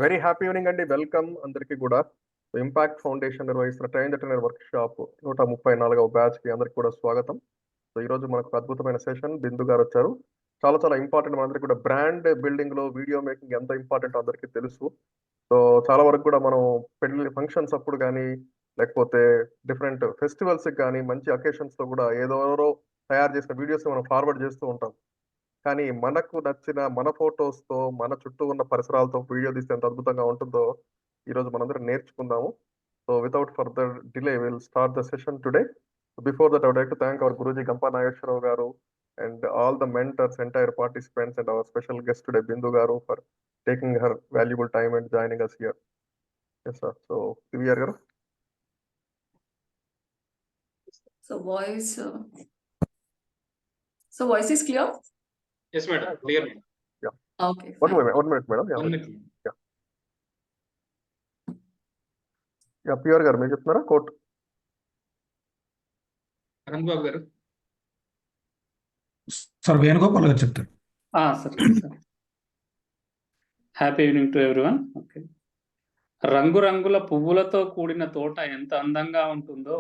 Very happy evening అండి. Welcome అందరికీ కూడా. ఇంపాక్ట్ ఫౌండేషన్ నిర్వహిస్తున్న train the trainer workshop 134వ బ్యాచ్ కి అందరికి కూడా స్వాగతం. సో ఈ రోజు మనకు అద్భుతమైన సెషన్ బిందు గారు వచ్చారు. చాలా చాలా ఇంపార్టెంట్. మనందరికీ కూడా బ్రాండ్ బిల్డింగ్ లో వీడియో మేకింగ్ ఎంత ఇంపార్టెంట్ అందరికీ తెలుసు. సో చాలా వరకు కూడా మనం పెళ్లి ఫంక్షన్స్ అప్పుడు కానీ లేకపోతే డిఫరెంట్ ఫెస్టివల్స్ కానీ మంచి అకేషన్స్ లో కూడా ఏదోరో తయారు చేసిన వీడియోస్ మనం ఫార్వర్డ్ చేస్తూ ఉంటాం. కానీ మనకు నచ్చిన మన ఫొటోస్ తో మన చుట్టూ ఉన్న పరిసరాలతో వీడియో తీస్తే ఎంత అద్భుతంగా ఉంటుందో ఈ రోజు మనందరం నేర్చుకుందాము. So without further delay will start the session today. Before that I would like to thank our Guruji Gampa Nageswara Rao గారు and all the mentors, entire participants and our special guest today Bindu గారు for taking her valuable time and joining us here. Yes sir. So PVR గారు. So voice is clear? Yes, madam. Clear. Yeah. Okay. One fine. minute, madam. Yeah. 1 minute. Yeah, PVR గారు మీరు చెప్తున్నారా coat? Anant బాబు గారు. Sir Venugopal గారు చెప్తారు. sir. Happy evening to everyone. Okay, రంగురంగుల పువ్వులతో కూడిన తోట ఎంత అందంగా ఉంటుందో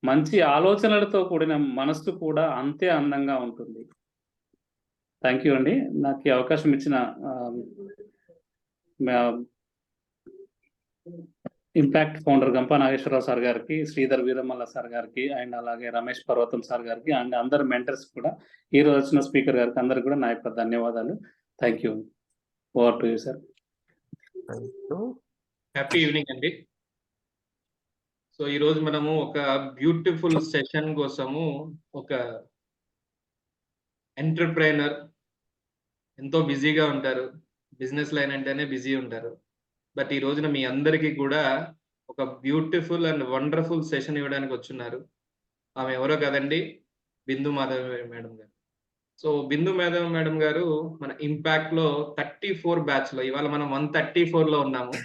మంచి ఆలోచనలతో కూడిన మనస్సు కూడా అంతే అందంగా ఉంటుంది. థ్యాంక్ యూ అండి, నాకు ఈ అవకాశం ఇచ్చిన impact founder Gampa Nageswara Rao sir గారికి, శ్రీధర్ వీరమల్ల సార్ గారికి అండ్ అలాగే రమేష్ పర్వతం సార్ గారికి అండ్ అందరు మెంటర్స్ కూడా, ఈ రోజు వచ్చిన స్పీకర్ గారికి అందరికి కూడా నా యొక్క ధన్యవాదాలు. Thank you. Over to you sir. Happy evening అండి. సో ఈ రోజు మనము ఒక బ్యూటిఫుల్ సెషన్ కోసము ఒక ఎంటర్ప్రైనర్ ఎంతో బిజీగా ఉంటారు, బిజినెస్ లైన్ అంటేనే బిజీ ఉంటారు. బట్ ఈ రోజున మీ అందరికీ కూడా ఒక బ్యూటిఫుల్ అండ్ వండర్ఫుల్ సెషన్ ఇవ్వడానికి వచ్చున్నారు. ఆమె ఎవరో కదండి, బిందు మాధవ్ మేడం గారు. సో బిందు మాధవ్ మేడం గారు మన ఇంపాక్ట్ లో 34 బ్యాచ్ లో, ఇవాళ మనం 134 లో ఉన్నాము.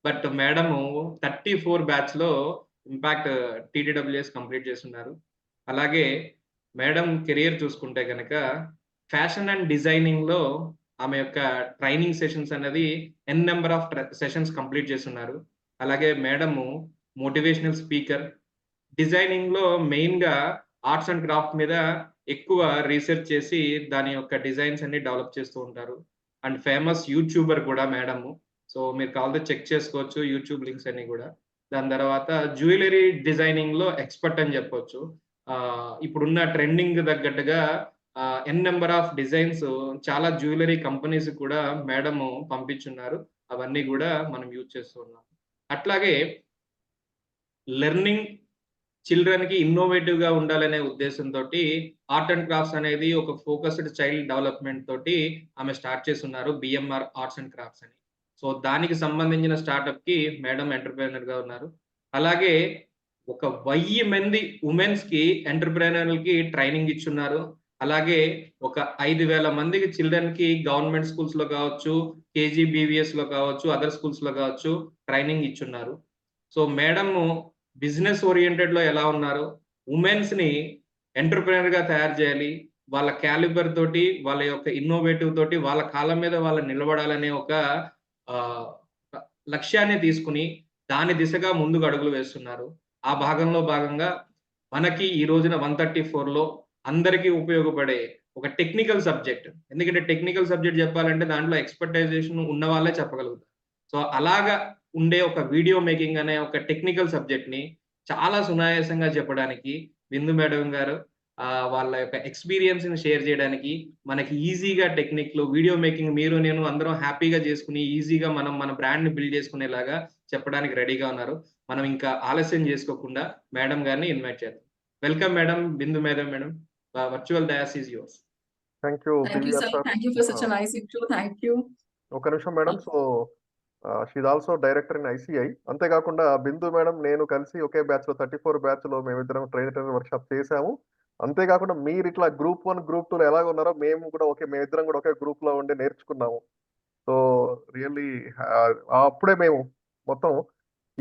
బట్ మేడము 34 బ్యాచ్ లో ఇంపాక్ట్ TDWS కంప్లీట్ చేస్తున్నారు. అలాగే మేడం కెరియర్ చూసుకుంటే కనుక ఫ్యాషన్ అండ్ డిజైనింగ్ లో ఆమె యొక్క ట్రైనింగ్ సెషన్స్ అనేది నెంబర్ ఆఫ్ సెషన్స్ కంప్లీట్ చేస్తున్నారు. అలాగే మేడము మోటివేషనల్ స్పీకర్, డిజైనింగ్ లో మెయిన్ గా ఆర్ట్స్ అండ్ క్రాఫ్ట్ మీద ఎక్కువ రీసెర్చ్ చేసి దాని యొక్క డిజైన్స్ అన్ని డెవలప్ చేస్తూ ఉంటారు. అండ్ ఫేమస్ యూట్యూబర్ కూడా మేడము. సో మీరు కావాలంటే చెక్ చేసుకోవచ్చు యూట్యూబ్ లింక్స్ అన్ని కూడా. దాని తర్వాత జ్యువెలరీ డిజైనింగ్ లో ఎక్స్పర్ట్ అని చెప్పొచ్చు. ఇప్పుడున్న ట్రెండింగ్ తగ్గట్టుగా నెంబర్ ఆఫ్ డిజైన్స్ చాలా జ్యువెలరీ కంపెనీస్ కూడా మేడము పంపించున్నారు. అవన్నీ కూడా మనం యూజ్ చేస్తూ ఉన్నాం. అట్లాగే లెర్నింగ్ చిల్డ్రన్ కి ఇన్నోవేటివ్ గా ఉండాలనే ఉద్దేశంతో ఆర్ట్ అండ్ క్రాఫ్ట్స్ అనేది ఒక ఫోకస్డ్ చైల్డ్ డెవలప్మెంట్ తోటి ఆమె స్టార్ట్ చేస్తున్నారు, BMR ఆర్ట్స్ అండ్ క్రాఫ్ట్స్ అని. సో దానికి సంబంధించిన స్టార్ట్అప్ కి మేడం ఎంటర్ప్రైనర్ గా ఉన్నారు. అలాగే ఒక 1000 మంది ఉమెన్స్ కి ఎంటర్ప్రైనర్ కి ట్రైనింగ్ ఇచ్చున్నారు. అలాగే ఒక 5000 మందికి చిల్డ్రన్ కి గవర్నమెంట్ స్కూల్స్ లో కావచ్చు, KGBVS లో కావచ్చు, అదర్ స్కూల్స్ లో కావచ్చు ట్రైనింగ్ ఇచ్చున్నారు. సో మేడం బిజినెస్ ఓరియంటెడ్ లో ఎలా ఉన్నారు, ఉమెన్స్ ని ఎంటర్ప్రైనర్ గా తయారు చేయాలి, వాళ్ళ క్యాలిబర్ తోటి, వాళ్ళ యొక్క ఇన్నోవేటివ్ తోటి వాళ్ళ కాళ్ళ మీద వాళ్ళు నిలబడాలనే ఒక లక్ష్యాన్ని తీసుకుని దాని దిశగా ముందుకు అడుగులు వేస్తున్నారు. ఆ భాగంగా మనకి ఈ రోజున 134 లో అందరికీ ఉపయోగపడే ఒక టెక్నికల్ సబ్జెక్ట్, ఎందుకంటే టెక్నికల్ సబ్జెక్ట్ చెప్పాలంటే దాంట్లో ఎక్స్పర్టైజేషన్ ఉన్న వాళ్ళే చెప్పగలుగుతారు. సో అలాగా ఉండే ఒక వీడియో మేకింగ్ అనే ఒక టెక్నికల్ సబ్జెక్ట్ ని చాలా సునాయాసంగా చెప్పడానికి బిందు మేడం గారు వాళ్ళ యొక్క ఎక్స్పీరియన్స్ ని షేర్ చేయడానికి, మనకి ఈజీగా టెక్నిక్లు వీడియో మేకింగ్ మీరు నేను అందరం హ్యాపీగా చేసుకుని ఈజీగా మనం మన బ్రాండ్ ని బిల్డ్ చేసుకునేలాగా చెప్పడానికి రెడీగా ఉన్నారు. మనం ఇంకా ఆలస్యం చేసుకోకుండా మేడం గారిని ఇన్వైట్ చేద్దాం. Welcome madam, Bindu madam. Virtual dais is yours. Thank you sir. Thank you for such a nice intro. Thank you. ఒక నిమిషం madam. So she's also director in ICI. అంతేకాకుండా బిందు మేడం నేను కలిసి ఒకే బ్యాచ్ లో 34 batch లో మేమిద్దరం trainer work shop చేసాము. అంతేకాకుండా మీరు ఇట్లా గ్రూప్ 1 గ్రూప్ 2 ఎలాగ ఉన్నారో మేమిద్దరం కూడా ఒకే గ్రూప్ లో ఉండి నేర్చుకున్నాము. సో రియల్లీ అప్పుడే మేము మొత్తం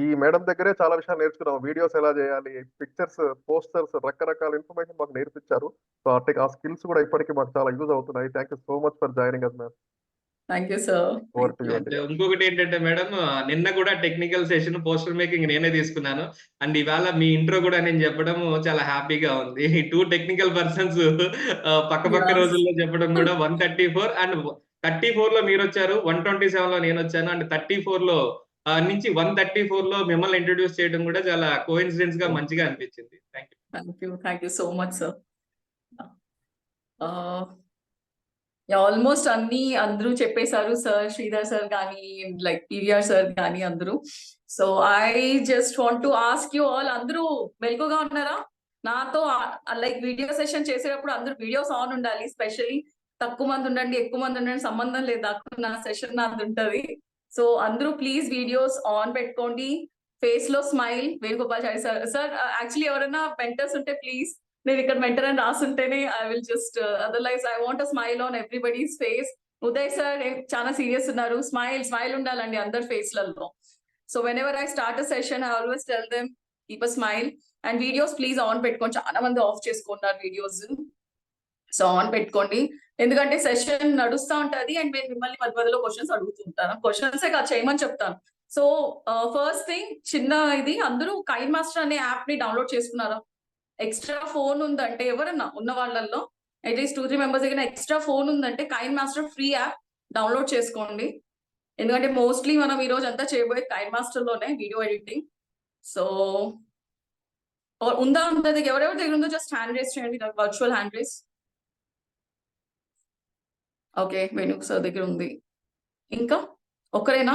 ఈ మేడం దగ్గరే చాలా విషయాలు నేర్చుకున్నాము. వీడియోస్ ఎలా చేయాలి, పిక్చర్స్, పోస్టర్స్, రకరకాల ఇన్ఫర్మేషన్ మాకు నేర్పించారు. సో ఆ స్కిల్స్ కూడా ఇప్పటికీ మాకు చాలా యూజ్ అవుతున్నాయి. Thank you so much for joining us ma'am. Thank you, sir. Over Thank to you. You and అండి. ఇంకొకటి ఏంటంటే మేడం, నిన్న కూడా టెక్నికల్ సెషన్ పోస్టర్ మేకింగ్ నేనే తీసుకున్నాను. అండ్ ఇవాళ మీ ఇంట్రో కూడా నేను చెప్పడం చాలా హ్యాపీగా ఉంది. 2 టెక్నికల్ పర్సన్స్ పక్క Yes. రోజుల్లో చెప్పడం కూడా 134 అండ్ 34 లో మీరు వచ్చారు, 127 లో నేను వచ్చాను, అండ్ 34 లో నుంచి 134 లో మిమ్మల్ని ఇంట్రొడ్యూస్ చేయడం కూడా చాలా కోఇన్సిడెన్స్ గా మంచిగా అనిపించింది. Thank you. Thank you. Thank you so much, sir. Almost అన్ని అందరూ చెప్పేశారు సార్, శ్రీధర్ సార్ కానీ లైక్ పివిఆర్ సార్ కానీ అందరూ. So I just want to ask you all, అందరూ మెలకుగా ఉన్నారా? నాతో లైక్ వీడియో సెషన్ చేసేటప్పుడు అందరూ వీడియోస్ ఆన్ ఉండాలి. స్పెషల్లీ తక్కువ మంది ఉండండి, ఎక్కువ మంది ఉండండి, సంబంధం లేదు, నాకు నా సెషన్ నాది ఉంటది. సో అందరూ ప్లీజ్ వీడియోస్ ఆన్ పెట్టుకోండి. ఫేస్ లో smile. Venugopal sir sir actually ఎవరైనా మెంటర్స్ ఉంటే ప్లీజ్, నేను ఇక్కడ మెంటర్ అని రాసుంటేనే I will just otherwise I want smile on everybody's face. Uday sir చాలా సీరియస్ ఉన్నారు, స్మైల్ ఉండాలండి అందరి ఫేస్ లలో. So whenever I start a session I always tell them keep a smile. And videos please on పెట్టుకోండి. చాలా మంది of చేసుకున్నారు videos, so on పెట్టుకోండి. ఎందుకంటే సెషన్ నడుస్తూ ఉంటది అండ్ నేను మిమ్మల్ని మధ్యలో క్వశ్చన్స్ అడుగుతుంటాను. క్వశ్చన్సే కాదు, చేయమని చెప్తాను. సో ఫస్ట్ థింగ్, చిన్న ఇది, అందరూ కైన్ మాస్టర్ అనే యాప్ ని డౌన్లోడ్ చేసుకున్నారా? ఎక్స్ట్రా ఫోన్ ఉందంటే, ఎవరన్నా ఉన్న వాళ్ళల్లో అట్లీస్ట్ 2-3 మెంబర్స్ దగ్గర ఎక్స్ట్రా ఫోన్ ఉందంటే KineMaster free app download చేసుకోండి. ఎందుకంటే మోస్ట్లీ మనం ఈ రోజు అంతా చేయబోయే కైన్ మాస్టర్ లోనే వీడియో ఎడిటింగ్. సో ఉందా దగ్గర, ఎవరెవరి దగ్గర ఉందో జస్ట్ హ్యాండ్ రేస్ చేయండి, virtual hand raise. Okay, Venu sir దగ్గర ఉంది. ఇంకా ఒకరేనా?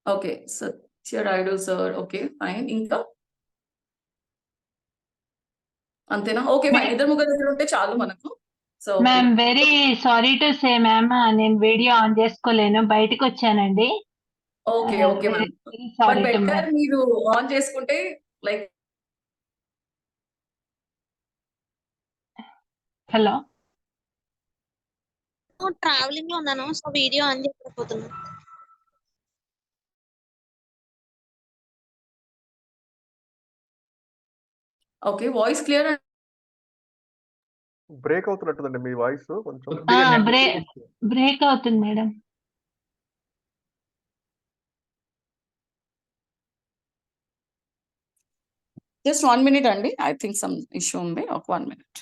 Okay, Satyarayudu sir. Okay fine. ఇంకా అంతేనా? Okay fine. 2-3 దగ్గర ఉంటే చాలు మనకు. So ma'am very sorry to say ma'am, నేను వీడియో ఆన్ చేసుకోలేను, బయటకు వచ్చానండి. Okay okay ma'am. Very but sorry to better మీరు ఆన్ చేసుకుంటే లైక్. హలో, ట్రావెలింగ్ లో ఉన్నాను, సో వీడియో ఆన్ చేయకపోతున్నాను. Okay, voice clear. బ్రేక్ అవుతున్నట్టుందండి మీ వాయిస్ కొంచెం. బ్రేక్ అవుతుంది మేడం. జస్ట్ 1 minute అండి, ఐ థింక్ సమ్ ఇష్యూ ఉంది. ఒక 1 minute.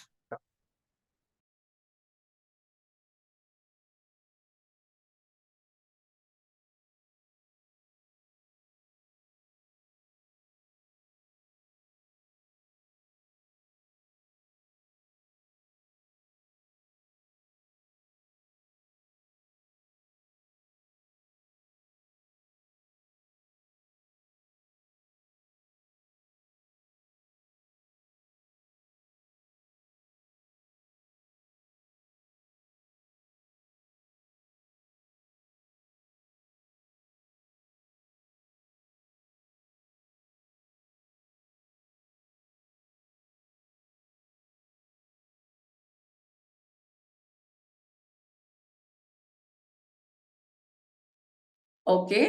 ఓకే,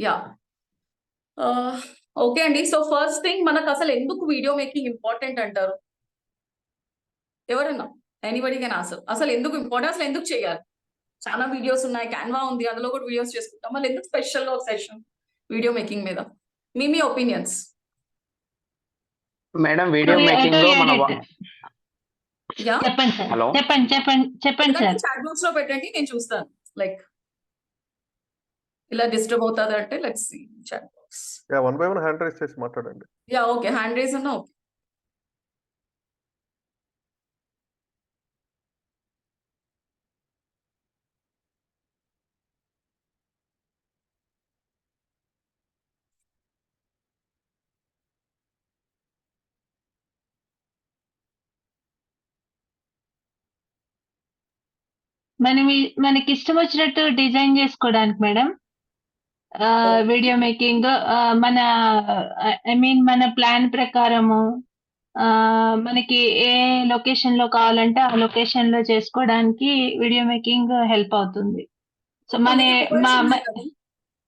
యా ఓకే అండి. సో ఫస్ట్ థింగ్, మనకు అసలు ఎందుకు వీడియో మేకింగ్ ఇంపార్టెంట్ అంటారు? ఎవరన్నా ఎనీబడీ కెన్ ఆన్సర్. అసలు ఎందుకు ఇంపార్టెంట్, అసలు ఎందుకు చేయాలి? చాలా వీడియోస్ ఉన్నాయి, క్యాన్వా ఉంది, అందులో కూడా వీడియోస్ చేసుకుంటాం. మళ్ళీ ఎందుకు స్పెషల్ గా ఒక సెషన్ వీడియో మేకింగ్ మీద? మీ ఒపీనియన్స్. మేడం, వీడియో మేకింగ్ లో మన యా చెప్పండి సార్. హలో. చెప్పండి సార్. చాట్ బాక్స్ లో పెట్టండి, నేను చూస్తాను. లైక్ ఇలా డిస్టర్బ్ అవుతుంది అంటే let's see chat box. Yeah, 1 by 1 hand raise చేసి మాట్లాడండి. యా ఓకే, హ్యాండ్ రైజ్ అన్న ఓకే. మనకి ఇష్టం వచ్చినట్టు డిజైన్ చేసుకోవడానికి మేడం వీడియో మేకింగ్, మన ఐ మీన్ మన ప్లాన్ ప్రకారము మనకి ఏ లొకేషన్ లో కావాలంటే ఆ లొకేషన్ లో చేసుకోవడానికి వీడియో మేకింగ్ హెల్ప్ అవుతుంది. సో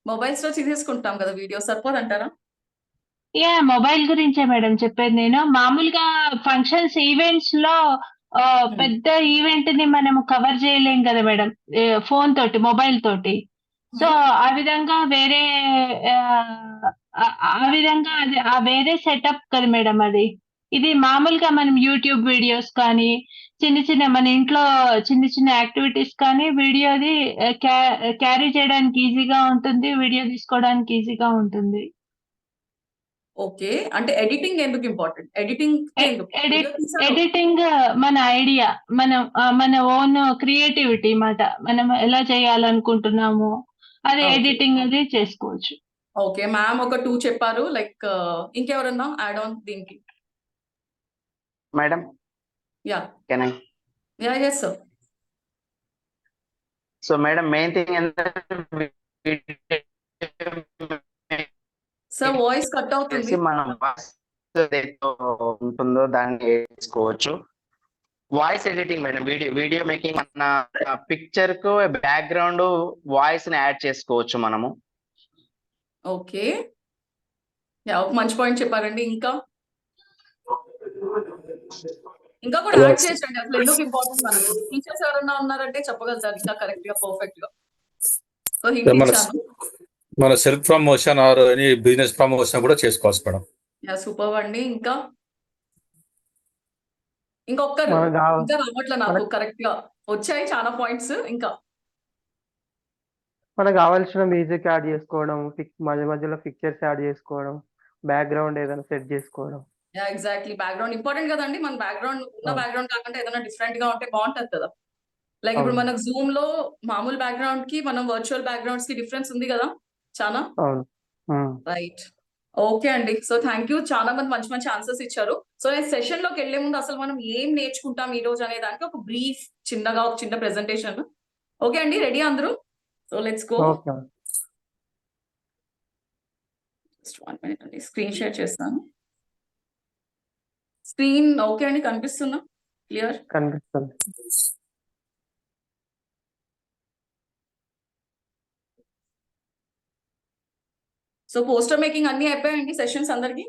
మొబైల్స్ లో తీసేసుకుంటాం కదా వీడియో, సరిపోదంటారా? మొబైల్ గురించే మేడం చెప్పేది నేను. మామూలుగా ఫంక్షన్స్, ఈవెంట్స్ లో పెద్ద ఈవెంట్ ని మనం కవర్ చేయలేం కదా మేడం, ఫోన్ తోటి, మొబైల్ తోటి. సో ఆ విధంగా వేరే ఆ విధంగా అది ఆ వేరే సెటప్ కదా మేడం అది. ఇది మామూలుగా మనం యూట్యూబ్ వీడియోస్ కానీ, చిన్న చిన్న మన ఇంట్లో చిన్న చిన్న యాక్టివిటీస్ కానీ వీడియోది క్యారీ చేయడానికి ఈజీగా ఉంటుంది, వీడియో తీసుకోవడానికి ఈజీగా ఉంటుంది. ఓకే, అంటే ఎడిటింగ్ ఎందుకు ఇంపార్టెంట్? ఎడిటింగ్ ఎడిటింగ్ మన ఐడియా, మన ఓన్ క్రియేటివిటీ మాట, మనం ఎలా చేయాలనుకుంటున్నాము అది ఎడిటింగ్ అది చేసుకోవచ్చు. ఓకే మ్యామ్, ఒక 2 చెప్పారు. లైక్ ఇంకెవరన్నా యాడ్ ఆన్ దీనికి? Madam yeah can I? Yeah yes sir. So madam main thing sir voice cut అవుతుంది. మనం ఉంటుందో దాన్ని చేసుకోవచ్చు. Voice editing madam, video making, మన పిక్చర్ కు బ్యాక్గ్రౌండ్ వాయిస్ ని యాడ్ చేసుకోవచ్చు మనము. ఓకే, యా ఒక మంచి పాయింట్ చెప్పారండి. ఇంకా కూడా యాడ్ చేయొచ్చండి. అసలు ఎందుకు ఇంపార్టెంట్ మనకి? టీచర్స్ ఎవరన్నా ఉన్నారంటే చెప్పగలుగుతారు ఇంకా కరెక్ట్ గా, పర్ఫెక్ట్ గా. సో హింట్ ఇచ్చాను. మన self promotion or any business promotion కూడా చేసుకోవచ్చు మేడం. యా సూపర్ అండి. ఇంకొకరు ఇంకా రావట్లే నాకు కరెక్ట్ గా. వచ్చాయి చాలా పాయింట్స్. ఇంకా మనకు కావాల్సిన మ్యూజిక్ యాడ్ చేసుకోవడం, మధ్య మధ్యలో పిక్చర్స్ యాడ్ చేసుకోవడం, బ్యాక్గ్రౌండ్ ఏదైనా సెట్ చేసుకోవడం. యా ఎగ్జాక్ట్లీ, బ్యాక్గ్రౌండ్ ఇంపార్టెంట్ కదండి. మన బ్యాక్గ్రౌండ్ ఉన్న బ్యాక్గ్రౌండ్ కాకుండా ఏదైనా డిఫరెంట్ గా ఉంటే బాగుంటది కదా. లైక్ ఇప్పుడు మనకు జూమ్ లో మామూలు బ్యాక్గ్రౌండ్ కి మనం వర్చువల్ బ్యాక్గ్రౌండ్స్ కి డిఫరెన్స్ ఉంది కదా చాలా. రైట్, ఓకే అండి. సో థ్యాంక్ యూ, చాలా మంది మంచి మంచి ఆన్సర్స్ ఇచ్చారు. సో నేను సెషన్ లోకి వెళ్లే ముందు అసలు మనం ఏం నేర్చుకుంటాం ఈ రోజు అనే దానికి ఒక బ్రీఫ్ చిన్నగా, ఒక చిన్న ప్రెజెంటేషన్. ఓకే అండి, రెడీ అందరూ? So let's go. Just 1 minute అండి, స్క్రీన్ షేర్ చేస్తాను. స్క్రీన్ ఓకే అండి, కనిపిస్తుందా? క్లియర్ కనిపిస్తుంది. సో పోస్టర్ మేకింగ్ అన్ని అయిపోయాయండి సెషన్స్ అందరికి?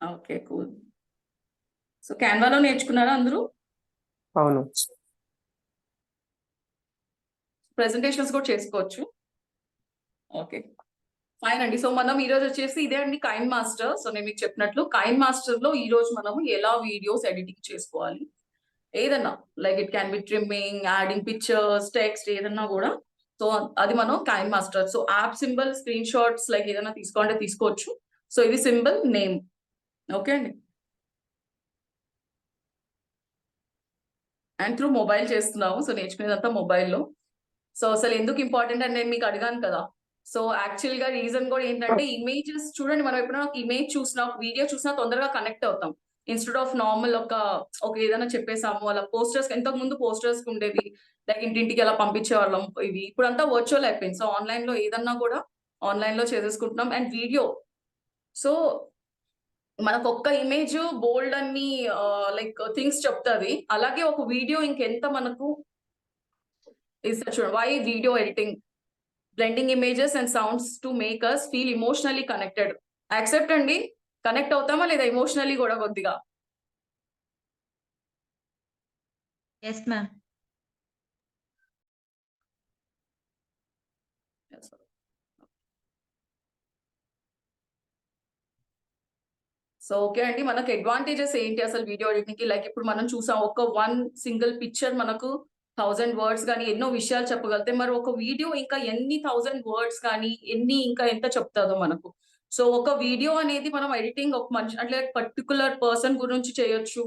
Okay cool. సో క్యాన్వాలో నేర్చుకున్నారా అందరూ? అవును. ప్రెజెంటేషన్స్ కూడా చేసుకోవచ్చు. ఓకే ఫైన్ అండి. సో మనం ఈ రోజు వచ్చేసి ఇదే అండి కైన్ మాస్టర్. సో నేను మీకు చెప్పినట్లు కైన్ మాస్టర్ లో ఈ రోజు మనము ఎలా వీడియోస్ ఎడిటింగ్ చేసుకోవాలి, ఏదన్నా like it can be trimming, adding pictures, text, ఏదన్నా కూడా. సో అది మనం KineMaster. So app symbol, screen shots, like ఏదైనా తీసుకోవాలంటే తీసుకోవచ్చు. సో ఇది సింబల్ నేమ్. ఓకే అండి. అండ్ త్రూ మొబైల్ చేస్తున్నాము. సో నేర్చుకునేదంతా మొబైల్లో. సో అసలు ఎందుకు ఇంపార్టెంట్ అని నేను మీకు అడిగాను కదా. సో యాక్చువల్ గా రీజన్ కూడా ఏంటంటే, ఇమేజెస్ చూడండి, మనం ఎప్పుడైనా ఒక ఇమేజ్ చూసినా, ఒక వీడియో చూసినా తొందరగా కనెక్ట్ అవుతాం. ఇన్స్టెడ్ ఆఫ్ నార్మల్ ఒక ఏదైనా చెప్పేసాము అలా. పోస్టర్స్, ఇంతకు ముందు పోస్టర్స్ ఉండేవి, లైక్ ఇంటింటికి అలా పంపించేవాళ్ళం. ఇవి ఇప్పుడు అంతా వర్చువల్ అయిపోయింది. సో ఆన్లైన్ లో ఏదన్నా కూడా ఆన్లైన్ లో చేసేసుకుంటున్నాం. అండ్ వీడియో, సో మనకు ఒక్క ఇమేజ్ బోల్డ్ అన్ని లైక్ థింగ్స్ చెప్తుంది. అలాగే ఒక వీడియో ఇంకెంత మనకు చూడండి. Why video editing, blending images and sounds to make us feel emotionally connected. Accept అండి, కనెక్ట్ అవుతామా లేదా ఎమోషనల్లీ కూడా కొద్దిగా? yes ma'am. సో ఓకే అండి, మనకు అడ్వాంటేజెస్ ఏంటి అసలు వీడియో ఎడిటింగ్ కి? లైక్ ఇప్పుడు మనం చూసాం, ఒక 1 సింగిల్ పిక్చర్ మనకు 1000 వర్డ్స్ కానీ ఎన్నో విషయాలు చెప్పగలితే, మరి ఒక వీడియో ఇంకా ఎన్ని 1000 వర్డ్స్ కానీ ఎన్ని ఇంకా ఎంత చెప్తాదో మనకు. సో ఒక వీడియో అనేది మనం ఎడిటింగ్ ఒక మనిషి అంటే పర్టికులర్ పర్సన్ గురించి చేయొచ్చు,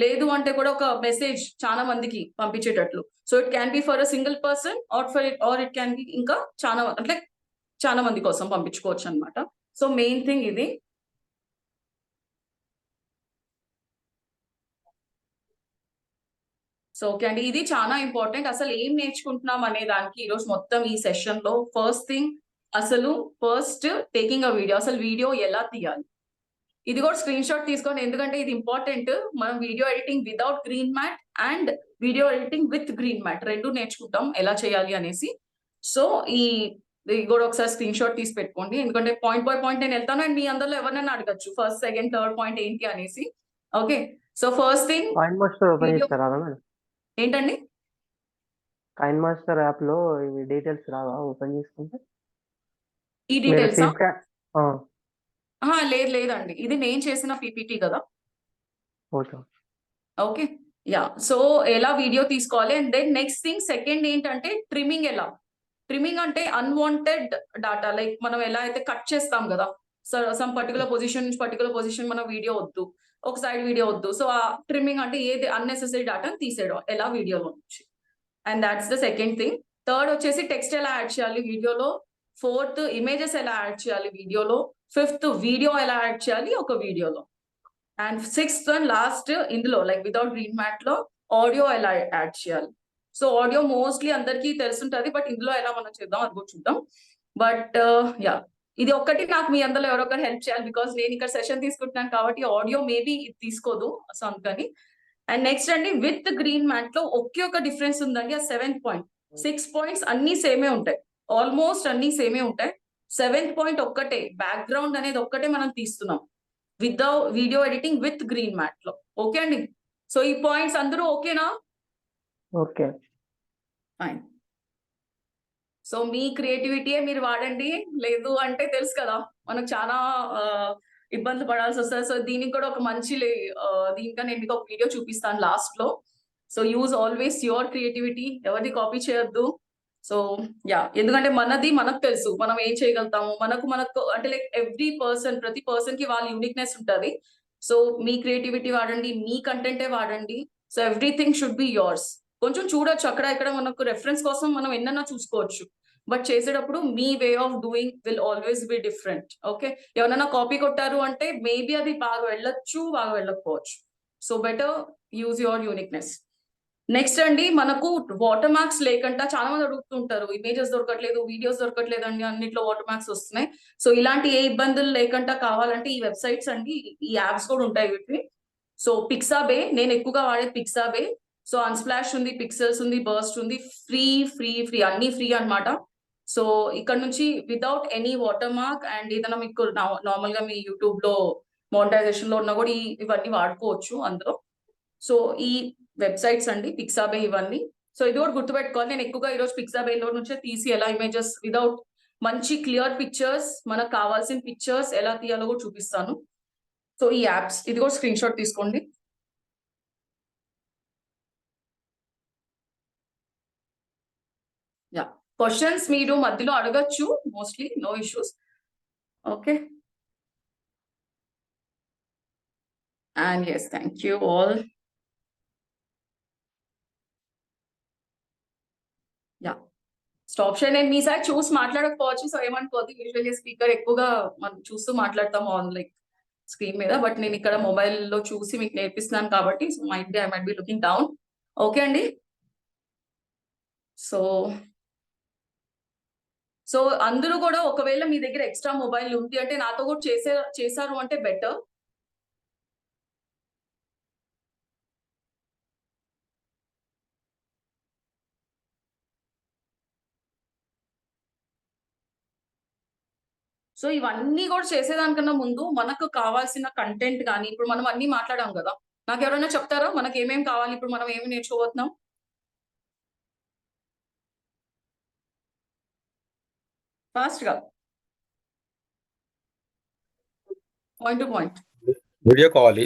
లేదు అంటే కూడా ఒక మెసేజ్ చాలా మందికి పంపించేటట్లు. So it can be for a single person or it can be ఇంకా చాలా మంది కోసం పంపించుకోవచ్చు అనమాట. సో మెయిన్ థింగ్ ఇది. సో ఓకే అండి, ఇది చాలా ఇంపార్టెంట్. అసలు ఏం నేర్చుకుంటున్నాం అనే దానికి ఈరోజు మొత్తం ఈ సెషన్ లో ఫస్ట్ టేకింగ్ అ వీడియో. అసలు వీడియో ఎలా తీయాలి, ఇది కూడా స్క్రీన్ షాట్ తీసుకోండి, ఎందుకంటే ఇది ఇంపార్టెంట్. మనం video editing without green mat and video editing with green mat రెండు నేర్చుకుంటాం ఎలా చేయాలి అనేసి. సో ఇది కూడా ఒకసారి స్క్రీన్ షాట్ తీసి పెట్టుకోండి, ఎందుకంటే పాయింట్ బై పాయింట్ నేను వెళ్తాను అండ్ మీ అందరిలో ఎవరినైనా అడగచ్చు ఫస్ట్, సెకండ్, థర్డ్ పాయింట్ ఏంటి అనేసి. Okay, so first thing coin master open video చేస్తారా మేడం? ఏంటండి? కాయిన్ మాస్టర్ యాప్ లో ఇవి డీటెయిల్స్ రావా ఓపెన్ చేసుకుంటే? ఈ మీరు డీటెయిల్సా? ఫ్లిప్కార్ట్ లేదండి, ఇది నేను చేసిన పీపీటీ కదా. ఓకే. Okay, yeah. సో ఎలా వీడియో తీసుకోవాలి, and then next thing second ఏంటంటే ట్రిమ్మింగ్. ఎలా ట్రిమ్మింగ్ అంటే అన్వాంటెడ్ డాటా, లైక్ మనం ఎలా అయితే కట్ చేస్తాం కదా, సమ్ పర్టికులర్ పొజిషన్ మన వీడియో వద్దు, ఒక సైడ్ వీడియో వద్దు. సో ఆ ట్రిమ్మింగ్ అంటే ఏది అన్నెసెసరీ డాటాని తీసేయడం ఎలా వీడియోలో నుంచి, and that's the second thing. Third వచ్చేసి టెక్స్ట్ ఎలా యాడ్ చేయాలి వీడియోలో. ఫోర్త్ ఇమేజెస్ ఎలా యాడ్ చేయాలి వీడియోలో. ఫిఫ్త్ వీడియో ఎలా యాడ్ చేయాలి ఒక వీడియోలో. అండ్ సిక్స్త్ అండ్ లాస్ట్ ఇందులో లైక్ వితౌట్ గ్రీన్ మ్యాట్ లో ఆడియో ఎలా యాడ్ చేయాలి. సో ఆడియో మోస్ట్లీ అందరికీ తెలుసుంటది, బట్ ఇందులో ఎలా మనం చేద్దాం అది కూడా చూద్దాం. బట్ యా, ఇది ఒక్కటి నాకు మీ అందరిలో ఎవరొకరు హెల్ప్ చేయాలి, బికాస్ నేను ఇక్కడ సెషన్ తీసుకుంటున్నాను కాబట్టి ఆడియో మేబీ ఇది తీసుకోదు, సో అందుకని. అండ్ నెక్స్ట్ అండి, విత్ గ్రీన్ మ్యాట్ లో ఒకే ఒక డిఫరెన్స్ ఉందండి, ఆ 7th పాయింట్. 6 పాయింట్స్ అన్ని సేమే ఉంటాయి, ఆల్మోస్ట్ అన్ని సేమే ఉంటాయి. 7th పాయింట్ ఒక్కటే, బ్యాక్గ్రౌండ్ అనేది ఒక్కటే మనం తీస్తున్నాం without video editing with green mat లో. ఓకే అండి, సో ఈ పాయింట్స్ అందరూ ఓకేనా? ఓకే. ఫైన్. సో మీ క్రియేటివిటీయే మీరు వాడండి, లేదు అంటే తెలుసు కదా మనకు చాలా ఇబ్బందులు పడాల్సి వస్తుంది. సో దీనికి కూడా ఒక మంచి దీనికన్నా నేను మీకు ఒక వీడియో చూపిస్తాను లాస్ట్ లో. So use always your creativity, ఎవరిది కాపీ చేయొద్దు. సో యా, ఎందుకంటే మనది మనకు తెలుసు మనం ఏం చేయగలుగుతాము. మనకు అంటే లైక్ ప్రతి పర్సన్ కి వాళ్ళ యూనిక్నెస్ ఉంటుంది. సో మీ క్రియేటివిటీ వాడండి, మీ కంటెంటే వాడండి. So everything should be yours. కొంచెం చూడొచ్చు అక్కడ ఇక్కడ, మనకు రెఫరెన్స్ కోసం మనం ఎన్నైనా చూసుకోవచ్చు, బట్ చేసేటప్పుడు మీ way of doing will always be different. Okay, ఎవరైనా కాపీ కొట్టారు అంటే మేబీ అది బాగా వెళ్ళొచ్చు, బాగా వెళ్ళకపోవచ్చు. So better use your uniqueness. Next అండి, మనకు వాటర్ మార్క్స్ లేకుండా చాలా మంది అడుగుతుంటారు, ఇమేజెస్ దొరకట్లేదు, వీడియోస్ దొరకట్లేదు అండి, అన్నిట్లో వాటర్ మార్క్స్ వస్తున్నాయి. సో ఇలాంటి ఏ ఇబ్బందులు లేకుండా కావాలంటే ఈ వెబ్సైట్స్ అండి, ఈ యాప్స్ కూడా ఉంటాయి వీటిని. సో పిక్సాబే, నేను ఎక్కువగా వాడే పిక్సాబే. సో అన్స్ప్లాష్ ఉంది, పిక్సెల్స్ ఉంది, బర్స్ట్ ఉంది, ఫ్రీ ఫ్రీ ఫ్రీ అన్ని ఫ్రీ అన్నమాట. సో ఇక్కడ నుంచి without any water mark, and ఏదైనా మీకు నార్మల్ గా మీ యూట్యూబ్ లో మానిటైజేషన్ లో ఉన్నా కూడా ఇవన్నీ వాడుకోవచ్చు అందులో. సో ఈ వెబ్సైట్స్ అండి పిక్సాబే ఇవన్నీ. సో ఇది కూడా గుర్తుపెట్టుకోవాలి, నేను ఎక్కువగా ఈరోజు పిక్సాబేలో నుంచే తీసి ఎలా ఇమేజెస్ వితౌట్ మంచి క్లియర్ పిక్చర్స్, మనకు కావాల్సిన పిక్చర్స్ ఎలా తీయాలో కూడా చూపిస్తాను. సో ఈ యాప్స్, ఇది కూడా స్క్రీన్ షాట్ తీసుకోండి. యా, క్వశ్చన్స్ మీరు మధ్యలో అడగచ్చు, mostly no issues. Okay, and yes, thank you all. Yeah, stop share. నేను మీ సైడ్ చూసి మాట్లాడకపోవచ్చు, సో ఏమనుకోవద్దు. యూజువల్లీ స్పీకర్ ఎక్కువగా మనం చూస్తూ మాట్లాడతాము ఆన్ లైక్ స్క్రీన్ మీద, బట్ నేను ఇక్కడ మొబైల్లో చూసి మీకు నేర్పిస్తున్నాను కాబట్టి so I might be looking down. Okay అండి, సో అందరూ కూడా ఒకవేళ మీ దగ్గర ఎక్స్ట్రా మొబైల్ ఉంది అంటే నాతో కూడా చేశారు అంటే బెటర్. సో ఇవన్నీ కూడా చేసేదానికన్నా ముందు మనకు కావాల్సిన కంటెంట్ కానీ, ఇప్పుడు మనం అన్ని మాట్లాడాం కదా, నాకు ఎవరైనా చెప్తారా మనకి ఏమేమి కావాలి, ఇప్పుడు మనం ఏమి నేర్చుకోబోతున్నాం? ఫాస్ట్ గా, పాయింట్ టు పాయింట్. వీడియో కావాలి,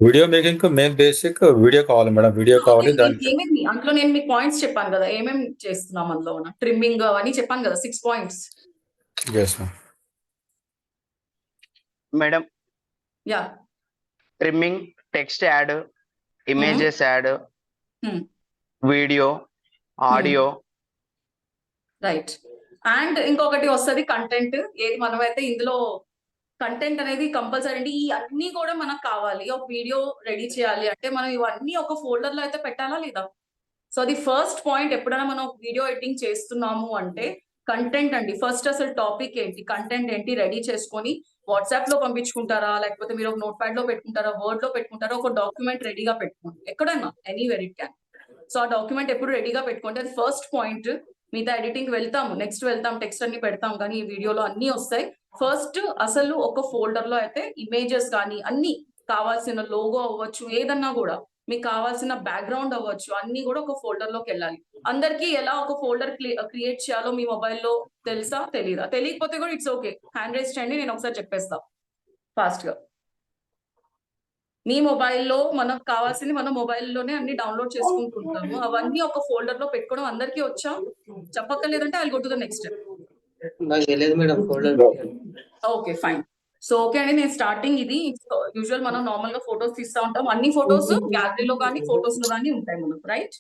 video making main basic video కావాలి మేడం. వీడియో కావాలి, దానికి అందులో నేను మీకు పాయింట్స్ చెప్పాను కదా, ఏమేమి చేస్తున్నాం అందులో. ట్రిమ్మింగ్ అవన్నీ చెప్పాను కదా, 6 points. Madam, yeah, trimming, text add, images add, video, audio. Right. And ఇంకొకటి వస్తుంది కంటెంట్. ఏది మనమైతే ఇందులో కంటెంట్ అనేది కంపల్సరీ అండి. ఈ అన్ని కూడా మనకు కావాలి. ఒక వీడియో రెడీ చేయాలి అంటే మనం ఇవన్నీ ఒక ఫోల్డర్ లో అయితే పెట్టాలా లేదా? సో అది ఫస్ట్ పాయింట్. ఎప్పుడైనా మనం వీడియో ఎడిటింగ్ చేస్తున్నాము అంటే కంటెంట్ అండి. ఫస్ట్ అసలు టాపిక్ ఏంటి, కంటెంట్ ఏంటి రెడీ చేసుకొని వాట్సాప్ లో పంపించుకుంటారా, లేకపోతే మీరు ఒక నోట్ ప్యాడ్ లో పెట్టుకుంటారా, వర్డ్ లో పెట్టుకుంటారా, ఒక డాక్యుమెంట్ రెడీగా పెట్టుకోండి ఎక్కడైనా, ఎనీవేర్ ఇట్ క్యాన్. సో ఆ డాక్యుమెంట్ ఎప్పుడు రెడీగా పెట్టుకుంటే అది ఫస్ట్ పాయింట్. మిగతా ఎడిటింగ్ వెళ్తాము, నెక్స్ట్ వెళ్తాం, టెక్స్ట్ అన్ని పెడతాం, కానీ ఈ వీడియోలో అన్ని వస్తాయి. ఫస్ట్ అసలు ఒక ఫోల్డర్ లో అయితే ఇమేజెస్ కానీ అన్ని కావాల్సిన లోగో అవ్వచ్చు, ఏదన్నా కూడా మీకు కావాల్సిన బ్యాక్గ్రౌండ్ అవ్వచ్చు, అన్ని కూడా ఒక ఫోల్డర్ లోకి వెళ్ళాలి. అందరికీ ఎలా ఒక ఫోల్డర్ క్రియేట్ చేయాలో మీ మొబైల్లో తెలుసా తెలీదా? తెలియకపోతే కూడా ఇట్స్ ఓకే, హ్యాండ్ రైజ్ చేయండి, నేను ఒకసారి చెప్పేస్తా ఫాస్ట్ గా. మీ మొబైల్లో మనకు కావాల్సింది మన మొబైల్లోనే అన్ని డౌన్లోడ్ చేసుకుంటుంటాము. అవన్నీ ఒక ఫోల్డర్ లో పెట్టుకోవడం అందరికీ వచ్చా? చెప్పక్కర్లేదంటే I go to the next. నాకు తెలియదు madam folder. Okay fine. So okay అండి, నేను స్టార్టింగ్ ఇది యూజువల్ మనం నార్మల్ గా ఫొటోస్ తీస్తా ఉంటాం. అన్ని ఫొటోస్ గ్యాలరీలో కానీ ఫొటోస్ లో కానీ ఉంటాయి మనకు, రైట్?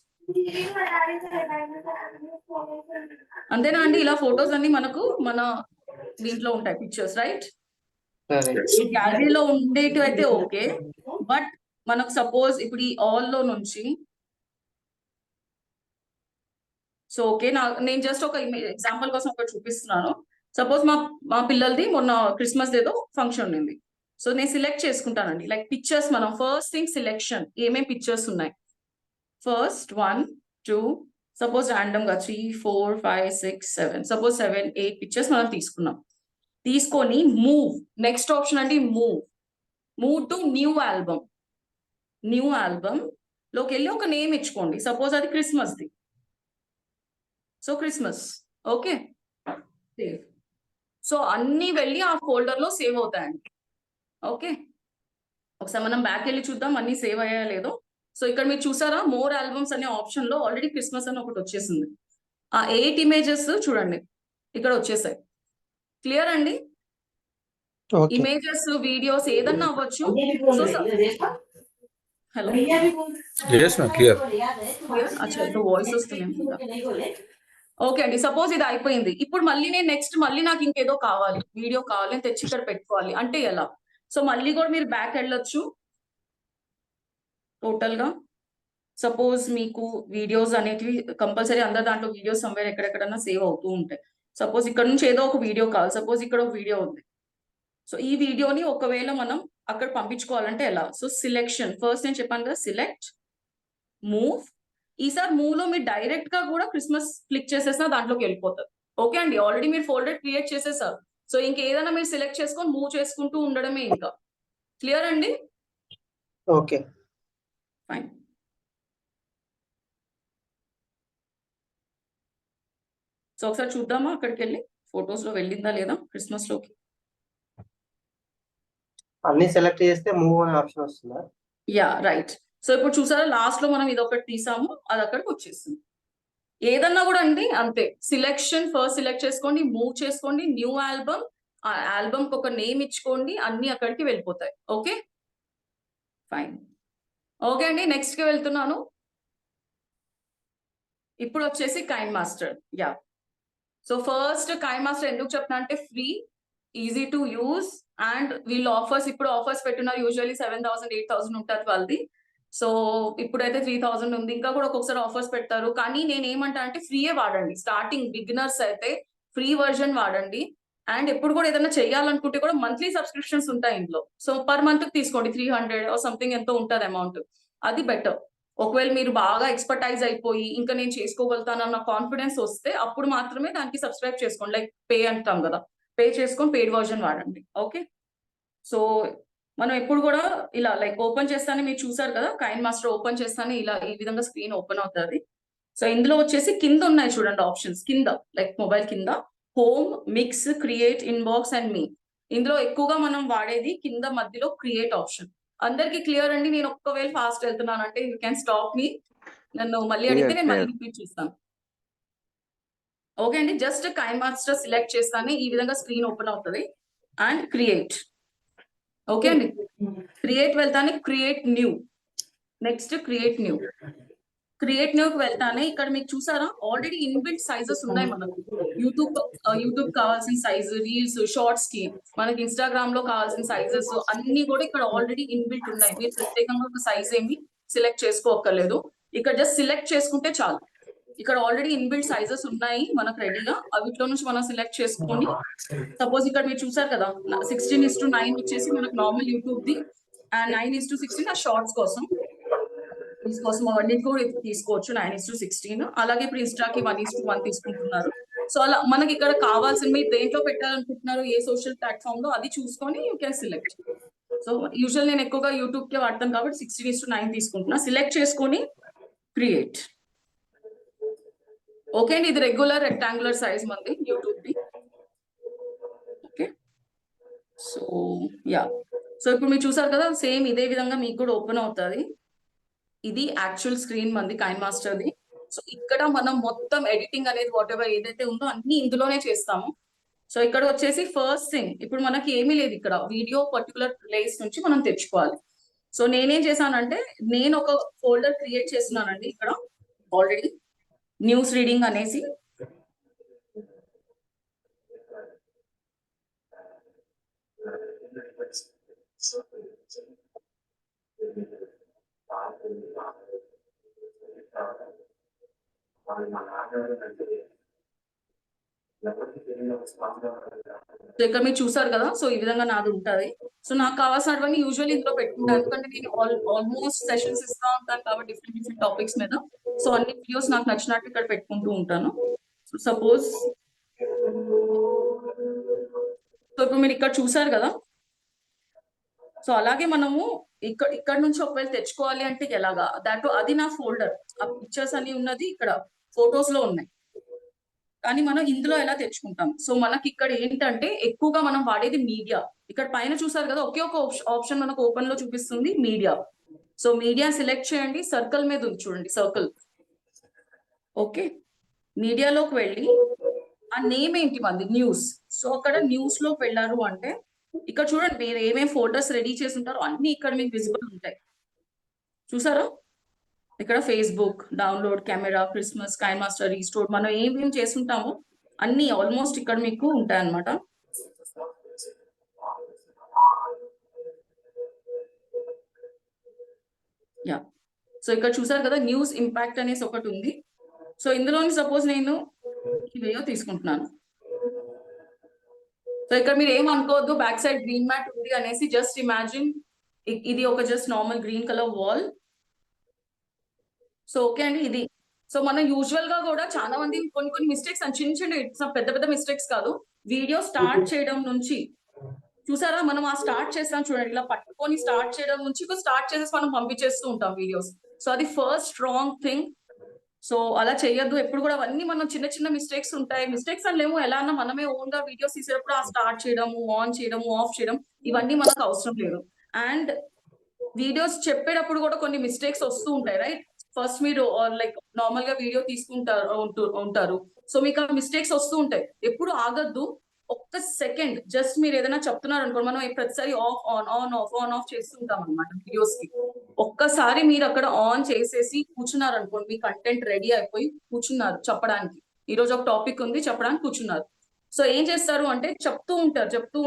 అంతేనా అండి? ఇలా ఫొటోస్ అన్ని మనకు మన దీంట్లో ఉంటాయి, పిక్చర్స్, రైట్? గ్యాలరీలో ఉండేటివి అయితే ఓకే, బట్ మనకు సపోజ్ ఇప్పుడు ఈ ఆల్ లో నుంచి, సో ఓకే, నేను జస్ట్ ఒక ఎగ్జాంపుల్ కోసం ఒకటి చూపిస్తున్నాను. సపోజ్ మా పిల్లలది మొన్న క్రిస్మస్ ఏదో ఫంక్షన్ ఉంది. సో నేను సెలెక్ట్ చేసుకుంటానండి, లైక్ పిక్చర్స్. మనం ఫస్ట్ థింగ్ సెలెక్షన్, ఏమేమి పిక్చర్స్ ఉన్నాయి. ఫస్ట్ 1 2 సపోజ్ ర్యాండమ్ గా 3 4 5 6 7 సపోజ్ 7 8 పిక్చర్స్ మనం తీసుకున్నాం. తీసుకొని మూవ్, నెక్స్ట్ ఆప్షన్ అండి move to new album. New album లోకి వెళ్ళి ఒక నేమ్ ఇచ్చుకోండి. సపోజ్ అది Christmas the, so Christmas. Okay, save. So అన్ని వెళ్ళి ఆ ఫోల్డర్ లో సేవ్ అవుతాయండి. ఓకే, ఒకసారి మనం బ్యాక్ వెళ్ళి చూద్దాం అన్ని సేవ్ అయ్యాయో లేదో. సో ఇక్కడ మీరు చూసారా, మోర్ ఆల్బమ్స్ అనే ఆప్షన్ లో ఆల్రెడీ క్రిస్మస్ అని ఒకటి వచ్చేసింది. ఆ 8 ఇమేజెస్ చూడండి ఇక్కడ వచ్చేసాయి. క్లియర్ అండి? ఇమేజెస్, వీడియోస్ ఏదన్నా అవ్వచ్చు. So hello, clear. వాయిస్ వస్తుంది. ఓకే అండి, సపోజ్ ఇది అయిపోయింది. ఇప్పుడు మళ్ళీ నేను నెక్స్ట్ మళ్ళీ నాకు ఇంకేదో కావాలి, వీడియో కావాలి, నేను తెచ్చి ఇక్కడ పెట్టుకోవాలి అంటే ఎలా? సో మళ్ళీ కూడా మీరు బ్యాక్ వెళ్ళొచ్చు. టోటల్ గా సపోజ్ మీకు వీడియోస్ అనేటివి కంపల్సరీ అందరు దాంట్లో వీడియోస్ సమ్వేర్ ఎక్కడెక్కడన్నా సేవ్ అవుతూ ఉంటాయి. సపోజ్ ఇక్కడ నుంచి ఏదో ఒక వీడియో కావాలి, సపోజ్ ఇక్కడ ఒక వీడియో ఉంది. సో ఈ వీడియోని ఒకవేళ మనం అక్కడ పంపించుకోవాలంటే ఎలా? సో సిలెక్షన్, ఫస్ట్ నేను చెప్పాను కదా, సిలెక్ట్, మూవ్. ఈసారి మూవ్ లో మీరు డైరెక్ట్ గా కూడా క్రిస్మస్ క్లిక్ చేసేసినా దాంట్లోకి వెళ్ళిపోతారు. ఓకే అండి, ఆల్రెడీ మీరు ఫోల్డర్ క్రియేట్ చేసేసారు. సో ఇంకేదైనా మీరు సెలెక్ట్ చేసుకొని మూవ్ చేసుకుంటూ ఉండడమే ఇంకా. క్లియర్ అండి? Okay fine. సో ఒకసారి చూద్దామా అక్కడికి వెళ్ళి ఫొటోస్ లో వెళ్ళిందా లేదా క్రిస్మస్ లోకి. అన్ని సెలెక్ట్ చేస్తే మూవ్ అనే ఆప్షన్ వస్తుందా? Yeah right. సో ఇప్పుడు చూసారా, లాస్ట్ లో మనం ఇది ఒకటి తీసాము, అది అక్కడికి వచ్చేస్తుంది. ఏదన్నా కూడా అండి అంతే, సిలెక్షన్ ఫస్ట్ సెలెక్ట్ చేసుకోండి, మూవ్ చేసుకోండి, న్యూ ఆల్బమ్, ఆ ఆల్బమ్ కి ఒక నేమ్ ఇచ్చుకోండి, అన్ని అక్కడికి వెళ్ళిపోతాయి. Okay fine. ఓకే అండి, నెక్స్ట్ కి వెళ్తున్నాను. ఇప్పుడు వచ్చేసి KineMaster. Yeah, so first KineMaster ఎందుకు చెప్తున్నా అంటే free, easy to use, and వీళ్ళు ఆఫర్స్, ఇప్పుడు ఆఫర్స్ పెట్టున్నారు. యూజువల్లీ 7,000 8,000 ఉంటుంది వాళ్ళది. సో ఇప్పుడైతే 3,000 ఉంది. ఇంకా కూడా ఒక్కొక్కసారి ఆఫర్స్ పెడతారు. కానీ నేను ఏమంటా అంటే ఫ్రీయే వాడండి. స్టార్టింగ్ బిగినర్స్ అయితే ఫ్రీ వర్జన్ వాడండి. అండ్ ఎప్పుడు కూడా ఏదైనా చేయాలనుకుంటే కూడా మంత్లీ సబ్స్క్రిప్షన్స్ ఉంటాయి ఇంట్లో. సో పర్ మంత్ తీసుకోండి, 300 సంథింగ్ ఎంతో ఉంటుంది అమౌంట్, అది బెటర్. ఒకవేళ మీరు బాగా ఎక్స్పర్టైజ్ అయిపోయి ఇంకా నేను చేసుకోగలుగుతానన్న కాన్ఫిడెన్స్ వస్తే అప్పుడు మాత్రమే దానికి సబ్స్క్రైబ్ చేసుకోండి. లైక్ పే అంటాం కదా, పే చేసుకొని పెయిడ్ వర్జన్ వాడండి. ఓకే, సో మనం ఎప్పుడు కూడా ఇలా లైక్ ఓపెన్ చేస్తానే మీరు చూసారు కదా, కైన్ మాస్టర్ ఓపెన్ చేస్తానే ఇలా ఈ విధంగా స్క్రీన్ ఓపెన్ అవుతుంది. సో ఇందులో వచ్చేసి కింద ఉన్నాయి చూడండి ఆప్షన్స్, కింద లైక్ మొబైల్ కింద home, mix, create, inbox and me. ఇందులో ఎక్కువగా మనం వాడేది కింద మధ్యలో క్రియేట్ ఆప్షన్. అందరికి క్లియర్ అండి? నేను ఒక్కవేళ ఫాస్ట్ వెళ్తున్నాను అంటే యూ క్యాన్ స్టాప్ మీ, నన్ను మళ్ళీ అడిగితే నేను మళ్ళీ రిపీట్ చేస్తాను. ఓకే అండి, జస్ట్ కైన్ మాస్టర్ సెలెక్ట్ చేస్తానే ఈ విధంగా స్క్రీన్ ఓపెన్ అవుతుంది. And create. ఓకే అండి, క్రియేట్ వెళ్తానే create new, next create new. Create న్యూకి వెళ్తానే ఇక్కడ మీకు చూసారా ఆల్రెడీ ఇన్బిల్ట్ సైజెస్ ఉన్నాయి మనకు. యూట్యూబ్ కావాల్సిన సైజు, రీల్స్, షార్ట్స్ కి, మనకి ఇన్స్టాగ్రామ్ లో కావాల్సిన సైజెస్ అన్ని కూడా ఇక్కడ ఆల్రెడీ ఇన్బిల్ట్ ఉన్నాయి. మీరు ప్రత్యేకంగా ఒక సైజ్ ఏమి సెలెక్ట్ చేసుకోక్కర్లేదు, ఇక్కడ జస్ట్ సెలెక్ట్ చేసుకుంటే చాలు. ఇక్కడ ఆల్రెడీ ఇన్బిల్ట్ సైజెస్ ఉన్నాయి మనకు రెడీగా, అవిట్లో నుంచి మనం సెలెక్ట్ చేసుకొని, సపోజ్ ఇక్కడ మీరు చూసారు కదా 16:9 వచ్చేసి మనకు నార్మల్ యూట్యూబ్ ది, అండ్ 9:16 ఆ షార్ట్స్ కోసం అవన్నీ కూడా తీసుకోవచ్చు. 9:16. అలాగే ఇప్పుడు ఇన్స్టాకి 1:1 తీసుకుంటున్నారు. సో అలా మనకి ఇక్కడ కావాల్సిన మీరు దేంట్లో పెట్టాలనుకుంటున్నారు, ఏ సోషల్ ప్లాట్ఫామ్ లో, అది చూసుకొని you can select. So usual నేను ఎక్కువగా యూట్యూబ్ కి వాడతాను కాబట్టి 16:9 తీసుకుంటున్నా. సెలెక్ట్ చేసుకొని క్రియేట్. ఓకే అండి, ఇది రెగ్యులర్ రెక్టాంగులర్ సైజ్ మంది YouTube the. Okay, so yeah, so ఇప్పుడు మీరు చూసారు కదా, సేమ్ ఇదే విధంగా మీకు కూడా ఓపెన్ అవుతుంది. ఇది యాక్చువల్ స్క్రీన్ మంది కైన్ మాస్టర్ది. సో ఇక్కడ మనం మొత్తం ఎడిటింగ్ అనేది వాట్ ఎవర్ ఏదైతే ఉందో అన్ని ఇందులోనే చేస్తాము. సో ఇక్కడ వచ్చేసి ఫస్ట్ థింగ్, ఇప్పుడు మనకి ఏమీ లేదు ఇక్కడ, వీడియో పర్టికులర్ ప్లేస్ నుంచి మనం తెచ్చుకోవాలి. సో నేనేం చేశానంటే, నేను ఒక ఫోల్డర్ క్రియేట్ చేస్తున్నానండి ఇక్కడ ఆల్రెడీ, న్యూస్ రీడింగ్ అనేసి. సో ఇక్కడ మీరు చూసారు కదా, సో ఈ విధంగా నాది ఉంటుంది. సో నాకు కావాల్సినటువంటి యూజువల్లీ ఇందులో పెట్టుకుంటాను, ఎందుకంటే నేను ఆల్మోస్ట్ సెషన్స్ ఇస్తా ఉంటాను కాబట్టి డిఫరెంట్ టాపిక్స్ మీద. సో అన్ని వీడియోస్ నాకు నచ్చినట్టు ఇక్కడ పెట్టుకుంటూ ఉంటాను. సో సపోజ్, సో ఇప్పుడు మీరు ఇక్కడ చూసారు కదా, సో అలాగే మనము ఇక్కడ నుంచి ఒకవేళ తెచ్చుకోవాలి అంటే ఎలాగా, దాంట్లో అది నా ఫోల్డర్, ఆ పిక్చర్స్ అన్ని ఉన్నది ఇక్కడ ఫొటోస్ లో ఉన్నాయి, కానీ మనం ఇందులో ఎలా తెచ్చుకుంటాం. సో మనకి ఇక్కడ ఏంటంటే ఎక్కువగా మనం వాడేది మీడియా. ఇక్కడ పైన చూసారు కదా, ఒకే ఒక ఆప్షన్ మనకు ఓపెన్ లో చూపిస్తుంది, మీడియా. సో మీడియా సెలెక్ట్ చేయండి, సర్కిల్ మీద ఉంది చూడండి, సర్కిల్. ఓకే, మీడియాలోకి వెళ్ళి ఆ నేమ్ ఏంటి మంది, న్యూస్. సో అక్కడ న్యూస్ లోకి వెళ్ళారు అంటే ఇక్కడ చూడండి మీరు ఏమేమి ఫోల్డర్స్ రెడీ చేసి ఉంటారో అన్ని ఇక్కడ మీకు విజిబుల్ ఉంటాయి. చూసారా, ఇక్కడ Facebook, download, camera, Christmas, KineMaster, restore, మనం ఏమేమి చేస్తుంటామో అన్ని ఆల్మోస్ట్ ఇక్కడ మీకు ఉంటాయి అన్నమాట. యా, సో ఇక్కడ చూసారు కదా, న్యూస్ ఇంపాక్ట్ అనేసి ఒకటి ఉంది. సో ఇందులోని సపోజ్ నేను ఈ వీడియో తీసుకుంటున్నాను. సో ఇక్కడ మీరు ఏమనుకోవద్దు, బ్యాక్ సైడ్ గ్రీన్ మ్యాట్ ఉంది అనేసి. జస్ట్ ఇమాజిన్ ఇది ఒక just normal green colour wall. So okay అండి, ఇది. సో మనం యూజువల్ గా కూడా చాలా మంది కొన్ని మిస్టేక్స్, చిన్న పెద్ద మిస్టేక్స్ కాదు, వీడియో స్టార్ట్ చేయడం నుంచి చూసారా, మనం ఆ స్టార్ట్ చేస్తాం చూడండి, ఇలా పట్టుకొని స్టార్ట్ చేయడం నుంచి స్టార్ట్ చేసేసి మనం పంపించేస్తూ ఉంటాం వీడియోస్. సో అది ఫస్ట్ రాంగ్ థింగ్. సో అలా చేయొద్దు ఎప్పుడు కూడా. అవన్నీ మనం చిన్న మిస్టేక్స్ ఉంటాయి, మిస్టేక్స్ అని లేవు, ఎలా అన్నా మనమే ఓన్ గా వీడియోస్ తీసేటప్పుడు ఆ స్టార్ట్ చేయడము, ఆన్ చేయడము, ఆఫ్ చేయడం, ఇవన్నీ మనకు అవసరం లేదు. అండ్ వీడియోస్ చెప్పేటప్పుడు కూడా కొన్ని మిస్టేక్స్ వస్తూ ఉంటాయి, రైట్? ఫస్ట్ మీరు లైక్ నార్మల్ గా వీడియో ఉంటారు, సో మీకు ఆ మిస్టేక్స్ వస్తూ ఉంటాయి. ఎప్పుడు ఆగద్దు, ఒక్క సెకండ్ జస్ట్ మీరు ఏదైనా చెప్తున్నారు అనుకోండి, మనం ప్రతిసారి ఆఫ్ ఆన్ ఆఫ్ చేస్తుంటాం అనమాట వీడియోస్ కి. ఒక్కసారి మీరు అక్కడ ఆన్ చేసేసి కూర్చున్నారు అనుకోండి, మీ కంటెంట్ రెడీ అయిపోయి కూర్చున్నారు చెప్పడానికి. ఈ రోజు ఒక టాపిక్ ఉంది చెప్పడానికి కూర్చున్నారు. సో ఏం చేస్తారు అంటే చెప్తూ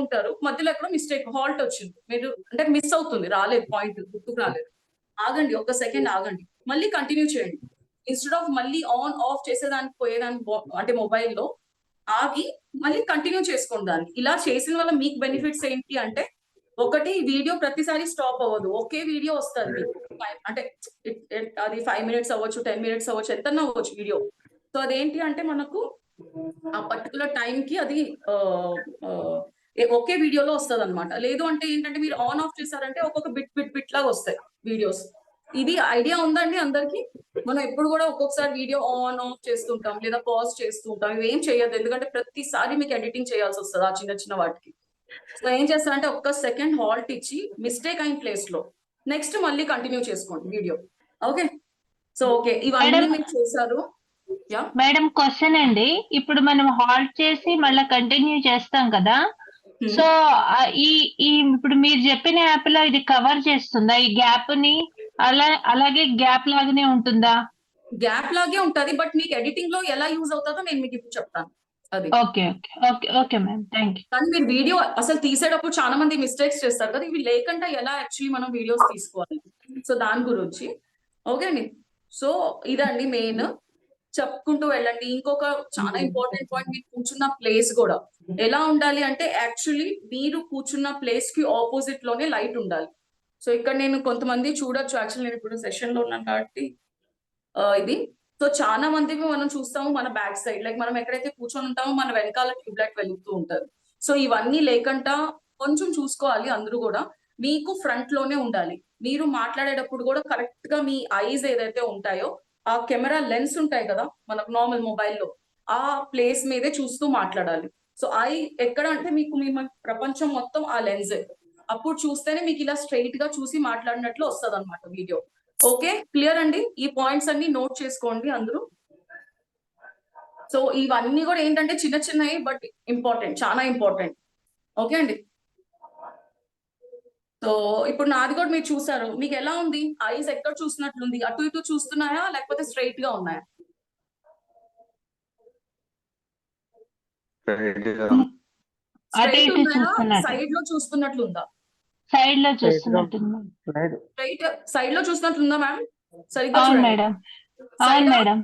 ఉంటారు, మధ్యలో ఎక్కడో మిస్టేక్, హాల్ట్ వచ్చింది, మీరు అంటే మిస్ అవుతుంది, రాలేదు, పాయింట్ గుర్తుకు రాలేదు. ఆగండి, ఒక్క సెకండ్ ఆగండి, మళ్ళీ కంటిన్యూ చేయండి. ఇన్స్టెడ్ ఆఫ్ మళ్ళీ ఆన్ ఆఫ్ చేసేదానికి పోయేదానికి అంటే మొబైల్లో ఆగి మళ్ళీ కంటిన్యూ చేసుకోండి దాన్ని. ఇలా చేసిన వల్ల మీకు బెనిఫిట్స్ ఏంటి అంటే, ఒకటి, వీడియో ప్రతిసారి స్టాప్ అవ్వదు, ఒకే వీడియో వస్తుంది అంటే అది 5 minutes అవ్వచ్చు, 10 minutes అవ్వచ్చు, ఎంతన్నా అవ్వచ్చు వీడియో. సో అదేంటి అంటే మనకు ఆ పర్టికులర్ టైం కి అది ఒకే వీడియోలో వస్తుంది అనమాట. లేదు అంటే ఏంటంటే మీరు ఆన్ ఆఫ్ చేశారంటే ఒక్కొక్క బిట్ లాగా వస్తాయి వీడియోస్. ఇది ఐడియా ఉందండి అందరికి? మనం ఎప్పుడు కూడా ఒక్కొక్కసారి వీడియో ఆన్ ఆఫ్ చేస్తుంటాం, లేదా పాజ్ చేస్తూ ఉంటాం. ఇవేం చేయొద్దు, ఎందుకంటే ప్రతిసారి మీకు ఎడిటింగ్ చేయాల్సి వస్తుంది ఆ చిన్న వాటికి. సో ఏం చేస్తారంటే ఒక్క సెకండ్ హాల్ట్ ఇచ్చి మిస్టేక్ అయిన ప్లేస్ లో నెక్స్ట్ మళ్ళీ కంటిన్యూ చేసుకోండి వీడియో. ఓకే, సో ఓకే, ఇవన్నీ మీరు చేశారు. మేడం క్వశ్చన్ అండి, ఇప్పుడు మనం హాల్ట్ చేసి మళ్ళీ కంటిన్యూ చేస్తాం కదా, సో ఇప్పుడు మీరు చెప్పిన యాప్ లో ఇది కవర్ చేస్తుందా ఈ గ్యాప్ ని? అలాగే గ్యాప్ లాగానే ఉంటుందా? గ్యాప్ లాగే ఉంటది, బట్ మీకు ఎడిటింగ్ లో ఎలా యూజ్ అవుతుందో నేను మీకు ఇప్పుడు చెప్తాను. అది ఓకే మ్యామ్, థ్యాంక్ యూ. కానీ మీరు వీడియో అసలు తీసేటప్పుడు చాలా మంది మిస్టేక్స్ చేస్తారు కదా, ఇవి లేకుండా ఎలా యాక్చువల్లీ మనం వీడియోస్ తీసుకోవాలి, సో దాని గురించి. ఓకే అండి, సో ఇదండి మెయిన్, చెప్పుకుంటూ వెళ్ళండి. ఇంకొక చాలా ఇంపార్టెంట్ పాయింట్, మీరు కూర్చున్న ప్లేస్ కూడా ఎలా ఉండాలి అంటే, యాక్చువల్లీ మీరు కూర్చున్న ప్లేస్ కి ఆపోజిట్ లోనే లైట్ ఉండాలి. సో ఇక్కడ నేను కొంతమంది చూడొచ్చు, యాక్చువల్లీ నేను ఇప్పుడు సెషన్ లో ఉన్నాను కాబట్టి ఇది సో చాలా మందికి మనం చూస్తాము మన బ్యాక్ సైడ్, లైక్ మనం ఎక్కడైతే కూర్చొని ఉంటామో మన వెనకాల ట్యూబ్ లైట్ వెలుగుతూ ఉంటారు. సో ఇవన్నీ లేకుండా కొంచెం చూసుకోవాలి అందరూ కూడా. మీకు ఫ్రంట్ లోనే ఉండాలి. మీరు మాట్లాడేటప్పుడు కూడా కరెక్ట్ గా మీ ఐస్ ఏదైతే ఉంటాయో ఆ కెమెరా లెన్స్ ఉంటాయి కదా మనకు నార్మల్ మొబైల్లో, ఆ ప్లేస్ మీదే చూస్తూ మాట్లాడాలి. సో ఐ ఎక్కడ అంటే మీకు మీ ప్రపంచం మొత్తం ఆ లెన్సే. అప్పుడు చూస్తేనే మీకు ఇలా స్ట్రైట్ గా చూసి మాట్లాడినట్లు వస్తుంది అనమాట వీడియో. ఓకే, క్లియర్ అండి? ఈ పాయింట్స్ అన్ని నోట్ చేసుకోండి అందరూ. సో ఇవన్నీ కూడా ఏంటంటే చిన్న చిన్నవి బట్ ఇంపార్టెంట్, చాలా ఇంపార్టెంట్. ఓకే అండి. సో ఇప్పుడు నాది కూడా మీరు చూసారు, మీకు ఎలా ఉంది? ఐస్ ఎక్కడ చూసినట్లుంది? అటు ఇటు చూస్తున్నాయా లేకపోతే స్ట్రైట్ గా ఉన్నాయా? స్ట్రైట్ ఉన్నాయా? సైడ్ లో చూస్తున్నట్లుందా? సైడ్ లో చూస్తున్నట్టుంది. స్ట్రైట్ సైడ్ లో చూస్తున్నట్లుందా మేడం? సరిగ్గా అవును చూడండి. మేడం, అవును మేడం.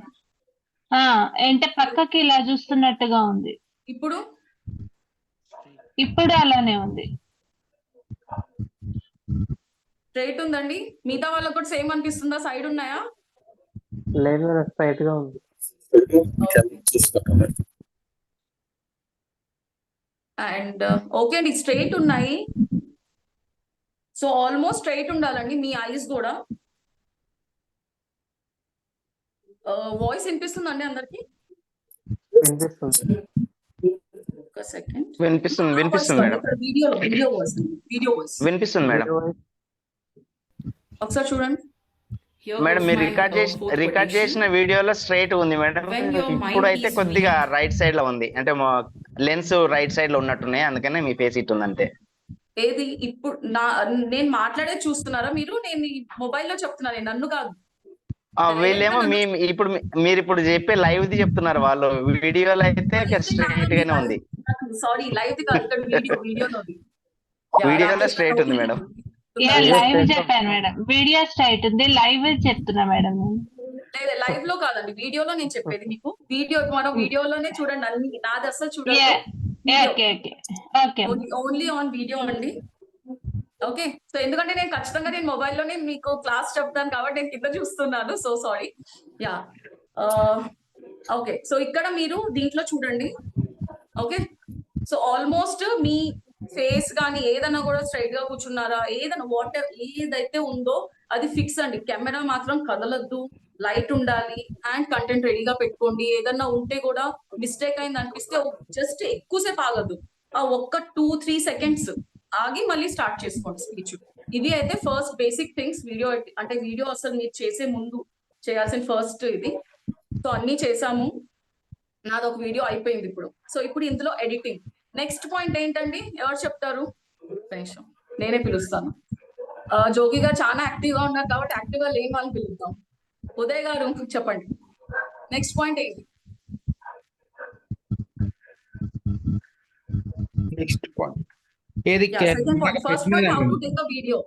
అంటే పక్కకి ఇలా చూస్తున్నట్టుగా ఉంది. ఇప్పుడు ఇప్పుడు అలానే ఉంది. స్ట్రైట్ ఉందండి. మిగతా వాళ్ళకి కూడా సేమ్ అనిపిస్తుందా? సైడ్ ఉన్నాయా? లేదు మేడం, స్ట్రైట్ గా ఉంది. అండ్ ఓకే అండి, స్ట్రైట్ ఉన్నాయి. సో ఆల్మోస్ట్ స్ట్రైట్ ఉండాలండి మీ ఐస్ కూడా. వాయిస్ వినిపిస్తుందండి అందరికి? వినిపిస్తుంది. ఒక సెకండ్. వినిపిస్తుంది మేడం. వీడియో వాయిస్ వినిపిస్తుంది మేడం. ఒకసారి చూడండి మేడం మీరు రికార్డ్ చేసిన వీడియోలో స్ట్రైట్ ఉంది మేడం. ఇప్పుడు అయితే కొద్దిగా రైట్ సైడ్ లో ఉంది, అంటే లెన్స్ రైట్ సైడ్ లో ఉన్నట్టున్నాయి, అందుకనే మీ ఫేస్ ఇట్ ఉంది అంతే. ఏది ఇప్పుడు నేను మాట్లాడే చూస్తున్నారా మీరు? నేను మొబైల్లో చెప్తున్నాను, నన్ను కాదు. వీళ్ళేమో ఇప్పుడు మీరు ఇప్పుడు చెప్పే లైవ్ ది చెప్తున్నారు, వాళ్ళు వీడియోలో అయితే స్ట్రైట్ గానే ఉంది. సారీ, లైవ్ ది కాదు, వీడియోలో స్ట్రైట్ ఉంది మేడం. లైవ్ చెప్పాను మేడం, వీడియో స్ట్రైట్ ఉంది, లైవ్ చెప్తున్నా మేడం. లేదు లైవ్ లో కాదండి, వీడియోలో నేను చెప్పేది మీకు. మనం వీడియోలోనే చూడండి అన్ని, నాది అసలు చూడండి. ఓన్లీ ఆన్ వీడియో అండి. ఓకే, సో ఎందుకంటే నేను ఖచ్చితంగా మొబైల్లోనే మీకు క్లాస్ చెప్తాను కాబట్టి నేను కింద చూస్తున్నాను. So sorry. Yeah, okay. So ఇక్కడ మీరు దీంట్లో చూడండి. ఓకే, సో ఆల్మోస్ట్ మీ ఫేస్ కానీ ఏదైనా కూడా స్ట్రైట్ గా కూర్చున్నారా, ఏదైనా వాటర్ ఏదైతే ఉందో అది ఫిక్స్ అండి. కెమెరా మాత్రం కదలద్దు, లైట్ ఉండాలి, అండ్ కంటెంట్ రెడీగా పెట్టుకోండి. ఏదన్నా ఉంటే కూడా మిస్టేక్ అయింది అనిపిస్తే జస్ట్ ఎక్కువసేపు ఆగద్దు, ఆ ఒక్క 2-3 సెకండ్స్ ఆగి మళ్ళీ స్టార్ట్ చేసుకోండి స్పీచ్. ఇవి అయితే ఫస్ట్ బేసిక్ థింగ్స్. వీడియో అంటే వీడియో అసలు మీరు చేసే ముందు చేయాల్సిన ఫస్ట్ ఇది. సో అన్ని చేసాము, నాది ఒక వీడియో అయిపోయింది ఇప్పుడు. సో ఇప్పుడు ఇందులో ఎడిటింగ్. నెక్స్ట్ పాయింట్ ఏంటండి? ఎవరు చెప్తారు? నిమిషం, నేనే పిలుస్తాను. జోగి గారు చాలా యాక్టివ్ గా ఉన్నారు కాబట్టి యాక్టివ్ గా లేని వాళ్ళని పిలుద్దాం. ఉదయ్ గారు చెప్పండి, నెక్స్ట్ పాయింట్ ఏంటి? నెక్స్ట్ పాయింట్ ఏది? First point, how to take a video.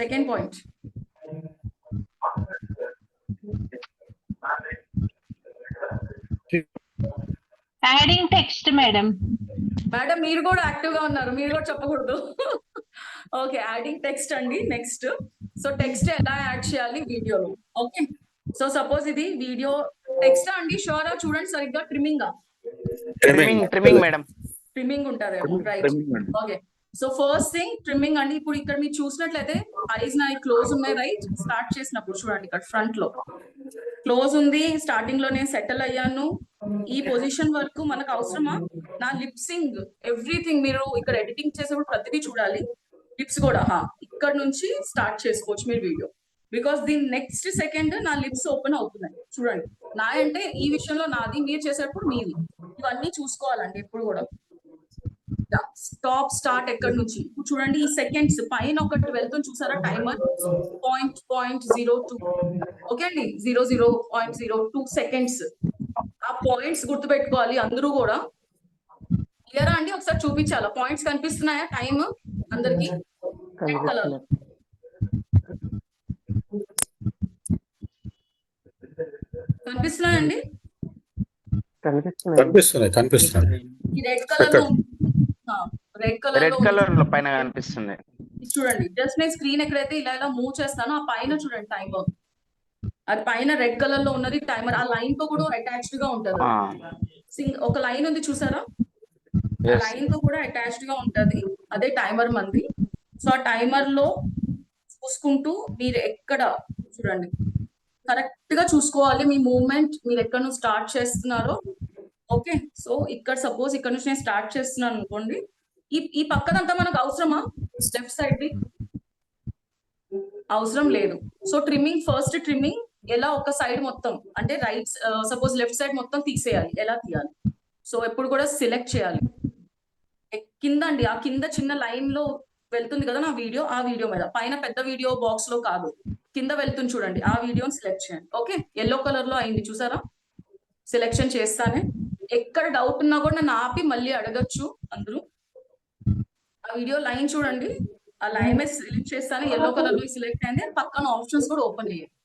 Second point, adding text madam. Madam మీరు కూడా యాక్టివ్ గా ఉన్నారు, మీరు కూడా చెప్పకూడదు. ఓకే, యాడింగ్ టెక్స్ట్ అండి నెక్స్ట్. సో టెక్స్ట్ ఎలా యాడ్ చేయాలి వీడియోలో? ఓకే, సో సపోజ్ ఇది వీడియో టెక్స్ట్ అండి, షూరా చూడండి సరిగ్గా. ట్రిమ్మింగ్ మేడం, ట్రిమ్మింగ్ ఉంటారేమో, right? Okay, so first thing trimming అండి. ఇప్పుడు ఇక్కడ మీరు చూసినట్లయితే ఐస్ నా క్లోజ్ ఉన్నాయి, రైట్? స్టార్ట్ చేసినప్పుడు చూడండి ఇక్కడ ఫ్రంట్ లో క్లోజ్ ఉంది. స్టార్టింగ్ లో నేను సెటిల్ అయ్యాను. ఈ పొజిషన్ వరకు మనకు అవసరమా? నా లిప్సింగ్ ఎవ్రీథింగ్ మీరు ఇక్కడ ఎడిటింగ్ చేసేప్పుడు ప్రతిదీ చూడాలి. లిప్స్ కూడా ఇక్కడ నుంచి స్టార్ట్ చేసుకోవచ్చు మీరు వీడియో, బికాస్ దీని నెక్స్ట్ సెకండ్ నా లిప్స్ ఓపెన్ అవుతున్నాయి చూడండి. నా అంటే ఈ విషయంలో నాది, మీరు చేసేటప్పుడు మీది. ఇవన్నీ చూసుకోవాలండి ఎప్పుడు కూడా. స్టాప్ స్టార్ట్ ఎక్కడి నుంచి చూడండి. ఈ సెకండ్స్ పైన ఒకటి వెళ్తుంది చూసారా, టైమర్ 0.02. ఓకే అండి, 0.02 సెకండ్స్. ఆ పాయింట్స్ గుర్తుపెట్టుకోవాలి అందరూ కూడా. క్లియరా అండి? ఒకసారి చూపించాలా? పాయింట్స్ కనిపిస్తున్నాయా టైం అందరికి? కనిపిస్తున్నాయండి? కనిపిస్తున్నాయి. రెడ్ కలర్ లో పైన కనిపిస్తుంది. చూడండి జస్ట్ నేను స్క్రీన్ ఎక్కడైతే ఇలా ఇలా మూవ్ చేస్తానో ఆ పైన చూడండి టైమర్, అది పైన రెడ్ కలర్ లో ఉన్నది టైమర్. ఆ లైన్ తో కూడా అటాచ్డ్ గా ఉంటది. ఒక లైన్ ఉంది చూసారా, ఆ లైన్ తో కూడా అటాచ్డ్ గా ఉంటది. అదే టైమర్ మంది. సో ఆ టైమర్ లో చూసుకుంటూ మీరు ఎక్కడ చూడండి కరెక్ట్ గా చూసుకోవాలి మీ మూవ్మెంట్, మీరు ఎక్కడ నుంచి స్టార్ట్ చేస్తున్నారో. ఓకే, సో ఇక్కడ సపోజ్ ఇక్కడ నుంచి నేను స్టార్ట్ చేస్తున్నాను అనుకోండి, ఈ పక్కనంతా మనకు అవసరమా? లెఫ్ట్ సైడ్ ది అవసరం లేదు. సో ట్రిమ్మింగ్, ఫస్ట్ ట్రిమ్మింగ్ ఎలా ఒక సైడ్ మొత్తం అంటే రైట్ సపోజ్ లెఫ్ట్ సైడ్ మొత్తం తీసేయాలి. ఎలా తీయాలి? సో ఎప్పుడు కూడా సెలెక్ట్ చేయాలి కింద అండి, ఆ కింద చిన్న లైన్ లో వెళ్తుంది కదా నా వీడియో, ఆ వీడియో మీద పైన పెద్ద వీడియో బాక్స్ లో కాదు, కింద వెళ్తుంది చూడండి, ఆ వీడియోని సెలెక్ట్ చేయండి. ఓకే, ఎల్లో కలర్ లో అయింది చూసారా, సెలెక్షన్ చేస్తానే. ఎక్కడ డౌట్ ఉన్నా కూడా నన్ను ఆపి మళ్ళీ అడగచ్చు అందరూ. ఆ వీడియో లైన్ చూడండి, ఆ లైన్ మీద సెలెక్ట్ చేస్తాను, ఎల్లో కలర్ లో సెలెక్ట్ అయింది. పక్కన ఆప్షన్స్ కూడా ఓపెన్ చేయండి.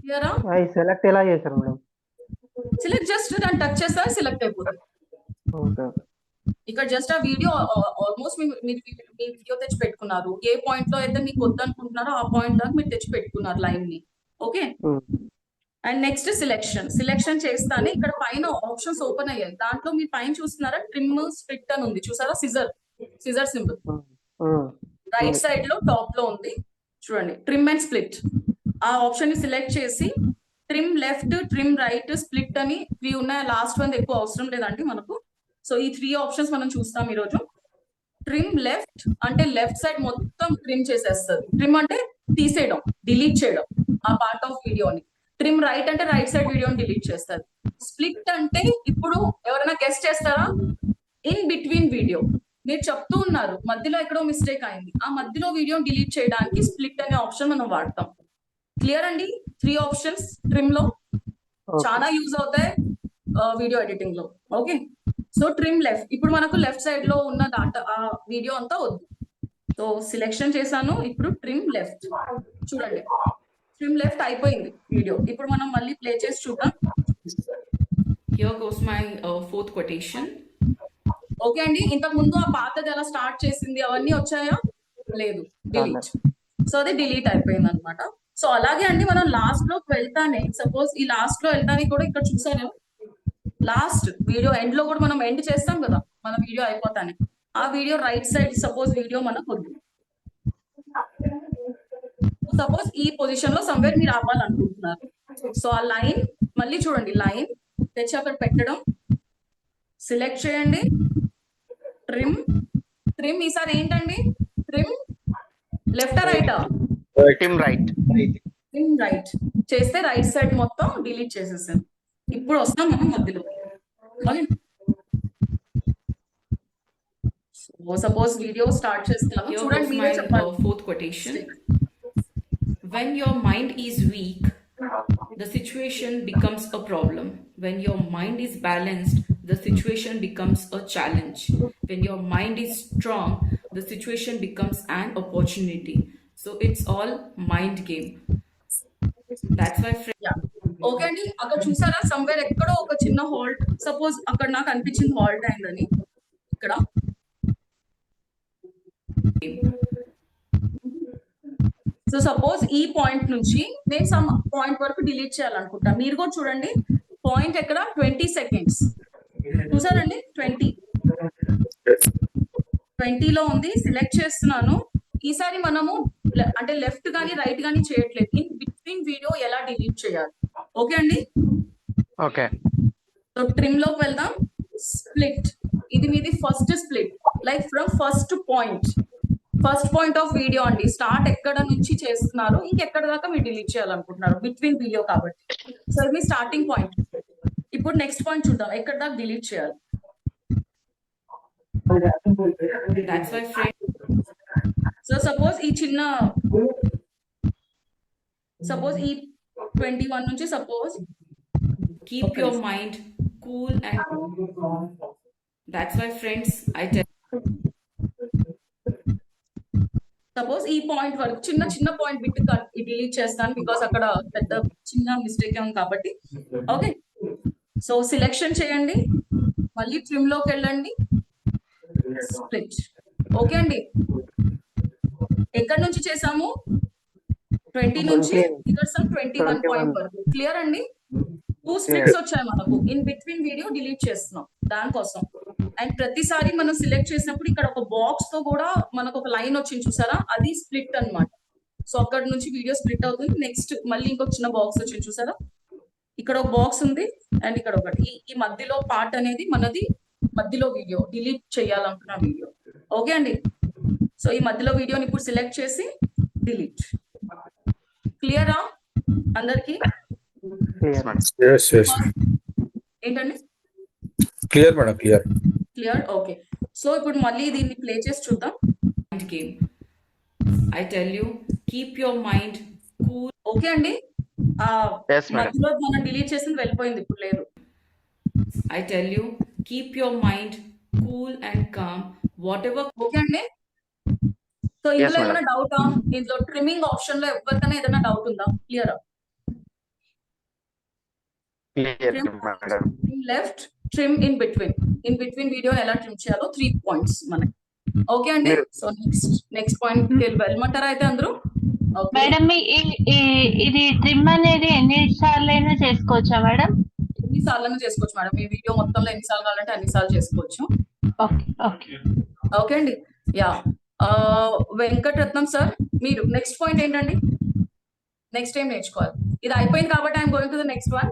క్లియరా? సెలెక్ట్ ఎలా చేశారు మేడం? సెలెక్ట్ జస్ట్ దాన్ని టచ్ చేస్తా సెలెక్ట్ అయిపోతుంది. ఇక్కడ జస్ట్ ఆ వీడియో ఆల్మోస్ట్ మీరు మీ వీడియో తెచ్చి పెట్టుకున్నారు. ఏ పాయింట్ లో అయితే మీకు వద్దనుకుంటున్నారో ఆ పాయింట్ దాకా మీరు తెచ్చి పెట్టుకున్నారు లైన్ ని. ఓకే, అండ్ నెక్స్ట్ సెలెక్షన్ చేస్తానే ఇక్కడ పైన ఆప్షన్స్ ఓపెన్ అయ్యాయి. దాంట్లో మీరు పైన చూస్తున్నారా ట్రిమ్ స్ప్లిట్ అని ఉంది చూసారా, సిజర్ సింబల్ రైట్ సైడ్ లో టాప్ లో ఉంది చూడండి, ట్రిమ్ అండ్ స్ప్లిట్. ఆ ఆప్షన్ ని సెలెక్ట్ చేసి trim left, trim right, split అని 3 ఉన్నాయి. లాస్ట్ వన్ ఎక్కువ అవసరం లేదండి మనకు. సో ఈ 3 ఆప్షన్స్ మనం చూస్తాం ఈరోజు. ట్రిమ్ లెఫ్ట్ అంటే లెఫ్ట్ సైడ్ మొత్తం ట్రిమ్ చేసేస్తుంది. ట్రిమ్ అంటే తీసేయడం, డిలీట్ చేయడం ఆ పార్ట్ ఆఫ్ వీడియోని. ట్రిమ్ రైట్ అంటే రైట్ సైడ్ వీడియోని డిలీట్ చేస్తుంది. స్ప్లిట్ అంటే ఇప్పుడు ఎవరైనా గెస్ట్ చేస్తారా, ఇన్ బిట్వీన్ వీడియో మీరు చెప్తూ ఉన్నారు మధ్యలో ఎక్కడో మిస్టేక్ అయింది, ఆ మధ్యలో వీడియో డిలీట్ చేయడానికి స్ప్లిట్ అనే ఆప్షన్ మనం వాడతాం. క్లియర్ అండి? 3 ఆప్షన్స్ ట్రిమ్ లో చాలా యూజ్ అవుతాయి వీడియో ఎడిటింగ్ లో. ఓకే, సో ట్రిమ్ లెఫ్ట్, ఇప్పుడు మనకు లెఫ్ట్ సైడ్ లో ఉన్న డాటా ఆ వీడియో అంతా వద్దు. సో సెలెక్షన్ చేశాను, ఇప్పుడు ట్రిమ్ లెఫ్ట్ చూడండి, ట్రిమ్ లెఫ్ట్ అయిపోయింది వీడియో. ఇప్పుడు మనం మళ్ళీ ప్లే చేసి చూద్దాం. Here goes my fourth quotation. Okay అండి, ఇంతకు ముందు ఆ పాతది ఎలా స్టార్ట్ చేసింది అవన్నీ వచ్చాయా? లేదు, డిలీట్. సో అది డిలీట్ అయిపోయింది అనమాట. సో అలాగే అండి మనం లాస్ట్ లోకి వెళ్తానే, సపోజ్ ఈ లాస్ట్ లో వెళ్తానే కూడా ఇక్కడ చూసాను లాస్ట్ వీడియో ఎండ్ లో కూడా మనం ఎండ్ చేస్తాం కదా మన వీడియో అయిపోతానే, ఆ video right side suppose video మనకు వద్దు. సపోజ్ ఈ పొజిషన్ లో సమ్వేర్ మీరు అవ్వాలనుకుంటున్నారు. సో ఆ లైన్ మళ్ళీ చూడండి, లైన్ తెచ్చి అక్కడ పెట్టడం, సెలెక్ట్ చేయండి, ట్రిమ్ ఈసారి ఏంటండి, ట్రిమ్ లెఫ్ట్ రైటా? Trim right. ట్రిమ్ రైట్ చేస్తే రైట్ సైడ్ మొత్తం డిలీట్ చేసేసాను. ఇప్పుడు వస్తాం మనం మధ్యలో. సపోజ్ వీడియో స్టార్ట్ చేస్తున్నాము చూడండి, మీరే చెప్పాలి. Fourth quotation. When your mind is weak, the situation becomes a problem. When your mind is balanced, the situation becomes a challenge. When your mind is strong, the situation becomes an opportunity. So it's all mind game. That's why okay అండి, అక్కడ చూసారా somewhere ఎక్కడో ఒక చిన్న halt, suppose అక్కడ నాకు అనిపించింది halt అయిందని. ఇక్కడ సో సపోజ్ ఈ పాయింట్ నుంచి నేను సమ్ పాయింట్ వరకు డిలీట్ చేయాలనుకుంటా. మీరు కూడా చూడండి పాయింట్ ఎక్కడ 20 సెకండ్స్ చూసారండి, 20 లో ఉంది. సెలెక్ట్ చేస్తున్నాను. ఈసారి మనము అంటే లెఫ్ట్ గానీ రైట్ గానీ చేయట్లేదు, ఇన్ బిట్వీన్ వీడియో ఎలా డిలీట్ చేయాలి. ఓకే అండి, ఓకే. సో ట్రిమ్ లోకి వెళ్దాం. స్ప్లిట్, ఇది మీది first split, like from first point of video అండి. స్టార్ట్ ఎక్కడ నుంచి చేస్తున్నారు, ఇంకెక్కడ దాకా మీరు డిలీట్ చేయాలనుకుంటున్నారు, బిట్వీన్ వీడియో కాబట్టి. సో ఇది మీ స్టార్టింగ్ పాయింట్. ఇప్పుడు నెక్స్ట్ పాయింట్ చూద్దాం, ఎక్కడ దాకా డిలీట్ చేయాలి. సో సపోజ్ ఈ చిన్న సపోజ్ ఈ 21 నుంచి suppose keep your mind cool and that's why friends I tell suppose ఈ పాయింట్ వరకు చిన్న పాయింట్ బిట్ డిలీట్ చేస్తాను, బికాస్ అక్కడ పెద్ద చిన్న మిస్టేక్ ఉంది కాబట్టి. ఓకే, సో సెలెక్షన్ చేయండి, మళ్ళీ ట్రిమ్ లోకి వెళ్ళండి, స్ప్లిట్. ఓకే అండి, ఎక్కడి నుంచి చేసాము 20 నుంచి ఇక్కడ 21 పాయింట్ వరకు. క్లియర్ అండి? 2 స్ట్రిప్స్ వచ్చాయి మనకు. ఇన్ బిట్వీన్ వీడియో డిలీట్ చేస్తున్నాం దానికోసం. అండ్ ప్రతిసారి మనం సిలెక్ట్ చేసినప్పుడు ఇక్కడ ఒక బాక్స్ తో కూడా మనకు ఒక లైన్ వచ్చింది చూసారా, అది స్ప్లిట్ అన్నమాట. సో అక్కడ నుంచి వీడియో స్ప్లిట్ అవుతుంది. నెక్స్ట్ మళ్ళీ ఇంకొక చిన్న బాక్స్ వచ్చింది చూసారా, ఇక్కడ ఒక బాక్స్ ఉంది అండ్ ఇక్కడ ఒకటి. ఈ మధ్యలో పార్ట్ అనేది మనది, మధ్యలో వీడియో డిలీట్ చేయాలనుకున్న వీడియో. ఓకే అండి? సో ఈ మధ్యలో వీడియోని ఇప్పుడు సిలెక్ట్ చేసి డిలీట్. క్లియరా అందరికి? ఏంటండి? Clear madam, clear. Clear. Okay. So ఇప్పుడు మళ్ళీ దీన్ని ప్లే చేసి చూద్దాం. Game. I tell you, keep your mind cool. Okay అండి? Yes, madam. మధ్యలో మనం డిలీట్ చేసింది వెళ్ళిపోయింది, ఇప్పుడు లేదు. I tell you, keep your mind cool and calm. Whatever. Okay అండి? సో ఇందులో ఏమైనా డౌటా? ఇందులో ట్రిమ్మింగ్ ఆప్షన్ లో ఎవరికైనా ఏదైనా డౌట్ ఉందా? క్లియరా? Left, trim in between video ఎలా ట్రిమ్ చేయాలో 3 పాయింట్స్ మనకి. ఓకే అండి? సో నెక్స్ట్ పాయింట్ వెళ్ళమంటారా అయితే అందరూ? మేడం ఇది ట్రిమ్ అనేది ఎన్ని సార్లు అయినా చేసుకోవచ్చా మేడం? ఎన్ని సార్లు చేసుకోవచ్చు మేడం. మీ వీడియో మొత్తంలో ఎన్ని సార్లు కావాలంటే అన్ని సార్లు చేసుకోవచ్చు. ఓకే అండి? యా. వెంకటరత్నం సార్, మీరు నెక్స్ట్ పాయింట్ ఏంటండి? నెక్స్ట్ ఏం నేర్చుకోవాలి? ఇది అయిపోయింది కాబట్టి I'm going to the next one.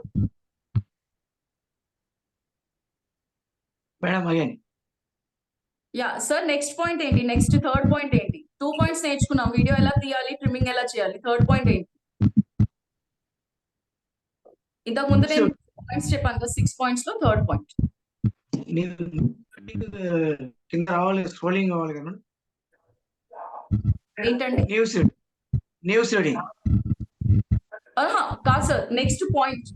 Madam again. Yeah sir, next point ఏంటి? నెక్స్ట్ థర్డ్ పాయింట్ ఏంటి? 2 పాయింట్స్ నేర్చుకున్నాం, వీడియో ఎలా తీయాలి, ట్రిమ్మింగ్ ఎలా చేయాలి. థర్డ్ పాయింట్ ఏంటి? ఇంతకు ముందు నేను పాయింట్స్ చెప్పాను కదా, 6 పాయింట్స్ లో థర్డ్ పాయింట్ కింద రావాలి, స్క్రోలింగ్ కావాలి కదా ఏంటండి? న్యూస్ రీడింగ్ కాదు సార్, నెక్స్ట్ పాయింట్.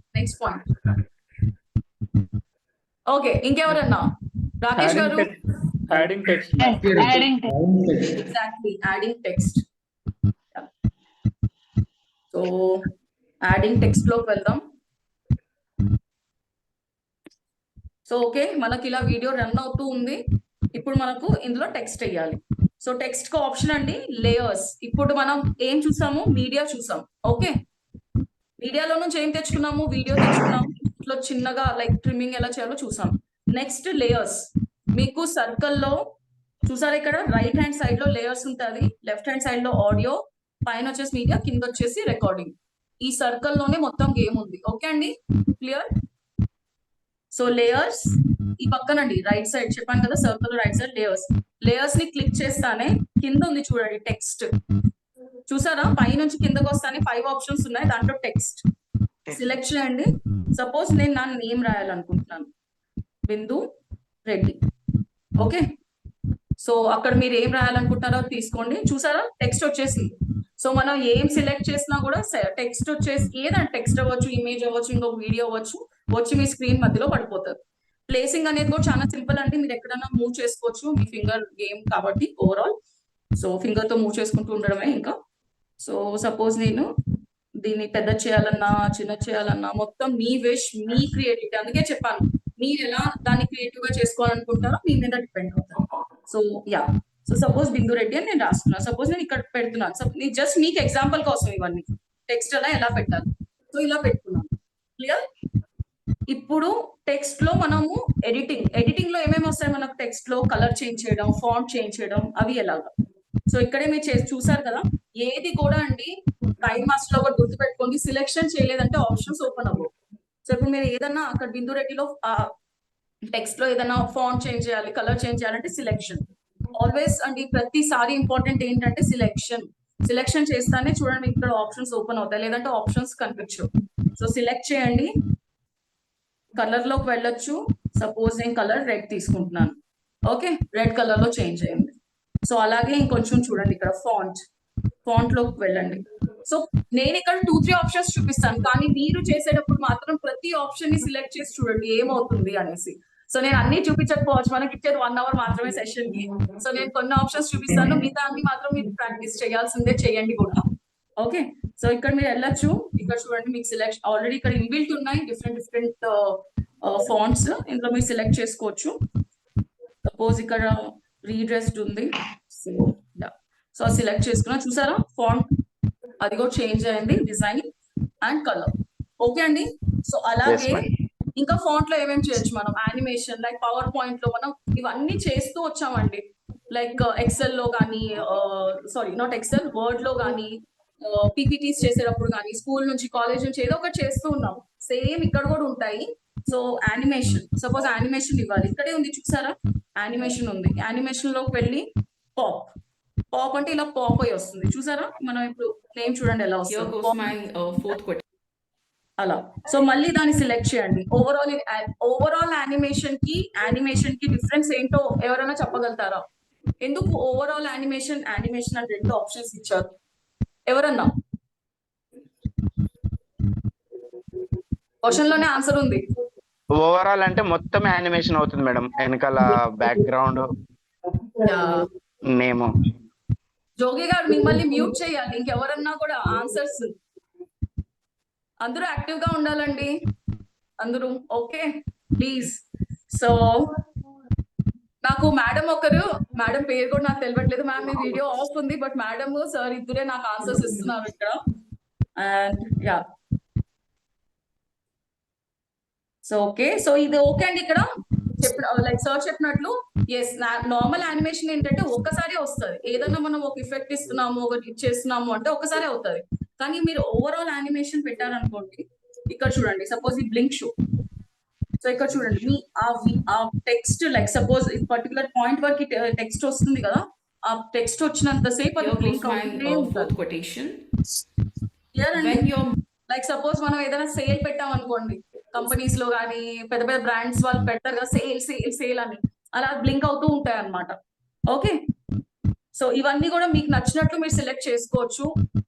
ఓకే, ఇంకెవరన్నా? రాకేష్ గారు. Adding text. Exactly, adding text. So adding text లోకి వెళ్దాం. సో ఓకే, మనకి ఇలా వీడియో రన్ అవుతూ ఉంది. ఇప్పుడు మనకు ఇందులో టెక్స్ట్ వేయాలి. సో టెక్స్ట్ కి ఆప్షన్ అండి లేయర్స్. ఇప్పుడు మనం ఏం చూసాము? మీడియా చూసాం. ఓకే, మీడియాలో నుంచి ఏం తెచ్చుకున్నాము? వీడియో తెచ్చుకున్నాము. ఇట్లా చిన్నగా లైక్ ట్రిమ్మింగ్ ఎలా చేయాలో చూసాం. Next layers. మీకు సర్కిల్లో చూసారా, ఇక్కడ రైట్ హ్యాండ్ సైడ్ లో లేయర్స్ ఉంటుంది, లెఫ్ట్ హ్యాండ్ సైడ్ లో ఆడియో, పైన వచ్చేసి మీడియా, కింద వచ్చేసి రికార్డింగ్. ఈ సర్కిల్ లోనే మొత్తం గేమ్ ఉంది. ఓకే అండి? క్లియర్? సో లేయర్స్ ఈ పక్కనండి, రైట్ సైడ్ చెప్పాను కదా, సర్కిల్ రైట్ సైడ్ లేయర్స్ ని క్లిక్ చేస్తానే కింద ఉంది చూడండి టెక్స్ట్. చూసారా, పై నుంచి కిందకు వస్తానే 5 ఆప్షన్స్ ఉన్నాయి, దాంట్లో టెక్స్ట్ సిలెక్ట్ చేయండి. సపోజ్ నేను నా నేమ్ రాయాలనుకుంటున్నాను, బిందు రెడ్డి. ఓకే, సో అక్కడ మీరు ఏం రాయాలనుకుంటున్నారో తీసుకోండి. చూసారా, టెక్స్ట్ వచ్చేసింది. సో మనం ఏం సిలెక్ట్ చేసినా కూడా టెక్స్ట్ వచ్చేసి, ఏదైనా టెక్స్ట్ అవ్వచ్చు, ఇమేజ్ అవ్వచ్చు, ఇంకొక వీడియో అవ్వచ్చు, వచ్చి మీ స్క్రీన్ మధ్యలో పడిపోతుంది. ప్లేసింగ్ అనేది కూడా చాలా సింపుల్ అండి, మీరు ఎక్కడైనా మూవ్ చేసుకోవచ్చు. మీ ఫింగర్ గేమ్ కాబట్టి ఓవరాల్, సో ఫింగర్ తో మూవ్ చేసుకుంటూ ఉండడమే ఇంకా. సో సపోజ్ నేను దీన్ని పెద్ద చేయాలన్నా, చిన్న చేయాలన్నా, మొత్తం మీ విష్, మీ క్రియేటివిటీ. అందుకే చెప్పాను, మీరు ఎలా దాన్ని క్రియేటివ్ గా చేసుకోవాలనుకుంటారో మీ మీద డిపెండ్ అవుతారు. సో యా, సో సపోజ్ బిందు రెడ్డి అని నేను రాస్తున్నాను. సపోజ్ నేను ఇక్కడ పెడుతున్నాను. సో జస్ట్ మీకు ఎగ్జాంపుల్ కోసం ఇవన్నీ టెక్స్ట్ అలా ఎలా పెట్టాలి. సో ఇలా పెట్టుకున్నాను. క్లియర్? ఇప్పుడు టెక్స్ట్ లో మనము ఎడిటింగ్ లో ఏమేమి వస్తాయి మనకు? టెక్స్ట్ లో కలర్ చేంజ్ చేయడం, ఫాంట్ చేంజ్ చేయడం, అవి ఎలాగా. సో ఇక్కడే మీరు చూసారు కదా, ఏది కూడా అండి టైం మాస్టర్ లో ఒకటి గుర్తుపెట్టుకోండి, సెలెక్షన్ చేయలేదంటే ఆప్షన్స్ ఓపెన్ అవ్వవు. సో ఇప్పుడు మీరు ఏదన్నా అక్కడ బిందు రెడ్డిలో టెక్స్ట్ లో ఏదైనా ఫాంట్ చేంజ్ చేయాలి, కలర్ చేంజ్ చేయాలంటే సెలెక్షన్ ఆల్వేస్ అండి. ప్రతిసారి ఇంపార్టెంట్ ఏంటంటే సెలెక్షన్ చేస్తానే చూడండి మీకు ఇక్కడ ఆప్షన్స్ ఓపెన్ అవుతాయి, లేదంటే ఆప్షన్స్ కనిపించవు. సో సెలెక్ట్ చేయండి, కలర్ లోకి వెళ్ళొచ్చు. సపోజ్ నేను కలర్ రెడ్ తీసుకుంటున్నాను. ఓకే, రెడ్ కలర్ లో చేంజ్ అయ్యింది. సో అలాగే ఇంకొంచెం చూడండి, ఇక్కడ ఫాంట్ లోకి వెళ్ళండి. సో నేను ఇక్కడ 2-3 ఆప్షన్స్ చూపిస్తాను, కానీ మీరు చేసేటప్పుడు మాత్రం ప్రతి ఆప్షన్ ని సిలెక్ట్ చేసి చూడండి ఏమవుతుంది అనేసి. సో నేను అన్ని చూపించకపోవచ్చు, మనకి ఇచ్చేది 1 అవర్ మాత్రమే సెషన్ కి. సో నేను కొన్ని ఆప్షన్స్ చూపిస్తాను, మిగతా అన్ని మాత్రం మీరు ప్రాక్టీస్ చేయాల్సిందే, చేయండి కూడా. ఓకే, సో ఇక్కడ మీరు వెళ్ళొచ్చు. ఇక్కడ చూడండి మీకు సెలెక్ట్ ఆల్రెడీ ఇక్కడ ఇన్బిల్ట్ ఉన్నాయి, డిఫరెంట్ ఫాంట్స్. ఇందులో మీరు సెలెక్ట్ చేసుకోవచ్చు. సపోజ్ ఇక్కడ రీడ్రెస్డ్ ఉంది. సో అది సెలెక్ట్ చేసుకున్నా, చూసారా ఫాంట్ అది కూడా చేంజ్ అయింది, డిజైన్ అండ్ కలర్. ఓకే అండి. సో అలాగే ఇంకా ఫాంట్ లో ఏమేమి చేయొచ్చు మనం, యానిమేషన్ లైక్ పవర్ పాయింట్ లో మనం ఇవన్నీ చేస్తూ వచ్చామండి. లైక్ ఎక్సెల్ లో కానీ, సారీ నాట్ ఎక్సెల్, వర్డ్ లో కానీ, పీపీటీస్ చేసేటప్పుడు కానీ, స్కూల్ నుంచి కాలేజ్ నుంచి ఏదో ఒకటి చేస్తూ ఉన్నాం. సేమ్ ఇక్కడ కూడా ఉంటాయి. సో యానిమేషన్, సపోజ్ యానిమేషన్ ఇవ్వాలి, ఇక్కడే ఉంది చూసారా, యానిమేషన్ ఉంది. యానిమేషన్ లోకి వెళ్ళి పాప్, పాప్ అంటే ఇలా పాప్ అయి వస్తుంది చూసారా. మనం ఇప్పుడు నేమ్ చూడండి ఎలా Here goes వస్తుంది my fourth question. అలా. సో మళ్ళీ దాన్ని సెలెక్ట్ చేయండి. ఓవరాల్ యానిమేషన్ కి డిఫరెన్స్ ఏంటో ఎవరైనా చెప్పగలుగుతారా? ఎందుకు ఓవరాల్ యానిమేషన్ అని 2 ఆప్షన్స్ ఇచ్చారు? ఎవరన్నా? క్వశ్చన్ లోనే ఆన్సర్ ఉంది. ఓవరాల్ అంటే మొత్తం యానిమేషన్ అవుతుంది మేడం, వెనకాల బ్యాక్గ్రౌండ్ నేమ్. జోగి గారు మిమ్మల్ని మ్యూట్ చేయాలి, ఇంకెవరన్నా కూడా ఆన్సర్స్. అందరూ యాక్టివ్ గా ఉండాలండి, అందరూ. Okay please. సో నాకు మేడం ఒకరు, మేడం పేరు కూడా నాకు తెలియట్లేదు. మ్యామ్ మీ వీడియో ఆఫ్ ఉంది, బట్ మేడం సార్ ఇద్దరే నాకు ఆన్సర్స్ ఇస్తున్నారు ఇక్కడ. And yeah, so okay. So ఇది ఓకే అండి. ఇక్కడ లైక్ సార్ చెప్పినట్లు ఎస్, నార్మల్ యానిమేషన్ ఏంటంటే ఒక్కసారి వస్తుంది. ఏదైనా మనం ఒక ఇఫెక్ట్ ఇస్తున్నాము, ఒకటి చేస్తున్నాము అంటే ఒక్కసారి అవుతుంది. కానీ మీరు ఓవరాల్ యానిమేషన్ పెట్టారనుకోండి, ఇక్కడ చూడండి, సపోజ్ ఈ బ్లింక్ షో. సో ఇక్కడ చూడండి, మీ ఆ టెక్స్ట్ లైక్ సపోజ్ ఈ పర్టికులర్ పాయింట్ వరకు టెక్స్ట్ వస్తుంది కదా, ఆ టెక్స్ట్ వచ్చినంత సేపు అది Here goes బ్లింక్ my అవుతూనే fourth ఉంటుంది. quotation. అండి. When your లైక్ సపోజ్ మనం ఏదైనా సేల్ పెట్టాం అనుకోండి, కంపెనీస్ లో కానీ పెద్ద పెద్ద బ్రాండ్స్ వాళ్ళు పెడతారు కదా సేల్ సేల్ సేల్ అని, అలా బ్లింక్ అవుతూ ఉంటాయి అన్నమాట. ఓకే. సో ఇవన్నీ కూడా మీకు నచ్చినట్లు మీరు సెలెక్ట్ చేసుకోవచ్చు.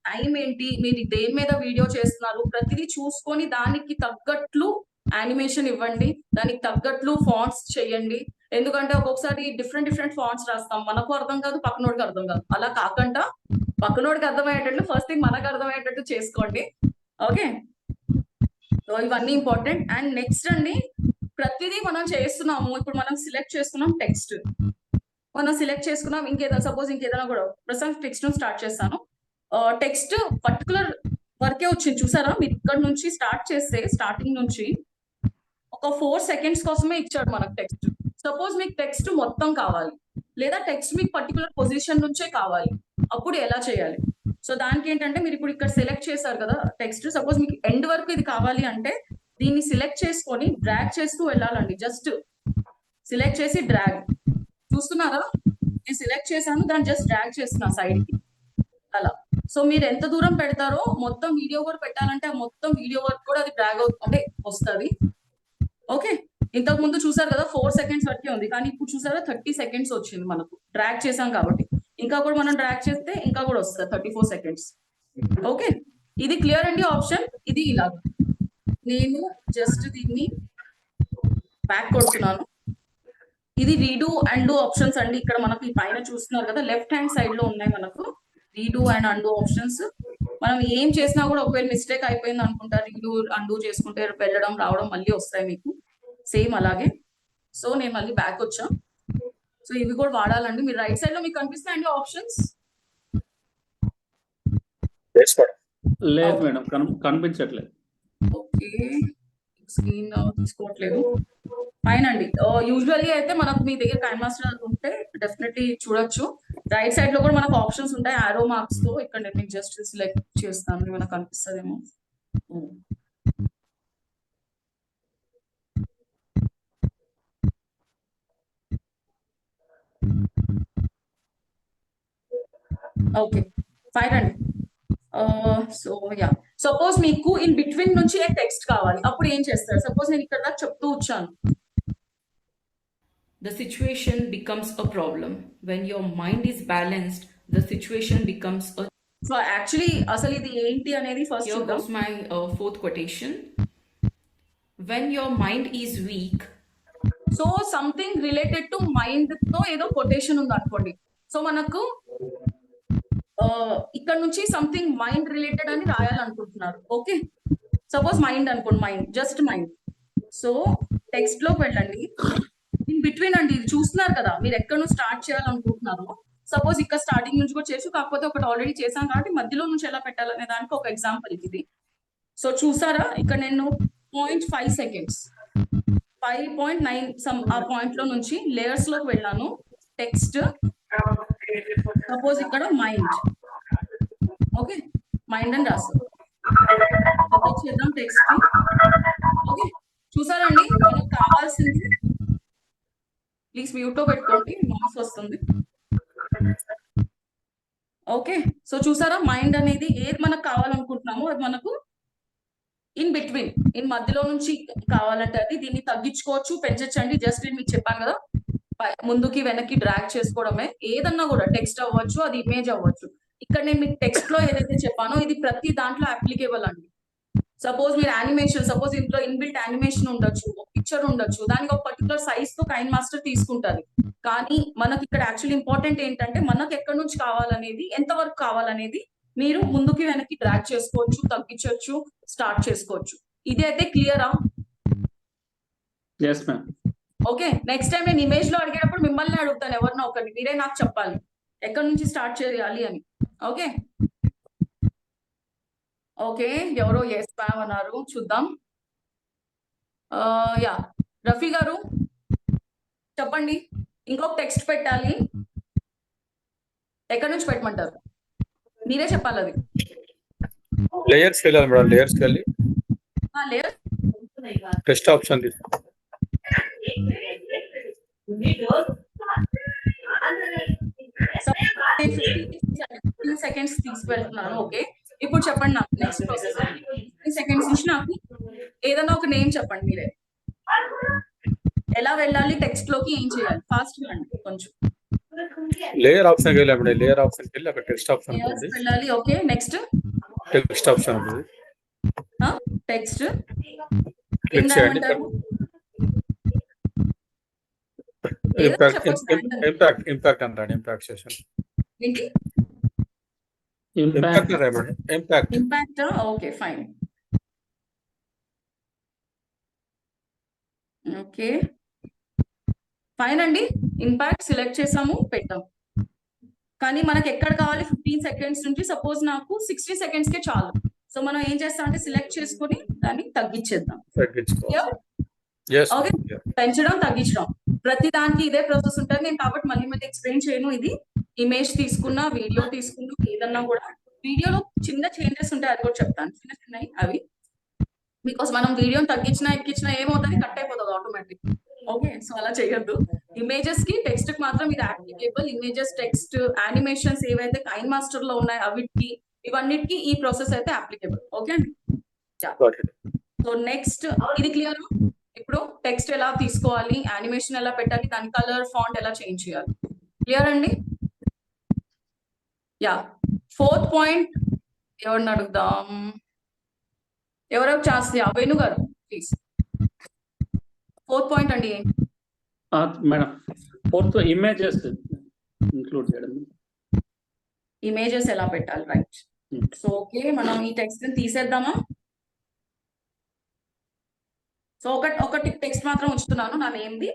టైం ఏంటి, మీరు దేని మీద వీడియో చేస్తున్నారు, ప్రతిదీ చూసుకొని దానికి తగ్గట్లు యానిమేషన్ ఇవ్వండి, దానికి తగ్గట్లు ఫాంట్స్ చేయండి. ఎందుకంటే ఒక్కొక్కసారి డిఫరెంట్ ఫాంట్స్ రాస్తాం, మనకు అర్థం కాదు, పక్కనోడికి అర్థం కాదు. అలా కాకుండా పక్కనోడికి అర్థమయ్యేటట్లు ఫస్ట్ థింగ్ మనకు అర్థమయ్యేటట్టు చేసుకోండి. ఓకే. సో ఇవన్నీ ఇంపార్టెంట్. అండ్ నెక్స్ట్ అండి, ప్రతిదీ మనం చేస్తున్నాము. ఇప్పుడు మనం సెలెక్ట్ చేసుకున్నాం టెక్స్ట్, మనం సెలెక్ట్ చేసుకున్నాం ఇంకేదైనా, సపోజ్ ఇంకేదైనా కూడా ప్రస్తుతం టెక్స్ట్ స్టార్ట్ చేస్తాను. టెక్స్ట్ పర్టికులర్ వరకే వచ్చింది చూసారా. మీరు ఇక్కడ నుంచి స్టార్ట్ చేస్తే స్టార్టింగ్ నుంచి ఒక 4 సెకండ్స్ కోసమే ఇచ్చాడు మనకు టెక్స్ట్. సపోజ్ మీకు టెక్స్ట్ మొత్తం కావాలి, లేదా టెక్స్ట్ మీకు పర్టికులర్ పొజిషన్ నుంచే కావాలి, అప్పుడు ఎలా చేయాలి? సో దానికి ఏంటంటే, మీరు ఇప్పుడు ఇక్కడ సెలెక్ట్ చేశారు కదా టెక్స్ట్, సపోజ్ మీకు ఎండ్ వరకు ఇది కావాలి అంటే దీన్ని సెలెక్ట్ చేసుకొని డ్రాగ్ చేస్తూ వెళ్ళాలండి. జస్ట్ సెలెక్ట్ చేసి డ్రాగ్, చూస్తున్నారా, నేను సెలెక్ట్ చేశాను, దాన్ని జస్ట్ డ్రాగ్ చేస్తున్నా సైడ్ కి అలా. సో మీరు ఎంత దూరం పెడతారో, మొత్తం వీడియో కూడా పెట్టాలంటే ఆ మొత్తం వీడియో వరకు కూడా అది డ్రాగ్ అంటే వస్తుంది. ఓకే. ఇంతకు ముందు చూసారు కదా 4 సెకండ్స్ వరకే ఉంది, కానీ ఇప్పుడు చూసారా 30 సెకండ్స్ వచ్చింది మనకు, డ్రాగ్ చేసాం కాబట్టి. ఇంకా కూడా మనం డ్రాగ్ చేస్తే ఇంకా కూడా వస్తుంది 34 సెకండ్స్. ఓకే. ఇది క్లియర్ అండి ఆప్షన్. ఇది ఇలా, నేను జస్ట్ దీన్ని బ్యాక్ కొడుతున్నాను. ఇది రీడూ అండ్ డూ ఆప్షన్స్ అండి. ఇక్కడ మనకు ఈ పైన చూస్తున్నారు కదా, లెఫ్ట్ హ్యాండ్ సైడ్ లో ఉన్నాయి మనకు రీడూ అండ్ అండూ ఆప్షన్స్. మనం ఏం చేసినా కూడా ఒకవేళ మిస్టేక్ అయిపోయింది అనుకుంటా, రీడూ అండూ చేసుకుంటే వెళ్ళడం రావడం మళ్ళీ వస్తాయి మీకు సేమ్ అలాగే. సో నేను మళ్ళీ బ్యాక్ వచ్చా. సో ఇవి కూడా వాడాలండి. మీరు రైట్ సైడ్ లో మీకు కనిపిస్తాయండి ఆప్షన్స్? లేదు మేడం, కనిపించట్లేదు. ఓకే, స్క్రీన్ తీసుకోవట్లేదు. ఫైన్ అండి. యూజువల్లీ అయితే మనకు మీ దగ్గర కైన్ మాస్టర్ ఉంటే డెఫినెట్లీ చూడొచ్చు. రైట్ సైడ్ లో కూడా మనకు ఆప్షన్స్ ఉంటాయి ఆరో మార్క్స్ తో. ఇక్కడ నేను మీకు జస్ట్ సెలెక్ట్ చేస్తాను, మనకు కనిపిస్తుందేమో. ఓకే ఫైన్ అండి. సో యా, సపోజ్ మీకు ఇన్ బిట్వీన్ నుంచి టెక్స్ట్ కావాలి, అప్పుడు ఏం చేస్తారు? సపోజ్ నేను ఇక్కడ దాకా చెప్తూ వచ్చాను. The situation becomes a problem. When your mind is balanced, the situation becomes a. So actually అసలు ఇది ఏంటి అనేది ఫస్ట్ Here చూద్దాం. goes my fourth quotation. When your mind is weak, so something related to mind తో ఏదో quotation ఉంది అనుకోండి. So మనకు ఇక్కడ నుంచి సంథింగ్ మైండ్ రిలేటెడ్ అని రాయాలనుకుంటున్నారు. ఓకే, సపోజ్ మైండ్ అనుకోండి, mind just mind. So text లోకి వెళ్ళండి, ఇన్ బిట్వీన్ అండి, ఇది చూస్తున్నారు కదా, మీరు ఎక్కడ నుంచి స్టార్ట్ చేయాలనుకుంటున్నారో. సపోజ్ ఇక్కడ స్టార్టింగ్ నుంచి కూడా చేసి, కాకపోతే ఒకటి ఆల్రెడీ చేశాం కాబట్టి మధ్యలో నుంచి ఎలా పెట్టాలనే దానికి ఒక ఎగ్జాంపుల్ ఇది. సో చూసారా ఇక్కడ నేను 0.5 సెకండ్స్ 5.9 ఆ పాయింట్ లో నుంచి లేయర్స్ లోకి వెళ్ళాను. టెక్స్ట్ సపోజ్ ఇక్కడ మైండ్, ఓకే మైండ్ అని రాస్తాను. చేద్దాం టెక్స్ట్. ఓకే చూసారండి, మనకు కావాల్సింది ప్లీజ్ మ్యూట్ లో పెట్టుకోండి, నాయిస్ వస్తుంది. ఓకే సో చూసారా, మైండ్ అనేది ఏది మనకు కావాలనుకుంటున్నామో అది మనకు ఇన్ బిట్వీన్, మధ్యలో నుంచి కావాలంటే అది దీన్ని తగ్గించుకోవచ్చు, పెంచొచ్చండి. జస్ట్ నేను మీకు చెప్పాను కదా, ముందుకి వెనక్కి డ్రాగ్ చేసుకోవడమే. ఏదన్నా కూడా టెక్స్ట్ అవ్వచ్చు, అది ఇమేజ్ అవ్వచ్చు. ఇక్కడ నేను మీకు టెక్స్ట్ లో ఏదైతే చెప్పానో ఇది ప్రతి దాంట్లో అప్లికేబుల్ అండి. సపోజ్ మీరు యానిమేషన్, సపోజ్ ఇంట్లో ఇన్బిల్ట్ యానిమేషన్ ఉండొచ్చు, పిక్చర్ ఉండొచ్చు, దానికి ఒక పర్టికులర్ సైజ్ తో కైన్ మాస్టర్ తీసుకుంటారు. కానీ మనకి ఇక్కడ యాక్చువల్లీ ఇంపార్టెంట్ ఏంటంటే మనకు ఎక్కడి నుంచి కావాలనేది, ఎంతవరకు కావాలనేది మీరు ముందుకి వెనక్కి డ్రాగ్ చేసుకోవచ్చు, తగ్గించవచ్చు, స్టార్ట్ చేసుకోవచ్చు. ఇది అయితే క్లియరా? yes ma'am. Okay next time నేను ఇమేజ్ లో అడిగేటప్పుడు మిమ్మల్ని అడుగుతాను, ఎవరినో ఒకరిని, మీరే నాకు చెప్పాలి ఎక్కడి నుంచి స్టార్ట్ చేయాలి అని. ఓకే ఓకే ఎవరో ఎస్ మ్యామ్ అన్నారు, చూద్దాం. యా రఫీ గారు చెప్పండి, ఇంకొక టెక్స్ట్ పెట్టాలి, ఎక్కడి నుంచి పెట్టమంటారు? మీరే చెప్పాలి అది. లేయర్స్ వెళ్ళాలి మేడం, లేయర్స్ వెళ్ళి లేయర్ టెస్ట్ ఆప్షన్ తీసుకో. 15 సెకండ్స్ తీసుకెళ్తున్నాను. ఓకే ఇప్పుడు చెప్పండి నాకు నెక్స్ట్ ప్రాసెస్. 15 సెకండ్స్ నుంచి నాకు ఏదైనా ఒక నేమ్ చెప్పండి మీరే. ఎలా వెళ్ళాలి టెక్స్ట్ లోకి, ఏం చేయాలి? ఫాస్ట్ అండి కొంచెం. లేయర్ ఆప్షన్ వెళ్ళాలి మేడం, లేయర్ ఆప్షన్ వెళ్ళి అక్కడ టెక్స్ట్ ఆప్షన్ వెళ్ళాలి. ఓకే నెక్స్ట్ టెక్స్ట్ ఆప్షన్ ఉంటుంది, టెక్స్ట్ క్లిక్ చేయండి. ఇంపాక్ట్ అంటాడు, impact session impact. Okay fine. Okay fine అండి, ఇంపాక్ట్ సెలెక్ట్ చేసాము, పెట్టాం. కానీ మనకి ఎక్కడ కావాలి? 15 సెకండ్స్ నుంచి. సపోజ్ నాకు 60 సెకండ్స్ కే చాలు. సో మనం ఏం చేస్తాం అంటే సెలెక్ట్ చేసుకుని దాన్ని తగ్గించేద్దాం. ఓకే పెంచడం, తగ్గించడం, ప్రతి దానికి ఇదే ప్రాసెస్ ఉంటుంది. నేను కాబట్టి మళ్ళీ ఎక్స్ప్లెయిన్ చేయను. ఇది ఇమేజ్ తీసుకున్నా, వీడియో తీసుకున్నా, ఏదన్నా కూడా వీడియోలో చిన్న చేంజెస్ ఉంటాయి, అది కూడా చెప్తాను, చిన్న చిన్నవి అవి. బికాస్ మనం వీడియోని తగ్గించినా ఎక్కించినా ఏమవుతుంది, కట్ అయిపోతుంది ఆటోమేటిక్. ఓకే సో అలా చేయొద్దు. ఇమేజెస్ కి టెక్స్ట్ కి మాత్రం ఇది అప్లికేబుల్. ఇమేజెస్, టెక్స్ట్, యానిమేషన్స్ ఏవైతే కైన్ మాస్టర్ లో ఉన్నాయో అవిటికి, ఇవన్నిటికి ఈ ప్రాసెస్ అయితే అప్లికేబుల్. ఓకే అండి. సో నెక్స్ట్ ఇది క్లియర్. ఇప్పుడు టెక్స్ట్ ఎలా తీసుకోవాలి, యానిమేషన్ ఎలా పెట్టాలి, దాని కలర్, ఫాంట్ ఎలా చేంజ్ చేయాలి, క్లియర్ అండి. యా 4th పాయింట్ ఎవరిని అడుగుదాం? ఎవరెవరు ఛాన్స్? వేణు గారు ప్లీజ్. 4th పాయింట్ అండి మేడం. 4th ఇమేజెస్ ఇంక్లూడ్ చేయడం, ఇమేజెస్ ఎలా పెట్టాలి, రైట్. సో ఓకే మనం ఈ టెక్స్ట్ ని తీసేద్దామా? సో ఒకటి టెక్స్ట్ మాత్రం ఉంచుతున్నాను, నా నేమ్ది.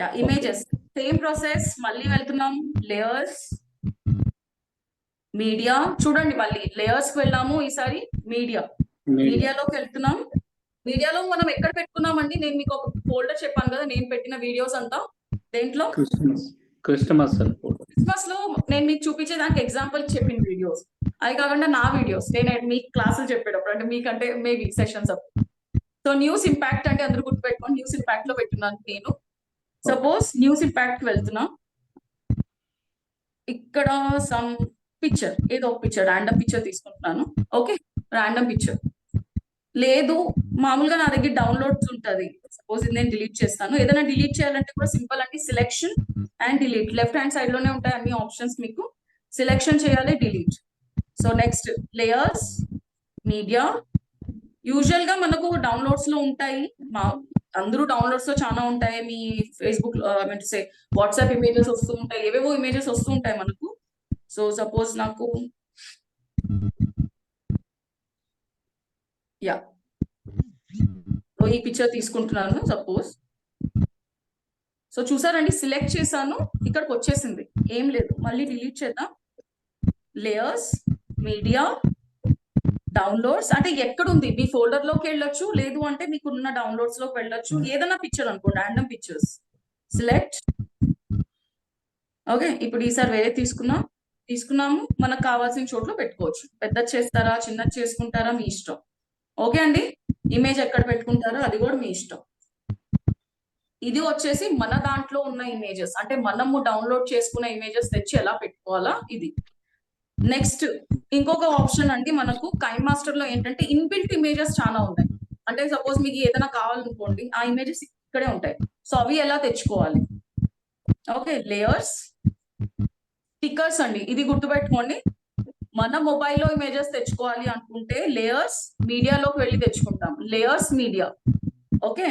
యా ఇమేజెస్ సేమ్ ప్రాసెస్, మళ్ళీ వెళ్తున్నాం లేయర్స్, మీడియా. చూడండి మళ్ళీ లేయర్స్ కి వెళ్ళాము, ఈసారి మీడియాలోకి వెళ్తున్నాం. మీడియాలో మనం ఎక్కడ పెట్టుకున్నామండి? నేను మీకు ఒక ఫోల్డర్ చెప్పాను కదా, నేను పెట్టిన వీడియోస్ అంతా. దేంట్లో? క్రిస్మస్ లో నేను మీకు చూపించేదానికి ఎగ్జాంపుల్ చెప్పిన వీడియోస్, అవి కాకుండా నా వీడియోస్ నేను మీకు క్లాసులు చెప్పేటప్పుడు, అంటే మీకంటే మేబీ సెషన్స్ అప్పుడు. సో న్యూస్ ఇంపాక్ట్ అంటే అందరూ గుర్తుపెట్టుకోండి, న్యూస్ ఇంపాక్ట్ లో పెట్టున్నాను నేను. సపోజ్ న్యూస్ ఇంపాక్ట్ వెళ్తున్నా, ఇక్కడ సమ్ పిక్చర్, ఏదో ఒక పిక్చర్, ర్యాండమ్ పిక్చర్ తీసుకుంటున్నాను. ఓకే ర్యాండమ్ పిక్చర్ లేదు, మామూలుగా నా దగ్గర డౌన్లోడ్స్ ఉంటుంది. సపోజ్ ఇది నేను డిలీట్ చేస్తాను. ఏదైనా డిలీట్ చేయాలంటే కూడా సింపుల్ అండి, selection and delete. Left hand side లోనే ఉంటాయి అన్ని ఆప్షన్స్. మీకు సెలెక్షన్ చేయాలి, delete. So next layers, media. Usual గా మనకు డౌన్లోడ్స్ లో ఉంటాయి, అందరూ డౌన్లోడ్స్ లో చాలా ఉంటాయి. మీ ఫేస్బుక్, వాట్సాప్ ఇమేజెస్ వస్తూ ఉంటాయి, ఏవేవో ఇమేజెస్ వస్తూ ఉంటాయి మనకు. సో సపోజ్ నాకు యా ఈ పిక్చర్ తీసుకుంటున్నాను సపోజ్. సో చూసారండి, సెలెక్ట్ చేశాను, ఇక్కడికి వచ్చేసింది. ఏం లేదు, మళ్ళీ డిలీట్ చేద్దాం. లేయర్స్, మీడియా, డౌన్లోడ్స్, అంటే ఎక్కడుంది మీ ఫోల్డర్ లోకి వెళ్ళొచ్చు, లేదు అంటే మీకున్న డౌన్లోడ్స్ లోకి వెళ్ళొచ్చు. ఏదైనా పిక్చర్ అనుకోండి, ర్యాండమ్ పిక్చర్స్ సెలెక్ట్. ఓకే, ఇప్పుడు ఈసారి వేరే తీసుకున్నాము, మనకు కావాల్సిన చోట్ల పెట్టుకోవచ్చు. పెద్ద చేస్తారా, చిన్న చేసుకుంటారా, మీ ఇష్టం. ఓకే అండి, ఇమేజ్ ఎక్కడ పెట్టుకుంటారో అది కూడా మీ ఇష్టం. ఇది వచ్చేసి మన దాంట్లో ఉన్న ఇమేజెస్, అంటే మనము డౌన్లోడ్ చేసుకున్న ఇమేజెస్ తెచ్చి ఎలా పెట్టుకోవాలా ఇది. నెక్స్ట్ ఇంకొక ఆప్షన్ అండి, మనకు కైన్ మాస్టర్ లో ఏంటంటే ఇన్బిల్ట్ ఇమేజెస్ చాలా ఉన్నాయి. అంటే సపోజ్ మీకు ఏదైనా కావాలనుకోండి, ఆ ఇమేజెస్ ఇక్కడే ఉంటాయి. సో అవి ఎలా తెచ్చుకోవాలి? ఓకే, లేయర్స్, స్టిక్కర్స్ అండి, ఇది గుర్తుపెట్టుకోండి. మన మొబైల్లో ఇమేజెస్ తెచ్చుకోవాలి అనుకుంటే లేయర్స్, మీడియాలోకి వెళ్ళి తెచ్చుకుంటాం. Layers, media. ఓకే,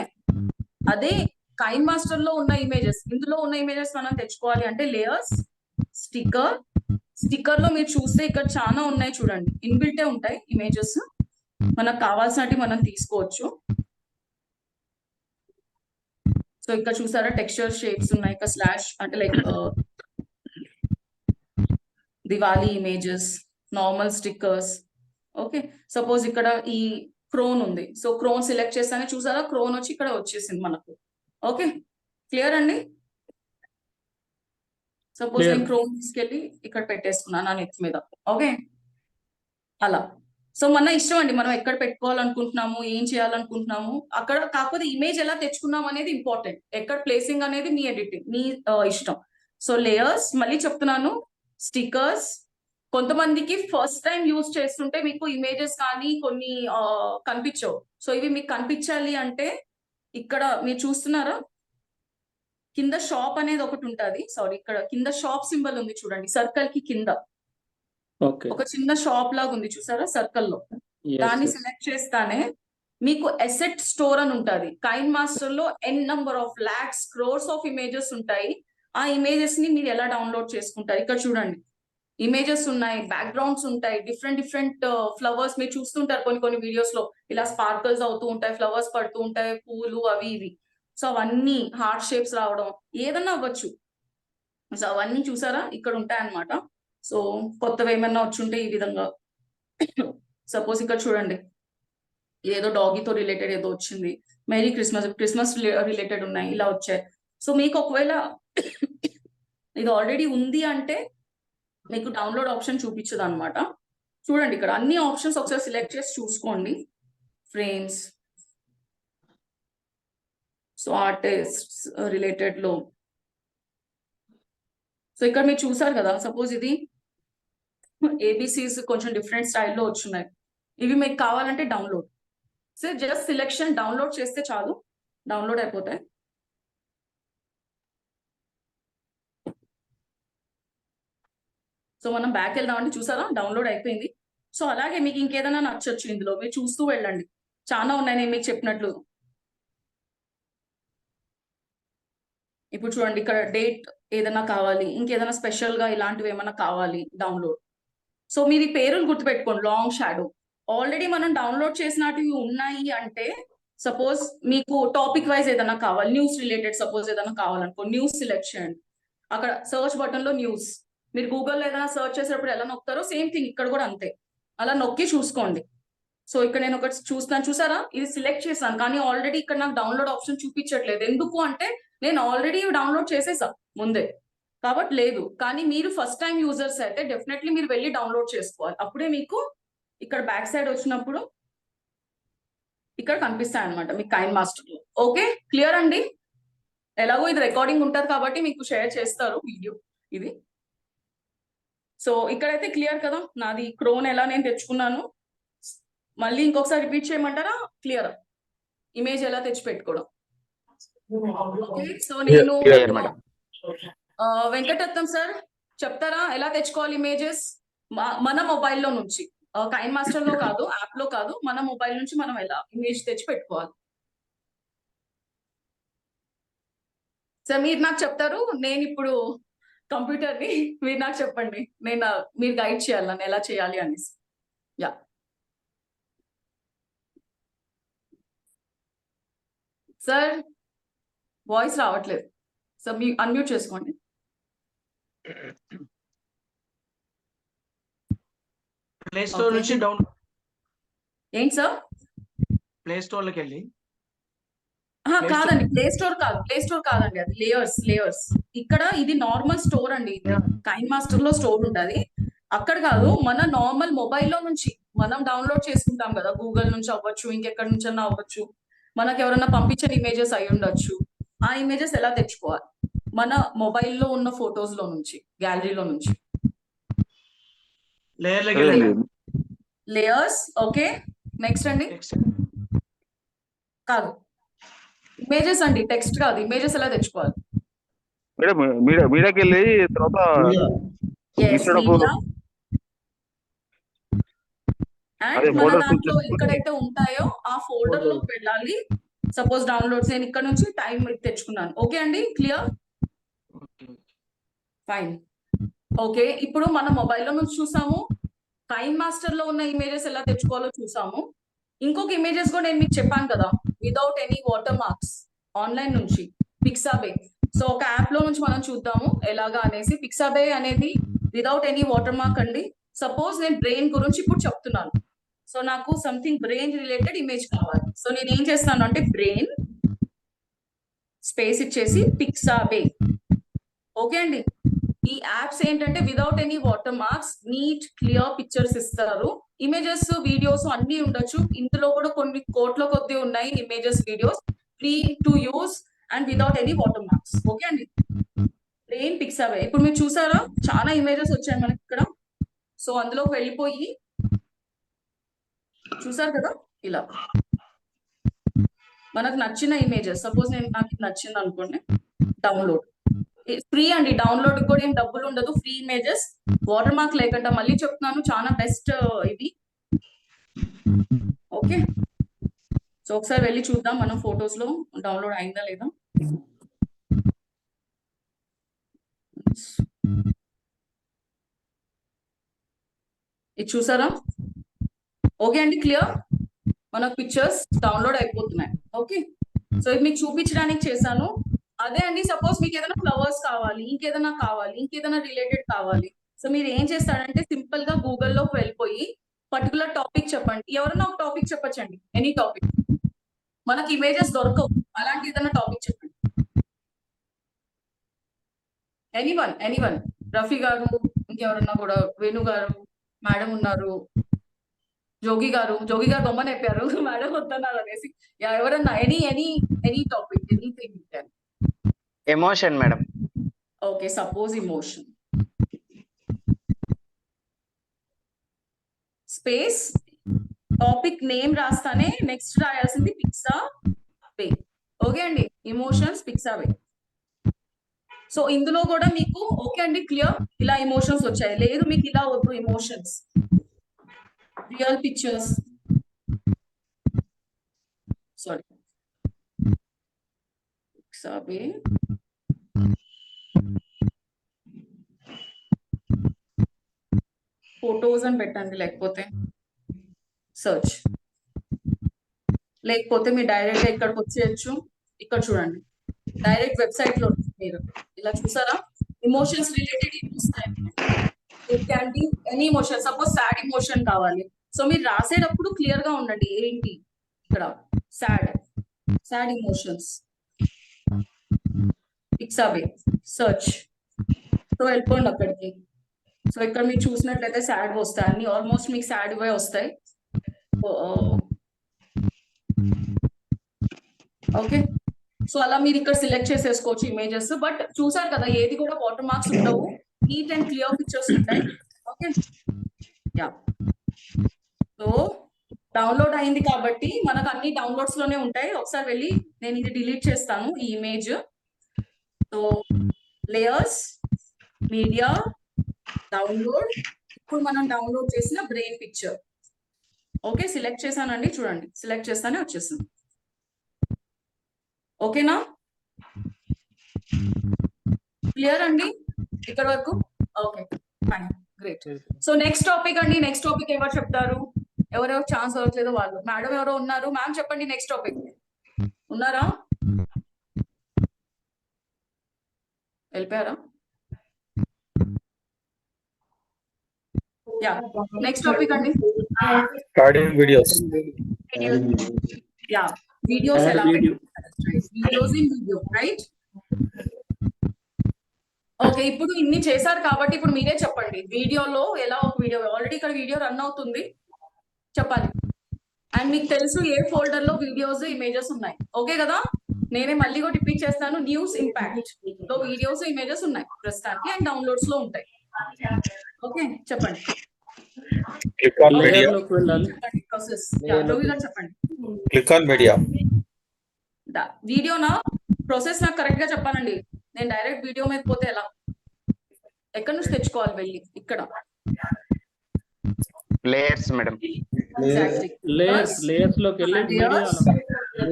అదే కైన్ మాస్టర్ లో ఉన్న ఇమేజెస్, ఇందులో ఉన్న ఇమేజెస్ మనం తెచ్చుకోవాలి అంటే లేయర్స్, స్టిక్కర్ లో మీరు చూస్తే ఇక్కడ చాలా ఉన్నాయి చూడండి, ఇన్బిల్టే ఉంటాయి ఇమేజెస్. మనకు కావాల్సినవి మనం తీసుకోవచ్చు. సో ఇక్కడ చూసారా టెక్స్చర్ షేప్స్ ఉన్నాయి, ఇక్కడ స్లాష్ అంటే like Diwali images, normal stickers. Okay, suppose ఇక్కడ ఈ క్రోన్ ఉంది, సో క్రోన్ సెలెక్ట్ చేస్తానే చూసారా క్రోన్ వచ్చి ఇక్కడ వచ్చేసింది మనకు. ఓకే, క్లియర్ అండి? సపోజ్ నేను క్రోన్ తీసుకెళ్ళి ఇక్కడ పెట్టేసుకున్నాను నా నెట్ మీద. ఓకే, అలా. సో మన ఇష్టం అండి, మనం ఎక్కడ పెట్టుకోవాలనుకుంటున్నాము, ఏం చేయాలనుకుంటున్నాము అక్కడ. కాకపోతే ఇమేజ్ ఎలా తెచ్చుకున్నాం అనేది ఇంపార్టెంట్, ఎక్కడ ప్లేసింగ్ అనేది మీ ఎడిటింగ్, మీ ఇష్టం. సో లేయర్స్, మళ్ళీ చెప్తున్నాను, స్టిక్కర్స్. కొంతమందికి ఫస్ట్ టైం యూజ్ చేస్తుంటే మీకు ఇమేజెస్ కానీ కొన్ని కనిపించవు. సో ఇవి మీకు కనిపించాలి అంటే ఇక్కడ మీరు చూస్తున్నారా కింద షాప్ అనేది ఒకటి ఉంటుంది. సారీ, ఇక్కడ కింద షాప్ సింబల్ ఉంది చూడండి, సర్కిల్ కి కింద ఒక చిన్న షాప్ లాగా ఉంది చూసారా సర్కిల్ లో. దాన్ని సెలెక్ట్ చేస్తానే మీకు అసెట్ స్టోర్ అని ఉంటుంది. కైన్ మాస్టర్ లో n number of lakhs crores of images ఉంటాయి. ఆ ఇమేజెస్ ని మీరు ఎలా డౌన్లోడ్ చేసుకుంటారు? ఇక్కడ చూడండి, ఇమేజెస్ ఉన్నాయి, బ్యాక్గ్రౌండ్స్ ఉంటాయి, డిఫరెంట్ ఫ్లవర్స్ మీరు చూస్తుంటారు కొన్ని వీడియోస్ లో, ఇలా స్పార్కల్స్ అవుతూ ఉంటాయి, ఫ్లవర్స్ పడుతూ ఉంటాయి, పూలు అవి ఇవి. సో అవన్నీ హార్ట్ షేప్స్ రావడం ఏదన్నా అవ్వచ్చు. సో అవన్నీ చూసారా ఇక్కడ ఉంటాయి అన్నమాట. సో కొత్తవి ఏమన్నా వచ్చుంటే ఈ విధంగా, సపోజ్ ఇక్కడ చూడండి ఏదో డాగీతో రిలేటెడ్ ఏదో వచ్చింది, మేరీ క్రిస్మస్ రిలేటెడ్ ఉన్నాయి, ఇలా వచ్చాయి. సో మీకు ఒకవేళ ఇది ఆల్రెడీ ఉంది అంటే మీకు డౌన్లోడ్ ఆప్షన్ చూపించదు అనమాట. చూడండి ఇక్కడ అన్ని ఆప్షన్స్ ఒకసారి సెలెక్ట్ చేసి చూసుకోండి. ఫ్రేమ్స్, సో ఆర్టిస్ట్ రిలేటెడ్ లో, సో ఇక్కడ మీరు చూసారు కదా, సపోజ్ ఇది ఏబిసిస్ కొంచెం డిఫరెంట్ స్టైల్లో వచ్చున్నాయి. ఇవి మీకు కావాలంటే download, so just selection download చేస్తే చాలు, డౌన్లోడ్ అయిపోతాయి. సో మనం బ్యాక్ వెళ్దామండి, చూసారా డౌన్లోడ్ అయిపోయింది. సో అలాగే మీకు ఇంకేదైనా నచ్చొచ్చు ఇందులో, మీరు చూస్తూ వెళ్ళండి, చాలా ఉన్నాయి నేను మీకు చెప్పినట్లు. ఇప్పుడు చూడండి ఇక్కడ డేట్ ఏదైనా కావాలి, ఇంకేదైనా స్పెషల్ గా ఇలాంటివి ఏమైనా కావాలి డౌన్లోడ్. సో మీరు ఈ పేరులు గుర్తుపెట్టుకోండి, లాంగ్ షాడో. ఆల్రెడీ మనం డౌన్లోడ్ చేసినవి ఉన్నాయి అంటే, సపోజ్ మీకు టాపిక్ వైజ్ ఏదైనా కావాలి, న్యూస్ రిలేటెడ్ సపోజ్ ఏదైనా కావాలనుకో, న్యూస్ సెలెక్ట్ చేయండి. అక్కడ సర్చ్ బటన్ లో న్యూస్, మీరు గూగుల్లో ఏదైనా సర్చ్ చేసేటప్పుడు ఎలా నొక్కుతారో సేమ్ థింగ్ ఇక్కడ కూడా అంతే, అలా నొక్కి చూసుకోండి. సో ఇక్కడ నేను ఒకటి చూస్తాను, చూసారా ఇది సెలెక్ట్ చేశాను, కానీ ఆల్రెడీ ఇక్కడ నాకు డౌన్లోడ్ ఆప్షన్ చూపించట్లేదు. ఎందుకు అంటే నేను ఆల్రెడీ డౌన్లోడ్ చేసేసా ముందే, కాబట్టి లేదు. కానీ మీరు ఫస్ట్ టైం యూజర్స్ అయితే డెఫినెట్లీ మీరు వెళ్ళి డౌన్లోడ్ చేసుకోవాలి, అప్పుడే మీకు ఇక్కడ బ్యాక్ సైడ్ వచ్చినప్పుడు ఇక్కడ కనిపిస్తాయి అనమాట మీకు కైన్ మాస్టర్ లో. ఓకే, క్లియర్ అండి? ఎలాగో ఇది రికార్డింగ్ ఉంటుంది కాబట్టి మీకు షేర్ చేస్తారు వీడియో ఇది. సో ఇక్కడైతే క్లియర్ కదా, నాది క్రోన్ ఎలా నేను తెచ్చుకున్నాను. మళ్ళీ ఇంకొకసారి రిపీట్ చేయమంటారా? క్లియర్, ఇమేజ్ ఎలా తెచ్చి పెట్టుకోవడం. ఓకే, సో నేను వెంకటరత్నం సార్ చెప్తారా ఎలా తెచ్చుకోవాలి ఇమేజెస్ మన మొబైల్లో నుంచి? కైన్ మాస్టర్ లో కాదు, యాప్ లో కాదు, మన మొబైల్ నుంచి మనం ఎలా ఇమేజ్ తెచ్చి పెట్టుకోవాలి సార్? మీరు నాకు చెప్తారు, నేను ఇప్పుడు కంప్యూటర్ ని, మీరు నాకు చెప్పండి, మీరు గైడ్ చేయాలి నన్ను ఎలా చేయాలి అనేసి. యా, సార్ వాయిస్ రావట్లేదు సార్, మీ అన్మ్యూట్ చేసుకోండి. ప్లే స్టోర్ నుంచి డౌన్ ఏంటి సార్? ప్లే స్టోర్ లోకి వెళ్ళి కాదండి, ప్లే స్టోర్ కాదండి, అది లేయర్స్. ఇక్కడ ఇది నార్మల్ స్టోర్ అండి, కైన్ మాస్టర్ లో స్టోర్ ఉంటది. అక్కడ కాదు, మన నార్మల్ మొబైల్లో నుంచి మనం డౌన్లోడ్ చేసుకుంటాం కదా, గూగుల్ నుంచి అవ్వచ్చు, ఇంకెక్కడి నుంచి అన్నా అవ్వచ్చు, మనకు ఎవరైనా పంపించిన ఇమేజెస్ అయి ఉండొచ్చు. ఆ ఇమేజెస్ ఎలా తెచ్చుకోవాలి? మన మొబైల్లో ఉన్న ఫొటోస్ లో నుంచి, గ్యాలరీలో నుంచి. లేయర్స్. ఓకే, నెక్స్ట్ అండి. కాదు, ఇమేజెస్ అండి, టెక్స్ట్ కాదు, ఇమేజెస్ ఎలా తెచ్చుకోవాలి? మీడియాకి వెళ్ళి తర్వాత అండ్ మన దాంట్లో ఎక్కడైతే ఉంటాయో ఆ ఫోల్డర్ లోకి వెళ్ళాలి. సపోజ్ డౌన్లోడ్స్ నేను ఇక్కడ నుంచి టైం తెచ్చుకున్నాను. ఓకే అండి, క్లియర్? ఫైన్. ఓకే, ఇప్పుడు మన మొబైల్లో నుంచి చూసాము, కైన్ మాస్టర్ లో ఉన్న ఇమేజెస్ ఎలా తెచ్చుకోవాలో చూసాము. ఇంకొక ఇమేజెస్ కూడా నేను మీకు చెప్పాను కదా, without any water marks, online నుంచి పిక్సాబే. సో ఒక యాప్ లో నుంచి మనం చూద్దాము ఎలాగా అనేసి. పిక్సాబే అనేది వితౌట్ ఎనీ వాటర్ మార్క్ అండి. సపోజ్ నేను బ్రెయిన్ గురించి ఇప్పుడు చెప్తున్నాను, సో నాకు సంథింగ్ బ్రెయిన్ రిలేటెడ్ ఇమేజ్ కావాలి. సో నేను ఏం చేస్తాను అంటే బ్రెయిన్ స్పేస్ ఇచ్చేసి పిక్సాబే. ఓకే అండి, ఈ యాప్స్ ఏంటంటే without any water marks neat clear pictures ఇస్తారు. ఇమేజెస్, వీడియోస్ అన్ని ఉండొచ్చు. ఇందులో కూడా కొన్ని కోట్ల కొద్ది ఉన్నాయి images, videos, free to use and without any water marks. Okay అండి, బ్రెయిన్ పిక్సాబే. ఇప్పుడు మీరు చూసారా, చాలా ఇమేజెస్ వచ్చాయి మనకి ఇక్కడ. సో అందులోకి వెళ్ళిపోయి చూసారు కదా, ఇలా మనకు నచ్చిన ఇమేజెస్, సపోజ్ నాకు నచ్చింది అనుకోండి, డౌన్లోడ్. ఫ్రీ అండి, డౌన్లోడ్ కూడా ఏం డబ్బులు ఉండదు, ఫ్రీ ఇమేజెస్, వాటర్ మార్క్ లేకుండా. మళ్ళీ చెప్తున్నాను, చాలా బెస్ట్ ఇవి. ఓకే, సో ఒకసారి వెళ్ళి చూద్దాం మనం ఫొటోస్ లో డౌన్లోడ్ అయిందా లేదా. ఇది చూసారా? ఓకే అండి, క్లియర్? మనకు పిక్చర్స్ డౌన్లోడ్ అయిపోతున్నాయి. ఓకే, సో ఇది మీకు చూపించడానికి చేశాను. అదే అండి, సపోజ్ మీకు ఏదైనా ఫ్లవర్స్ కావాలి, ఇంకేదైనా రిలేటెడ్ కావాలి. సో మీరు ఏం చేస్తారంటే సింపుల్ గా గూగుల్లోకి వెళ్ళిపోయి పర్టికులర్ టాపిక్ చెప్పండి. ఎవరైనా ఒక టాపిక్ చెప్పచ్చండి, ఎనీ టాపిక్. మనకి ఇమేజెస్ దొరకవు, అలాంటి ఏదైనా టాపిక్ చెప్పండి. ఎనీవన్, రఫీ గారు, ఇంకెవరన్నా కూడా, వేణు గారు, మేడం ఉన్నారు, జోగి గారు బొమ్మని అయిపోయారు, మేడం వద్దన్నారు అనేసి. ఎవరన్నా any topic, anything. Emotion madam. Okay, suppose emotion. Space, topic name రాస్తానే నెక్స్ట్ రాయాల్సింది పిక్సాబే. ఓకే అండి, ఎమోషన్స్ పిక్సాబే. సో ఇందులో కూడా మీకు ఓకే అండి, క్లియర్? ఇలా ఎమోషన్స్ వచ్చాయి. లేదు మీకు ఇలా వద్దు, emotions, real pictures, sorry, Pixabay. Photos అని పెట్టండి, లేకపోతే సర్చ్, లేకపోతే మీరు డైరెక్ట్ గా ఇక్కడికి వచ్చేయచ్చు. ఇక్కడ చూడండి, డైరెక్ట్ వెబ్సైట్ లో మీరు ఇలా చూసారా, ఎమోషన్స్ రిలేటెడ్ వస్తాయి. It can be any emotion. Suppose sad emotion కావాలి, సో మీరు రాసేటప్పుడు క్లియర్ గా ఉండండి. ఏంటి ఇక్కడ sad emotions, Pixabay, search. So వెళ్ళిపోండి అక్కడికి. సో ఇక్కడ మీరు చూసినట్లయితే సాడ్ వస్తాయి అన్ని, ఆల్మోస్ట్ మీకు సాడ్ ఇవే వస్తాయి. ఓకే, సో అలా మీరు ఇక్కడ సెలెక్ట్ చేసేసుకోవచ్చు ఇమేజెస్. బట్ చూసారు కదా, ఏది కూడా వాటర్ మార్క్స్ ఉండవు, నీట్ అండ్ క్లియర్ పిక్చర్స్ ఉంటాయి. Okay, yeah. సో డౌన్లోడ్ అయింది కాబట్టి మనకు అన్ని డౌన్లోడ్స్ లోనే ఉంటాయి. ఒకసారి వెళ్ళి నేను ఇది డిలీట్ చేస్తాను, ఈ image. So layers, media, download. ఇప్పుడు మనం డౌన్లోడ్ చేసిన బ్రెయిన్ పిక్చర్. ఓకే, సెలెక్ట్ చేశానండి, చూడండి, సెలెక్ట్ చేస్తానే వచ్చేసింది. ఓకేనా, క్లియర్ అండి ఇక్కడ వరకు? Okay, fine, great. So next topic అండి. నెక్స్ట్ టాపిక్ ఎవరు చెప్తారు? ఎవరెవరు ఛాన్స్ దొరకలేదో వాళ్ళు. మేడం ఎవరో ఉన్నారు, మ్యామ్ చెప్పండి నెక్స్ట్ టాపిక్. ఉన్నారా? వెళ్ళిపోయారా? యా నెక్స్ట్ టాపిక్ అండి. Adding videos. Yeah videos Add ఎలా video. Videos in video right. Okay, ఇప్పుడు ఇన్ని చేశారు కాబట్టి ఇప్పుడు మీరే చెప్పండి వీడియోలో ఎలా ఒక వీడియో ఆల్రెడీ ఇక్కడ వీడియో రన్ అవుతుంది చెప్పాలి. అండ్ మీకు తెలుసు ఏ ఫోల్డర్ లో వీడియోస్ ఇమేజెస్ ఉన్నాయి. ఓకే కదా, నేనే మళ్ళీ కూడా రిపీట్ చేస్తాను. న్యూస్ ఇంపాక్ట్ లో వీడియోస్ ఇమేజెస్ ఉన్నాయి ప్రస్తుతానికి అండ్ డౌన్లోడ్స్ లో ఉంటాయి. ఓకే చెప్పండి. Click on Layer media. లోకి వెళ్ళాలి. ప్రాసెస్ రవి గారు చెప్పండి. Click on media. వీడియోనా ప్రాసెస్ నాకు కరెక్ట్ గా చెప్పానండి. నేను డైరెక్ట్ వీడియో మీద పోతే ఎలా, ఎక్కడి నుంచి తెచ్చుకోవాలి వెళ్ళి ఇక్కడ లేయర్స్ మేడం. లేయర్స్ లోకి వెళ్ళి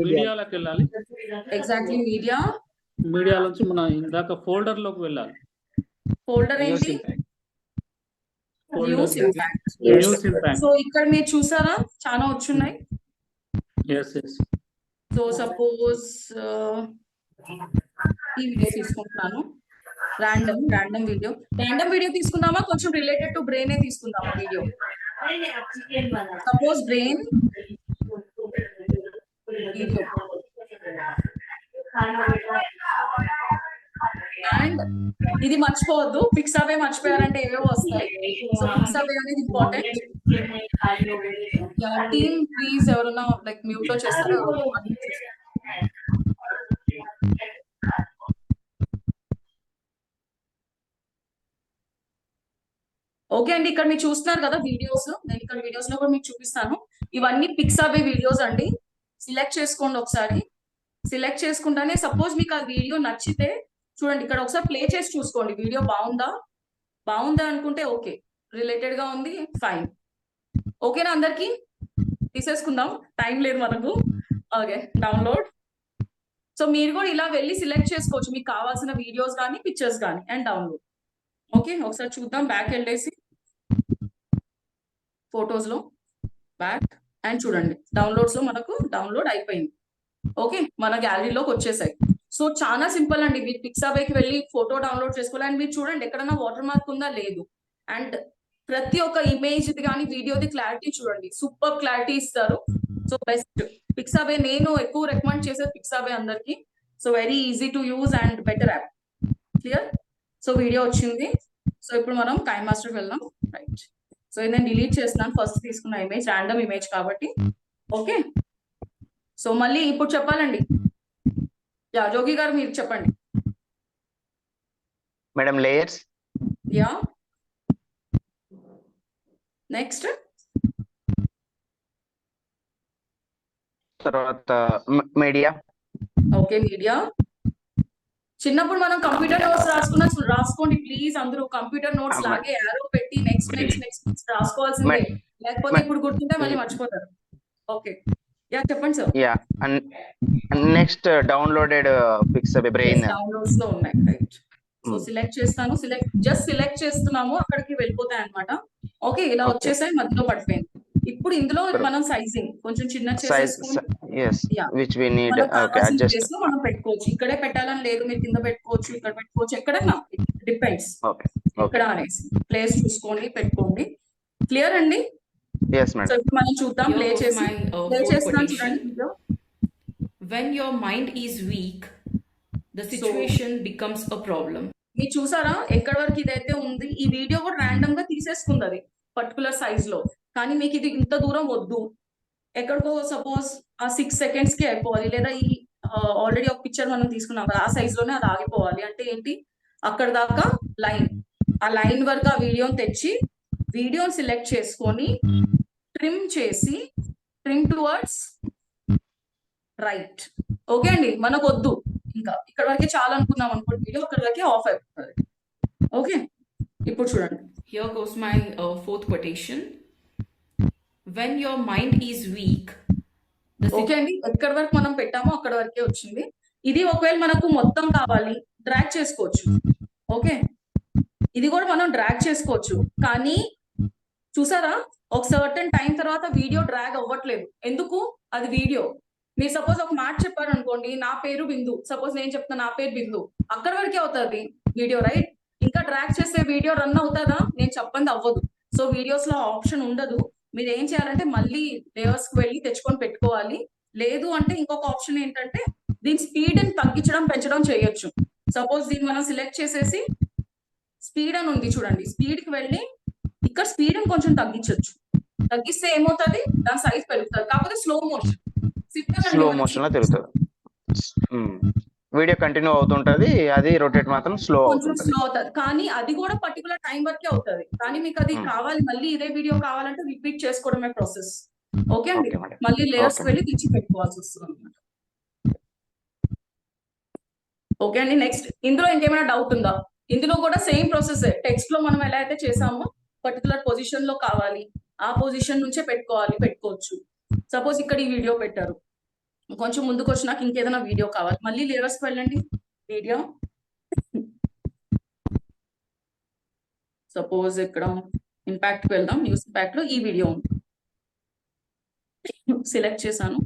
మీడియాలోకి వెళ్ళాలి. ఎగ్జాక్ట్లీ మీడియా నుంచి మన ఇందాక ఫోల్డర్ లోకి వెళ్ళాలి. ఫోల్డర్ ఏంటి? News impact. News impact. So ఇక్కడ మీరు చూసారా చాలా వచ్చున్నాయి. Yes yes. సో సపోజ్ ఈ వీడియో తీసుకుంటున్నాను. ర్యాండమ్ వీడియో తీసుకుందామా, కొంచెం రిలేటెడ్ టు బ్రెయిన్ తీసుకుందామా video? Suppose brain video and ఇది మర్చిపోవద్దు, పిక్సావే మర్చిపోయారంటే ఏవేవో వస్తాయి. సో పిక్సావే అనేది ఇంపార్టెంట్. టీమ్ ప్లీజ్ ఎవరైనా లైక్ మ్యూట్ లో చేస్తారో. ఓకే అండి, ఇక్కడ మీరు చూస్తున్నారు కదా వీడియోస్. నేను ఇక్కడ వీడియోస్ లో కూడా మీకు చూపిస్తాను. ఇవన్నీ పిక్సావే వీడియోస్ అండి. సిలెక్ట్ చేసుకోండి ఒకసారి. సిలెక్ట్ చేసుకుంటానే సపోజ్ మీకు ఆ వీడియో నచ్చితే చూడండి, ఇక్కడ ఒకసారి ప్లే చేసి చూసుకోండి. వీడియో బాగుందా అనుకుంటే ఓకే, రిలేటెడ్ గా ఉంది ఫైన్. ఓకేనా అందరికి? తీసేసుకుందాం, టైం లేదు మనకు. Okay download. సో మీరు కూడా ఇలా వెళ్ళి సిలెక్ట్ చేసుకోవచ్చు మీకు కావాల్సిన వీడియోస్ కానీ పిక్చర్స్ కానీ అండ్ డౌన్లోడ్. ఓకే ఒకసారి చూద్దాం. బ్యాక్ వెళ్ళేసి ఫొటోస్ లో బ్యాక్ అండ్ చూడండి డౌన్లోడ్స్ లో మనకు డౌన్లోడ్ అయిపోయింది. ఓకే మన గ్యాలరీలోకి వచ్చేసాయి. సో చాలా సింపుల్ అండి. మీరు పిక్సావేకి వెళ్ళి ఫోటో డౌన్లోడ్ చేసుకోవాలి. అండ్ మీరు చూడండి ఎక్కడన్నా వాటర్ మార్క్ ఉందా లేదు. అండ్ ప్రతి ఒక్క ఇమేజ్ కానీ వీడియోది క్లారిటీ చూడండి, సూపర్ క్లారిటీ ఇస్తారు. So best Pixabay. నేను ఎక్కువ రికమెండ్ చేసేది పిక్సావే అందరికి. So very easy to use and better app. Clear? So video వచ్చింది. సో ఇప్పుడు మనం కైన్ మాస్టర్కి వెళ్దాం. రైట్. సో నేను డిలీట్ చేస్తున్నాను ఫస్ట్ తీసుకున్న ఇమేజ్, ర్యాండమ్ ఇమేజ్ కాబట్టి. ఓకే సో మళ్ళీ ఇప్పుడు చెప్పాలండి. యా జోగి గారు మీరు చెప్పండి. Madam layers. యా నెక్స్ట్ తర్వాత మీడియా. Okay media. చిన్నప్పుడు మనం కంప్యూటర్ నోట్స్ రాసుకోండి ప్లీజ్. అందరూ కంప్యూటర్ నోట్స్ లాగే యారో పెట్టి నెక్స్ట్ రాసుకోవాల్సిందే, లేకపోతే ఇప్పుడు గుర్తుంటే మళ్ళీ మర్చిపోతారు. ఓకే యా చెప్పండి sir. Ya next downloaded Pixabay brain downloads లో ఉన్నాయి. రైట్. సో సిలెక్ట్ చేస్తాను. సిలెక్ట్ చేస్తున్నాము, అక్కడికి వెళ్ళిపోతాయి అనమాట. ఓకే ఇలా వచ్చేసాయి, మధ్యలో పడిపోయింది. ఇప్పుడు ఇందులో మనం సైజింగ్ కొంచెం చిన్న చేసేసుకొని మనం పెట్టుకోవచ్చు. ఇక్కడే పెట్టాలని లేదు, మీరు కింద పెట్టుకోవచ్చు, ఇక్కడ పెట్టుకోవచ్చు, ఎక్కడన్నా డిపెండ్స్. ఇక్కడ అనేసి ప్లేస్ చూసుకొని పెట్టుకోండి. క్లియర్ అండి? సో ఇప్పుడు మనం చూద్దాం. ప్లే చేస్తున్నాను చూడండి. When your mind is weak, the situation becomes a problem. మీరు చూసారా ఎక్కడి వరకు ఇదైతే ఉంది. ఈ వీడియో కూడా ర్యాండమ్ గా తీసేసుకుంది అది పర్టికులర్ సైజ్ లో. కానీ మీకు ఇది ఇంత దూరం వద్దు, ఎక్కడికో సపోజ్ ఆ 6 seconds కి అయిపోవాలి, లేదా ఈ ఆల్రెడీ ఒక పిక్చర్ మనం తీసుకున్నాం కదా ఆ సైజ్ లోనే అది ఆగిపోవాలి. అంటే ఏంటి, అక్కడ దాకా లైన్, ఆ లైన్ వరకు ఆ వీడియోని తెచ్చి వీడియోని సిలెక్ట్ చేసుకొని ట్రిమ్ చేసి ట్రిమ్ టువర్డ్స్ రైట్. ఓకే అండి, మనకు వద్దు ఇంకా ఇక్కడ వరకే చాలా అనుకున్నాం అనుకోండి, వీడియో అక్కడ వరకే ఆఫ్ అయిపోతుంది. ఓకే ఇప్పుడు చూడండి. Here goes my fourth quotation. When your mind is weak. Okay అండి, ఎక్కడి వరకు మనం పెట్టామో అక్కడ వరకే వచ్చింది. ఇది ఒకవేళ మనకు మొత్తం కావాలి డ్రాగ్ చేసుకోవచ్చు. ఓకే ఇది కూడా మనం డ్రాగ్ చేసుకోవచ్చు. కానీ చూసారా ఒక సర్టన్ టైం తర్వాత వీడియో డ్రాగ్ అవ్వట్లేదు. ఎందుకు? అది వీడియో. మీరు సపోజ్ ఒక మాట చెప్పారు అనుకోండి, నా పేరు బిందు, సపోజ్ నేను చెప్తాను నా పేరు బిందు, అక్కడ వరకే అవుతుంది వీడియో రైట్. ఇంకా డ్రాగ్ చేసే వీడియో రన్ అవుతుందా? నేను చెప్పండి అవ్వదు. సో వీడియోస్ లో ఆప్షన్ ఉండదు. మీరు ఏం చేయాలంటే మళ్ళీ లేయర్స్ కి వెళ్ళి తెచ్చుకొని పెట్టుకోవాలి. లేదు అంటే ఇంకొక ఆప్షన్ ఏంటంటే దీని స్పీడ్ ని తగ్గించడం పెంచడం చేయొచ్చు. సపోజ్ దీన్ని మనం సిలెక్ట్ చేసేసి స్పీడ్ అని ఉంది చూడండి, స్పీడ్ కి వెళ్ళి ఇక్కడ స్పీడ్ ని కొంచెం తగ్గించవచ్చు. తగ్గిస్తే ఏమవుతుంది, దాని సైజ్ పెరుగుతుంది. కాకపోతే స్లో మోషన్ లో తిరుగుతుంది. వీడియో కంటిన్యూ అవుతుంటది, అది రొటేట్ మాత్రం స్లో కొంచెం అవుతుంది. స్లో అవుతుంది. కానీ అది కూడా పర్టికులర్ టైం వరకే అవుతుంది. కానీ మీకు అది కావాలి, మళ్ళీ ఇదే వీడియో కావాలంటే రిపీట్ చేసుకోవడమే ప్రాసెస్. ఓకే అండి, మళ్ళీ లేయర్స్ వెళ్ళి తెచ్చి పెట్టుకోవాల్సి వస్తుంది అనమాట. ఓకే అండి, నెక్స్ట్ ఇందులో ఇంకేమైనా డౌట్ ఉందా? ఇందులో కూడా సేమ్ ప్రాసెస్. టెక్స్ట్ లో మనం ఎలా అయితే చేసామో పర్టికులర్ పొజిషన్ లో కావాలి, ఆ పొజిషన్ నుంచే పెట్టుకోవచ్చు. సపోజ్ ఇక్కడ ఈ వీడియో పెట్టారు, కొంచెం ముందుకు వచ్చినాక ఇంకేదైనా వీడియో కావాలి, మళ్ళీ లేయర్స్ వెళ్ళండి, వీడియో. సపోజ్ ఇక్కడ ఇంపాక్ట్ వెళ్దాం, న్యూస్ ఇంపాక్ట్ లో ఈ వీడియో ఉంది, సెలెక్ట్ చేశాను.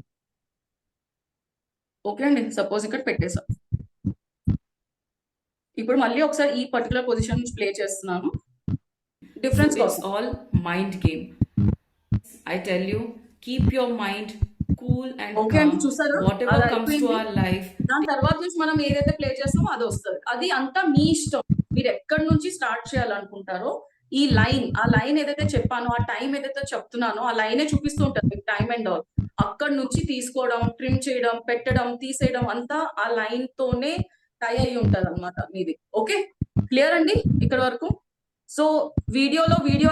ఓకే అండి, సపోజ్ ఇక్కడ పెట్టేశాను. ఇప్పుడు మళ్ళీ ఒకసారి ఈ పర్టికులర్ పొజిషన్ నుంచి ప్లే చేస్తున్నాను. Difference It's all mind game. I tell you, keep your mind cool and okay అండి, calm. చూసారు Whatever అది comes to అయిపోయింది. our life, దాని తర్వాత నుంచి మనం ఏదైతే ప్లే చేస్తామో అది వస్తుంది. అది అంతా మీ ఇష్టం, మీరు ఎక్కడి నుంచి స్టార్ట్ చేయాలనుకుంటారో. ఈ లైన్, ఆ లైన్ ఏదైతే చెప్పానో, ఆ టైం ఏదైతే చెప్తున్నానో ఆ లైనే చూపిస్తూ ఉంటుంది టైం అండ్ ఆల్. అక్కడ నుంచి తీసుకోవడం, ట్రిమ్ చేయడం, పెట్టడం, తీసేయడం అంతా ఆ లైన్ తోనే టై అయి ఉంటది అనమాట మీది. ఓకే, క్లియర్ అండి ఇక్కడ వరకు? సో వీడియో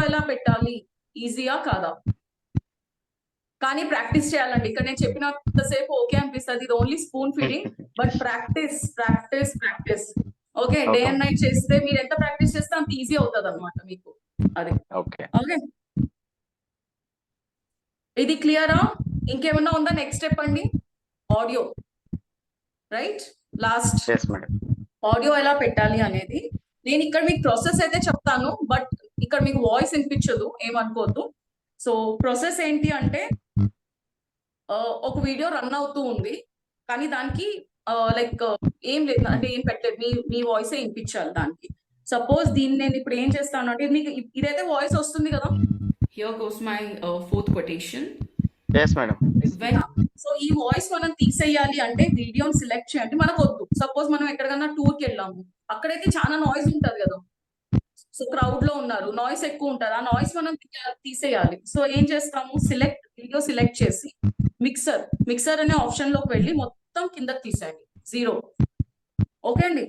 ఎలా పెట్టాలి, ఈజీయా కాదా? కానీ ప్రాక్టీస్ చేయాలండి. ఇక్కడ నేను చెప్పినంతసేపు ఓకే అనిపిస్తుంది, ఇది only spoon feeding. But practice. Okay, day and night చేస్తే, మీరు ఎంత ప్రాక్టీస్ చేస్తే అంత ఈజీ అవుతుంది అనమాట మీకు. అది ఓకే. ఇది క్లియరా? ఇంకేమన్నా ఉందా? నెక్స్ట్ స్టెప్ అండి, ఆడియో. రైట్, లాస్ట్ ఆడియో ఎలా పెట్టాలి అనేది. నేను ఇక్కడ మీకు ప్రాసెస్ అయితే చెప్తాను, బట్ ఇక్కడ మీకు వాయిస్ వినిపించదు, ఏమనుకోవద్దు. సో ప్రాసెస్ ఏంటి అంటే, ఒక వీడియో రన్ అవుతూ ఉంది, కానీ దానికి లైక్ ఏం లేదు అంటే ఏం పెట్టలేదు, మీ వాయిస్ వినిపించాలి దానికి. సపోజ్ దీన్ని నేను ఇప్పుడు ఏం చేస్తాను అంటే, మీకు ఇదైతే వాయిస్ వస్తుంది కదా. here goes my fourth quotation. yes madam. So ఈ వాయిస్ మనం తీసేయాలి అంటే వీడియోని సెలెక్ట్ చేయండి. మనకు వద్దు, సపోజ్ మనం ఎక్కడికన్నా టూర్కి వెళ్ళాము, అక్కడైతే చాలా నాయిస్ ఉంటది కదా. సో క్రౌడ్ లో ఉన్నారు, నాయిస్ ఎక్కువ ఉంటది, ఆ నాయిస్ మనం తీసేయాలి. సో ఏం చేస్తాము, వీడియో సెలెక్ట్ చేసి మిక్సర్ అనే ఆప్షన్ లోకి వెళ్ళి మొత్తం కిందకి తీసేయండి, 0. ఓకే అండి,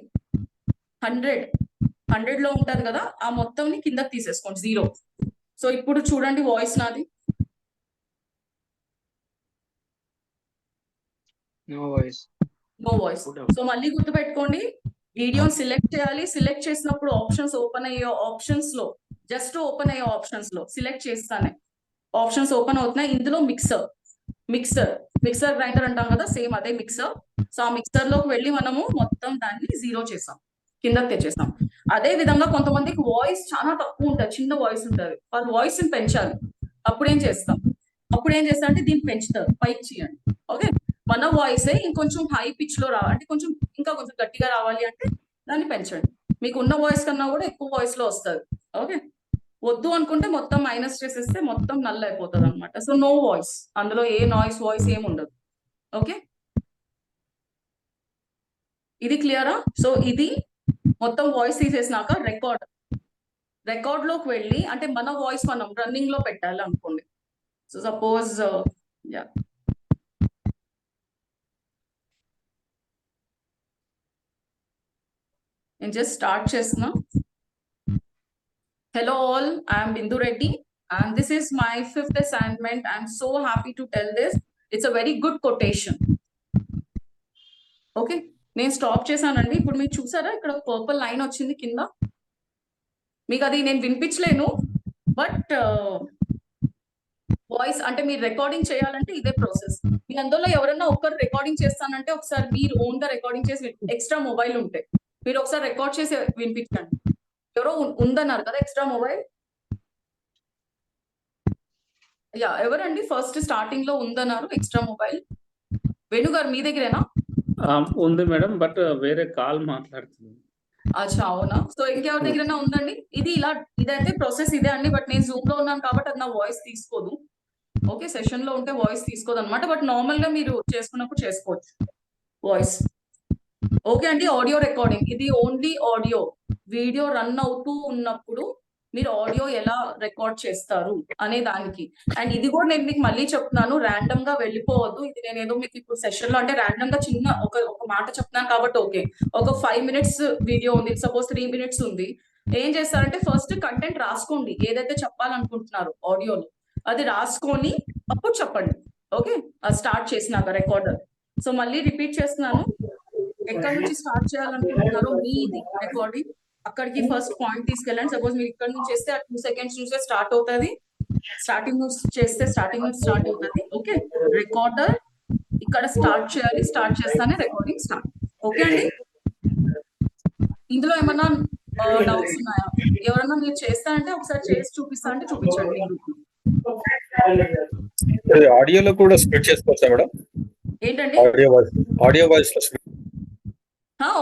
100 లో ఉంటది కదా, ఆ మొత్తం ని కిందకి తీసేసుకోండి, 0. సో ఇప్పుడు చూడండి వాయిస్ నాది. No voice. సో మళ్ళీ గుర్తుపెట్టుకోండి, వీడియోని సెలెక్ట్ చేయాలి. సెలెక్ట్ చేసినప్పుడు ఆప్షన్స్ ఓపెన్ అయ్యే ఆప్షన్స్ లో, జస్ట్ ఓపెన్ అయ్యే ఆప్షన్స్ లో సెలెక్ట్ చేస్తానే ఆప్షన్స్ ఓపెన్ అవుతున్నాయి. ఇందులో మిక్సర్ గ్రైండర్ అంటాం కదా, సేమ్ అదే మిక్సర్. సో ఆ మిక్సర్ లోకి వెళ్ళి మనము మొత్తం దాన్ని 0 చేసాం, కిందకి తెచ్చేసాం. అదే విధంగా కొంతమందికి వాయిస్ చాలా తక్కువ ఉంటుంది, చిన్న వాయిస్ ఉంటుంది, వాళ్ళ వాయిస్ ని పెంచాలి. అప్పుడు ఏం చేస్తా అంటే దీన్ని పెంచుతారు, పైకి చేయండి. ఓకే, మన వాయిస్ ఇంకొంచెం హై పిచ్ లో రావాలి అంటే, ఇంకా కొంచెం గట్టిగా రావాలి అంటే దాన్ని పెంచండి. మీకు ఉన్న వాయిస్ కన్నా కూడా ఎక్కువ వాయిస్ లో వస్తుంది. ఓకే, వద్దు అనుకుంటే మొత్తం మైనస్ చేసేస్తే మొత్తం నల్ అయిపోతుంది అనమాట. సో నో వాయిస్, అందులో ఏ వాయిస్ ఏమి ఉండదు. ఓకే, ఇది క్లియరా? సో ఇది మొత్తం వాయిస్ తీసేసినాక రికార్డ్ లోకి వెళ్ళి, అంటే మన వాయిస్ మనం రన్నింగ్ లో పెట్టాలి అనుకోండి. సో సపోజ్ నేను జస్ట్ స్టార్ట్ చేస్తున్నా. Hello all, I am Bindu Reddy and this is my 5th assignment. I am so happy to tell this. It's a very good quotation. Okay, నేను stop చేశానండి. ఇప్పుడు మీరు చూసారా, ఇక్కడ పర్పుల్ లైన్ వచ్చింది కింద. మీకు అది నేను వినిపించలేను, బట్ వాయిస్ అంటే మీరు రికార్డింగ్ చేయాలంటే ఇదే ప్రాసెస్. మీ అందులో ఎవరైనా ఒక్కరు రికార్డింగ్ చేస్తానంటే ఒకసారి మీరు ఓన్ గా రికార్డింగ్ చేసి, ఎక్స్ట్రా మొబైల్ ఉంటే మీరు ఒకసారి రికార్డ్ చేసి వినిపించండి. ఎవరో ఉందన్నారు కదా ఎక్స్ట్రా మొబైల్? ఎవరండి ఫస్ట్ స్టార్టింగ్ లో ఉందన్నారు ఎక్స్ట్రా మొబైల్? వేణుగారు మీ దగ్గరేనా? ఉంది మేడం, బట్ వేరే కాల్ మాట్లాడుతుంది. అచ్చా అవునా? సో ఇంకెవరి దగ్గరైనా ఉందండి? ఇది ఇలా ఇదైతే ప్రాసెస్ ఇదే అండి. బట్ నేను జూమ్ లో ఉన్నాను కాబట్టి అది నా వాయిస్ తీసుకోదు. ఓకే, సెషన్ లో ఉంటే వాయిస్ తీసుకోదు అనమాట. బట్ నార్మల్ గా మీరు చేసుకున్నప్పుడు చేసుకోవచ్చు వాయిస్. ఓకే అండి. ఆడియో రికార్డింగ్ ఇది ఓన్లీ ఆడియో. వీడియో రన్ అవుతూ ఉన్నప్పుడు మీరు ఆడియో ఎలా రికార్డ్ చేస్తారు అనే దానికి. అండ్ ఇది కూడా నేను మీకు మళ్ళీ చెప్తున్నాను, ర్యాండమ్ గా వెళ్ళిపోవద్దు. ఇది నేను ఏదో మీకు ఇప్పుడు సెషన్ లో అంటే ర్యాండమ్ గా చిన్న ఒక మాట చెప్తున్నాను కాబట్టి ఓకే. ఒక 5 minutes వీడియో ఉంది, సపోజ్ 3 minutes ఉంది. ఏం చేస్తారంటే ఫస్ట్ కంటెంట్ రాసుకోండి, ఏదైతే చెప్పాలనుకుంటున్నారు ఆడియోలో అది రాసుకొని అప్పుడు చెప్పండి. ఓకే, అది స్టార్ట్ చేసినాక రికార్డర్. సో మళ్ళీ రిపీట్ చేస్తున్నాను, ఎక్కడ నుంచి స్టార్ట్ చేయాలనుకుంటున్నారో మీది రికార్డింగ్ అక్కడికి ఫస్ట్ పాయింట్ తీసుకెళ్ళండి. సపోజ్ మీరు ఇక్కడ నుంచి చేస్తే ఆ 2 seconds నుంచే స్టార్ట్ అవుతుంది. స్టార్టింగ్ నుంచి చేస్తే స్టార్టింగ్ నుంచి స్టార్ట్ అవుతుంది. ఓకే, రికార్డర్ ఇక్కడ స్టార్ట్ చేయాలి, స్టార్ట్ చేస్తానే రికార్డింగ్ స్టార్ట్. ఓకే అండి. ఇందులో ఏమన్నా డౌట్స్ ఉన్నాయా? ఎవరన్నా మీరు చేస్తా అంటే ఒకసారి చేసి చూపిస్తా అంటే చూపించండి. ఆడియోలో కూడా స్ప్లిట్ చేసుకోవచ్చా మేడం? ఏంటండి? ఆడియో వాయిస్ లో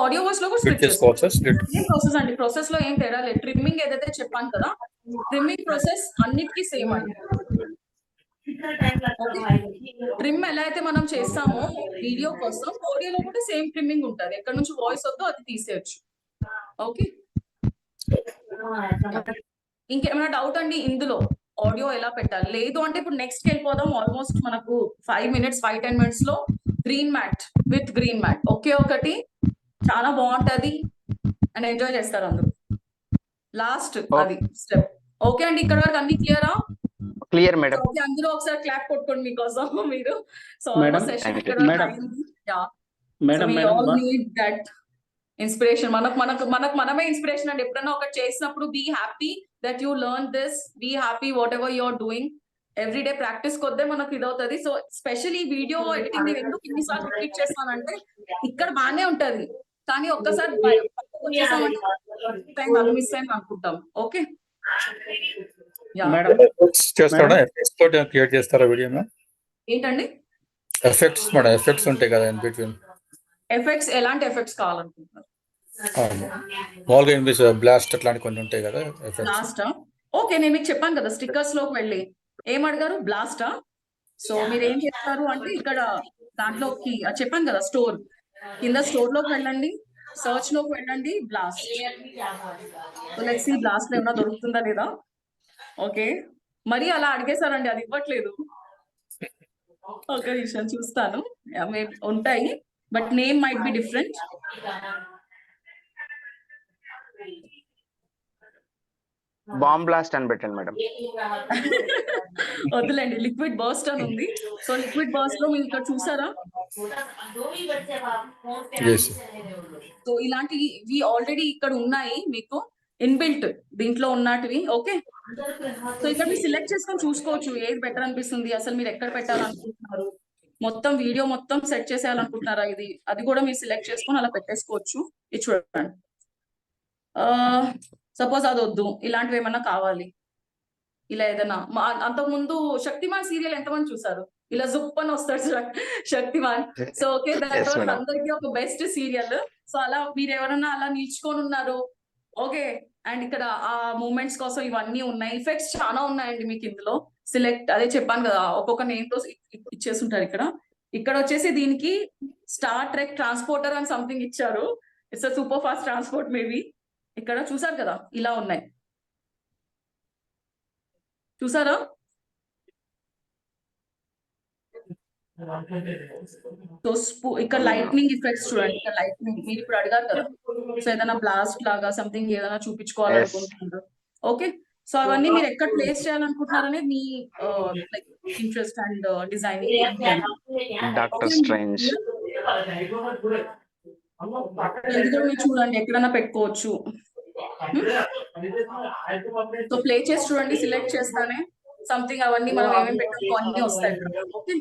ఆడియో వాయిస్ లో కూడా స్ప్లిట్ చేసుకోవచ్చా? స్ప్లిట్ ఏం ప్రాసెస్ అండి, ప్రాసెస్ లో ఏం తేడా లేదు. ట్రిమ్మింగ్ ఏదైతే చెప్పాను కదా, ట్రిమ్మింగ్ ప్రాసెస్ అన్నిటికీ సేమ్ అండి. ట్రిమ్ ఎలా అయితే మనం చేస్తామో వీడియో కోసం, ఆడియోలో కూడా సేమ్ ట్రిమ్మింగ్ ఉంటుంది. ఎక్కడ నుంచి వాయిస్ వద్దో అది తీసేయచ్చు. ఓకే, ఇంకేమైనా డౌట్ అండి ఇందులో ఆడియో ఎలా పెట్టాలి? లేదు అంటే ఇప్పుడు నెక్స్ట్ వెళ్ళిపోదాం. ఆల్మోస్ట్ మనకు 5-10 minutes లో green mat with green mat ఒకే ఒకటి చాలా బాగుంటది అండ్ ఎంజాయ్ చేస్తారు అందరూ. లాస్ట్ అది స్టెప్. ఓకే అండి, ఇక్కడ వరకు అన్ని క్లియరా? Clear madam. ఓకే, అందరూ ఒకసారి క్లాప్ కొట్టుకోండి మీకోసం మీరు. సో మేడం, ఆల్మోస్ట్ సెషన్ ఇక్కడ వరకు అయింది. Yeah, madam we madam all need that inspiration. మనమే ఇన్స్పిరేషన్ అండి. ఎప్పుడైనా ఒకటి చేసినప్పుడు be happy that you learn this, be happy whatever you are doing. Everyday practice కొద్దే మనకు ఇది అవుతుంది. సో స్పెషల్లీ వీడియో ఎడిటింగ్ నేను ఎందుకు ఇన్నిసార్లు రిపీట్ చేస్తానంటే ఇక్కడ బాగానే ఉంటది, కానీ ఒక్కసారి వచ్చేసామంటే అది మిస్ అయింది అనుకుంటాం. ఓకే, మేడం చేస్తారా? ఎఫెక్ట్స్ తోటి క్రియేట్ చేస్తారా వీడియోలో? ఏంటండి ఎఫెక్ట్స్ మేడం, ఎఫెక్ట్స్ ఉంటాయి కదా ఇన్ బిట్వీన్. ఎఫెక్ట్స్? ఎలాంటి ఎఫెక్ట్స్ కావాలనుకుంటున్నారు? మామూలుగా ఇన్విస్ బ్లాస్ట్ అట్లాంటి కొన్ని ఉంటాయి కదా ఎఫెక్ట్స్. బ్లాస్టా? ఓకే, నేను మీకు చెప్పాను కదా స్టిక్కర్స్ లోకి వెళ్ళి ఏం అడిగారు, బ్లాస్టా? సో మీరు ఏం చేస్తారు అంటే ఇక్కడ దాంట్లోకి చెప్పాను కదా స్టోర్ కింద, స్టోర్ లోకి వెళ్ళండి, సర్చ్ లోకి వెళ్ళండి, బ్లాస్ట్. లెట్స్ సీ బ్లాస్ట్ లో ఏమైనా దొరుకుతుందా లేదా. ఓకే, మరి అలా అడిగేశారండి, అది ఇవ్వట్లేదు. ఒక నిమిషం చూస్తాను, ఉంటాయి but name might be different. Bomb blast అని పెట్టండి మేడం. వద్దులేండి, లిక్విడ్ బర్స్ట్ అని ఉంది. సో లిక్విడ్ బర్స్ట్ లో మీరు ఇక్కడ చూసారా? సో ఇలాంటివి ఆల్రెడీ ఇక్కడ ఉన్నాయి మీకు ఇన్బిల్ట్ దీంట్లో ఉన్నటివి. ఓకే, సో ఇక్కడ మీరు సిలెక్ట్ చేసుకొని చూసుకోవచ్చు ఏది బెటర్ అనిపిస్తుంది, అసలు మీరు ఎక్కడ పెట్టాలనుకుంటున్నారు, మొత్తం వీడియో మొత్తం సెట్ చేసేయాలనుకుంటున్నారా, ఇది అది కూడా మీరు సిలెక్ట్ చేసుకొని అలా పెట్టేసుకోవచ్చు. ఇది చూడండి, సపోజ్ అది వద్దు, ఇలాంటివి ఏమన్నా కావాలి, ఇలా ఏదైనా. అంతకుముందు శక్తిమాన్ సీరియల్ ఎంతమంది చూసారు? ఇలా జుప్ అని వస్తాడు శక్తిమాన్. సో ఓకే, దాంట్లో అందరికీ ఒక బెస్ట్ సీరియల్. సో అలా మీరు ఎవరన్నా అలా నిల్చుకొని ఉన్నారు. ఓకే, అండ్ ఇక్కడ ఆ మూమెంట్స్ కోసం ఇవన్నీ ఉన్నాయి. ఎఫెక్ట్స్ చాలా ఉన్నాయండి మీకు ఇందులో. సిలెక్ట్ అదే చెప్పాను కదా, ఒక్కొక్క నేమ్ తో ఇచ్చేస్తుంటారు. ఇక్కడ వచ్చేసి దీనికి స్టార్ ట్రెక్ ట్రాన్స్పోర్టర్ అని సంథింగ్ ఇచ్చారు. It's super fast transport maybe. ఇక్కడ చూసారు కదా ఇలా ఉన్నాయి, చూసారా? సో ఇక్కడ లైట్నింగ్ ఎఫెక్ట్స్ చూడండి, ఇక్కడ లైట్నింగ్ మీరు ఇప్పుడు అడిగారు కదా. సో ఏదైనా బ్లాస్ట్ లాగా సంథింగ్ ఏదైనా చూపించుకోవాలనుకుంటున్నారు. ఓకే, సో అవన్నీ మీరు ఎక్కడ ప్లేస్ చేయాలనుకుంటున్నారు అనేది మీ లైక్ ఇంట్రెస్ట్ అండ్ డిజైనింగ్. ఇది కూడా మీరు చూడండి, ఎక్కడైనా పెట్టుకోవచ్చు. సో ప్లే చేసి చూడండి, సిలెక్ట్ చేస్తానే సంథింగ్ అవన్నీ మనం ఏమేమి పెట్టామో అన్నీ వస్తాయి. Okay,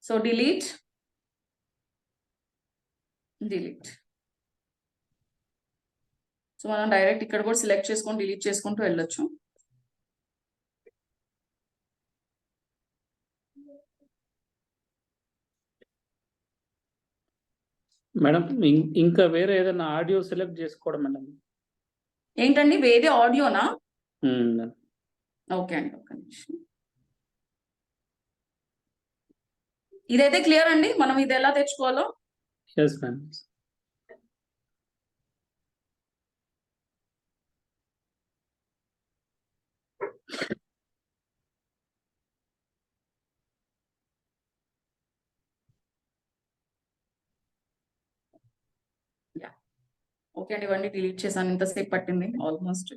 so delete. సో మనం డైరెక్ట్ ఇక్కడ కూడా సిలెక్ట్ చేసుకొని డిలీట్ చేసుకుంటూ వెళ్ళొచ్చు. మేడం ఇంకా వేరే ఏదైనా ఆడియో సెలెక్ట్ చేసుకోవడం మేడం. ఏంటండి వేరే ఆడియోనా? మేడం. ఓకే అండి, ఒక నిమిషం. ఇదైతే క్లియర్ అండి, మనం ఇది ఎలా తెచ్చుకోవాలో. Yes madam. ఓకే అండి, ఇవన్నీ డిలీట్ చేశాను. ఇంతసేపు పట్టింది ఆల్మోస్ట్.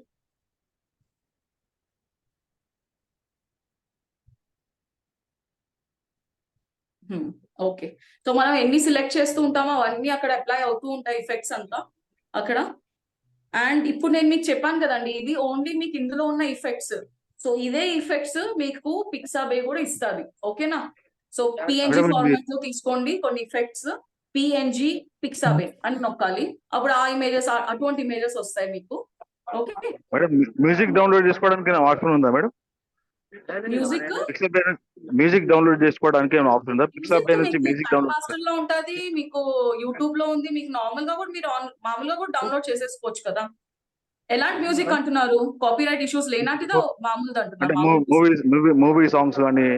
ఓకే, సో మనం ఎన్ని సిలెక్ట్ చేస్తూ ఉంటామో అవన్నీ అక్కడ అప్లై అవుతూ ఉంటాయి, ఎఫెక్ట్స్ అంతా అక్కడ. అండ్ ఇప్పుడు నేను మీకు చెప్పాను కదండి, ఇది ఓన్లీ మీకు ఇందులో ఉన్న ఎఫెక్ట్స్. సో ఇదే ఎఫెక్ట్స్ మీకు పిక్సాబే కూడా ఇస్తుంది. ఓకేనా? సో పిఎన్జి ఫార్మాట్ లో తీసుకోండి కొన్ని ఎఫెక్ట్స్, పిఎన్జి పిక్సాబే అని నొక్కాలి, అప్పుడు ఆ ఇమేజెస్, అటువంటి ఇమేజెస్ వస్తాయి మీకు. ఓకే మేడం, మ్యూజిక్ డౌన్లోడ్ చేసుకోవడానికి ఆప్షన్ ఉందా మేడం? మ్యూజిక్ డౌన్లోడ్ చేసుకోవడానికి ఏమైనా ఆప్షన్ ఉందా? పిక్సాబే నుంచి మ్యూజిక్ డౌన్లోడ్ మాస్టర్ లో ఉంటది, మీకు యూట్యూబ్ లో ఉంది, మీకు నార్మల్ గా కూడా మీరు మామూలుగా కూడా డౌన్లోడ్ చేసేసుకోవచ్చు కదా. ఎలాంటి మ్యూజిక్ అంటున్నారు? కాపీరైట్ ఇష్యూస్ లేనాటిదో మామూలుది అంటున్నారు? మూవీ సాంగ్స్ కానీ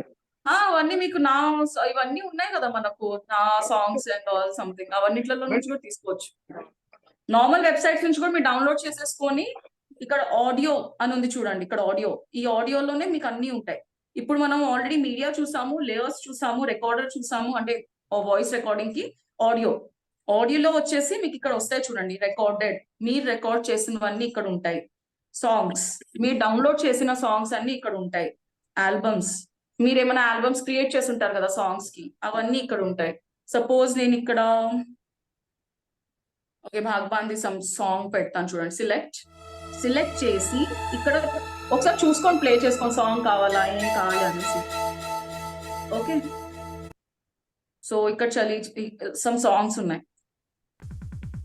అవన్నీ మీకు ఇవన్నీ ఉన్నాయి కదా మనకు, నా సాంగ్స్ అండ్ ఆల్ సంథింగ్, అవన్నిట్లలో నుంచి కూడా తీసుకోవచ్చు. నార్మల్ వెబ్సైట్స్ నుంచి కూడా మీరు డౌన్లోడ్ చేసేసుకొని, ఇక్కడ ఆడియో అని ఉంది చూడండి, ఇక్కడ ఆడియో, ఈ ఆడియోలోనే మీకు అన్ని ఉంటాయి. ఇప్పుడు మనం ఆల్రెడీ మీడియా చూసాము, లేయర్స్ చూసాము, రికార్డర్ చూసాము, అంటే వాయిస్ రికార్డింగ్ కి ఆడియోలో వచ్చేసి మీకు ఇక్కడ వస్తాయి చూడండి, రికార్డెడ్, మీరు రికార్డ్ చేసినవన్నీ ఇక్కడ ఉంటాయి. సాంగ్స్, మీరు డౌన్లోడ్ చేసిన సాంగ్స్ అన్ని ఇక్కడ ఉంటాయి. ఆల్బమ్స్, మీరు ఏమైనా ఆల్బమ్స్ క్రియేట్ చేసి ఉంటారు కదా సాంగ్స్ కి, అవన్నీ ఇక్కడ ఉంటాయి. సపోజ్ నేను ఇక్కడ ఓకే భాగ్బాంది సాంగ్ పెడతాను చూడండి, సిలెక్ట్ చేసి ఇక్కడ ఒకసారి చూసుకొని ప్లే చేసుకొని, సాంగ్ కావాలా ఏం కావాలి అనేసి. ఓకే, సో ఇక్కడ సమ్ సాంగ్స్ ఉన్నాయి.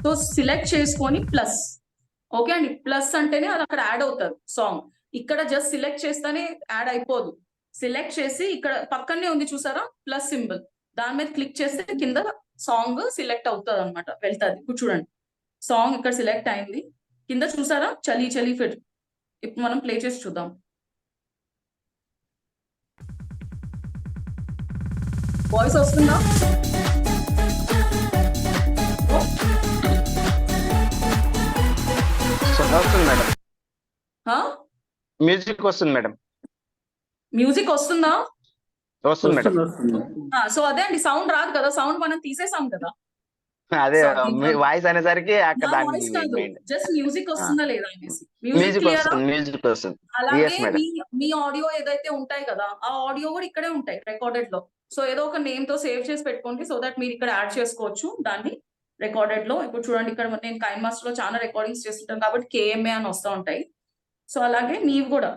సో సిలెక్ట్ చేసుకొని ప్లస్, ఓకే అండి, ప్లస్ అంటేనే అది అక్కడ యాడ్ అవుతుంది సాంగ్. ఇక్కడ జస్ట్ సిలెక్ట్ చేస్తేనే యాడ్ అయిపోదు. సిలెక్ట్ చేసి ఇక్కడ పక్కనే ఉంది చూసారా ప్లస్ సింబల్, దాని మీద క్లిక్ చేస్తే కింద సాంగ్ సిలెక్ట్ అవుతుంది అనమాట, వెళ్తుంది. ఇప్పుడు చూడండి సాంగ్ ఇక్కడ సిలెక్ట్ అయింది, కింద చూసారా చలి చలి ఫిర్. ఇప్పుడు మనం ప్లే చేసి చూద్దాం. వాయిస్ వస్తుందా? వస్తుంది మేడం, మ్యూజిక్ వస్తుంది మేడం. మ్యూజిక్ వస్తుందా? వస్తుంది మేడం. సో అదే అండి, సౌండ్ రాదు కదా, సౌండ్ మనం తీసేసాం కదా. అదే వాయిస్ అనేసరికి అక్కడ జస్ట్ మ్యూజిక్ వస్తుందా లేదా అనేసి. మ్యూజిక్ వస్తుంది. అలాగే మీ ఆడియో ఏదైతే ఉంటాయి కదా, ఆ ఆడియో కూడా ఇక్కడే ఉంటాయి రికార్డెడ్ లో. సో ఏదో ఒక నేమ్ తో సేవ్ చేసి పెట్టుకోండి, సో దట్ మీరు ఇక్కడ యాడ్ చేసుకోవచ్చు దాన్ని రికార్డెడ్ లో. ఇప్పుడు చూడండి ఇక్కడ నేను కైన్ మాస్టర్ లో చాలా రికార్డింగ్స్ చేస్తుంటాను కాబట్టి KMA అని వస్తూ ఉంటాయి. సో అలాగే నీవు కూడా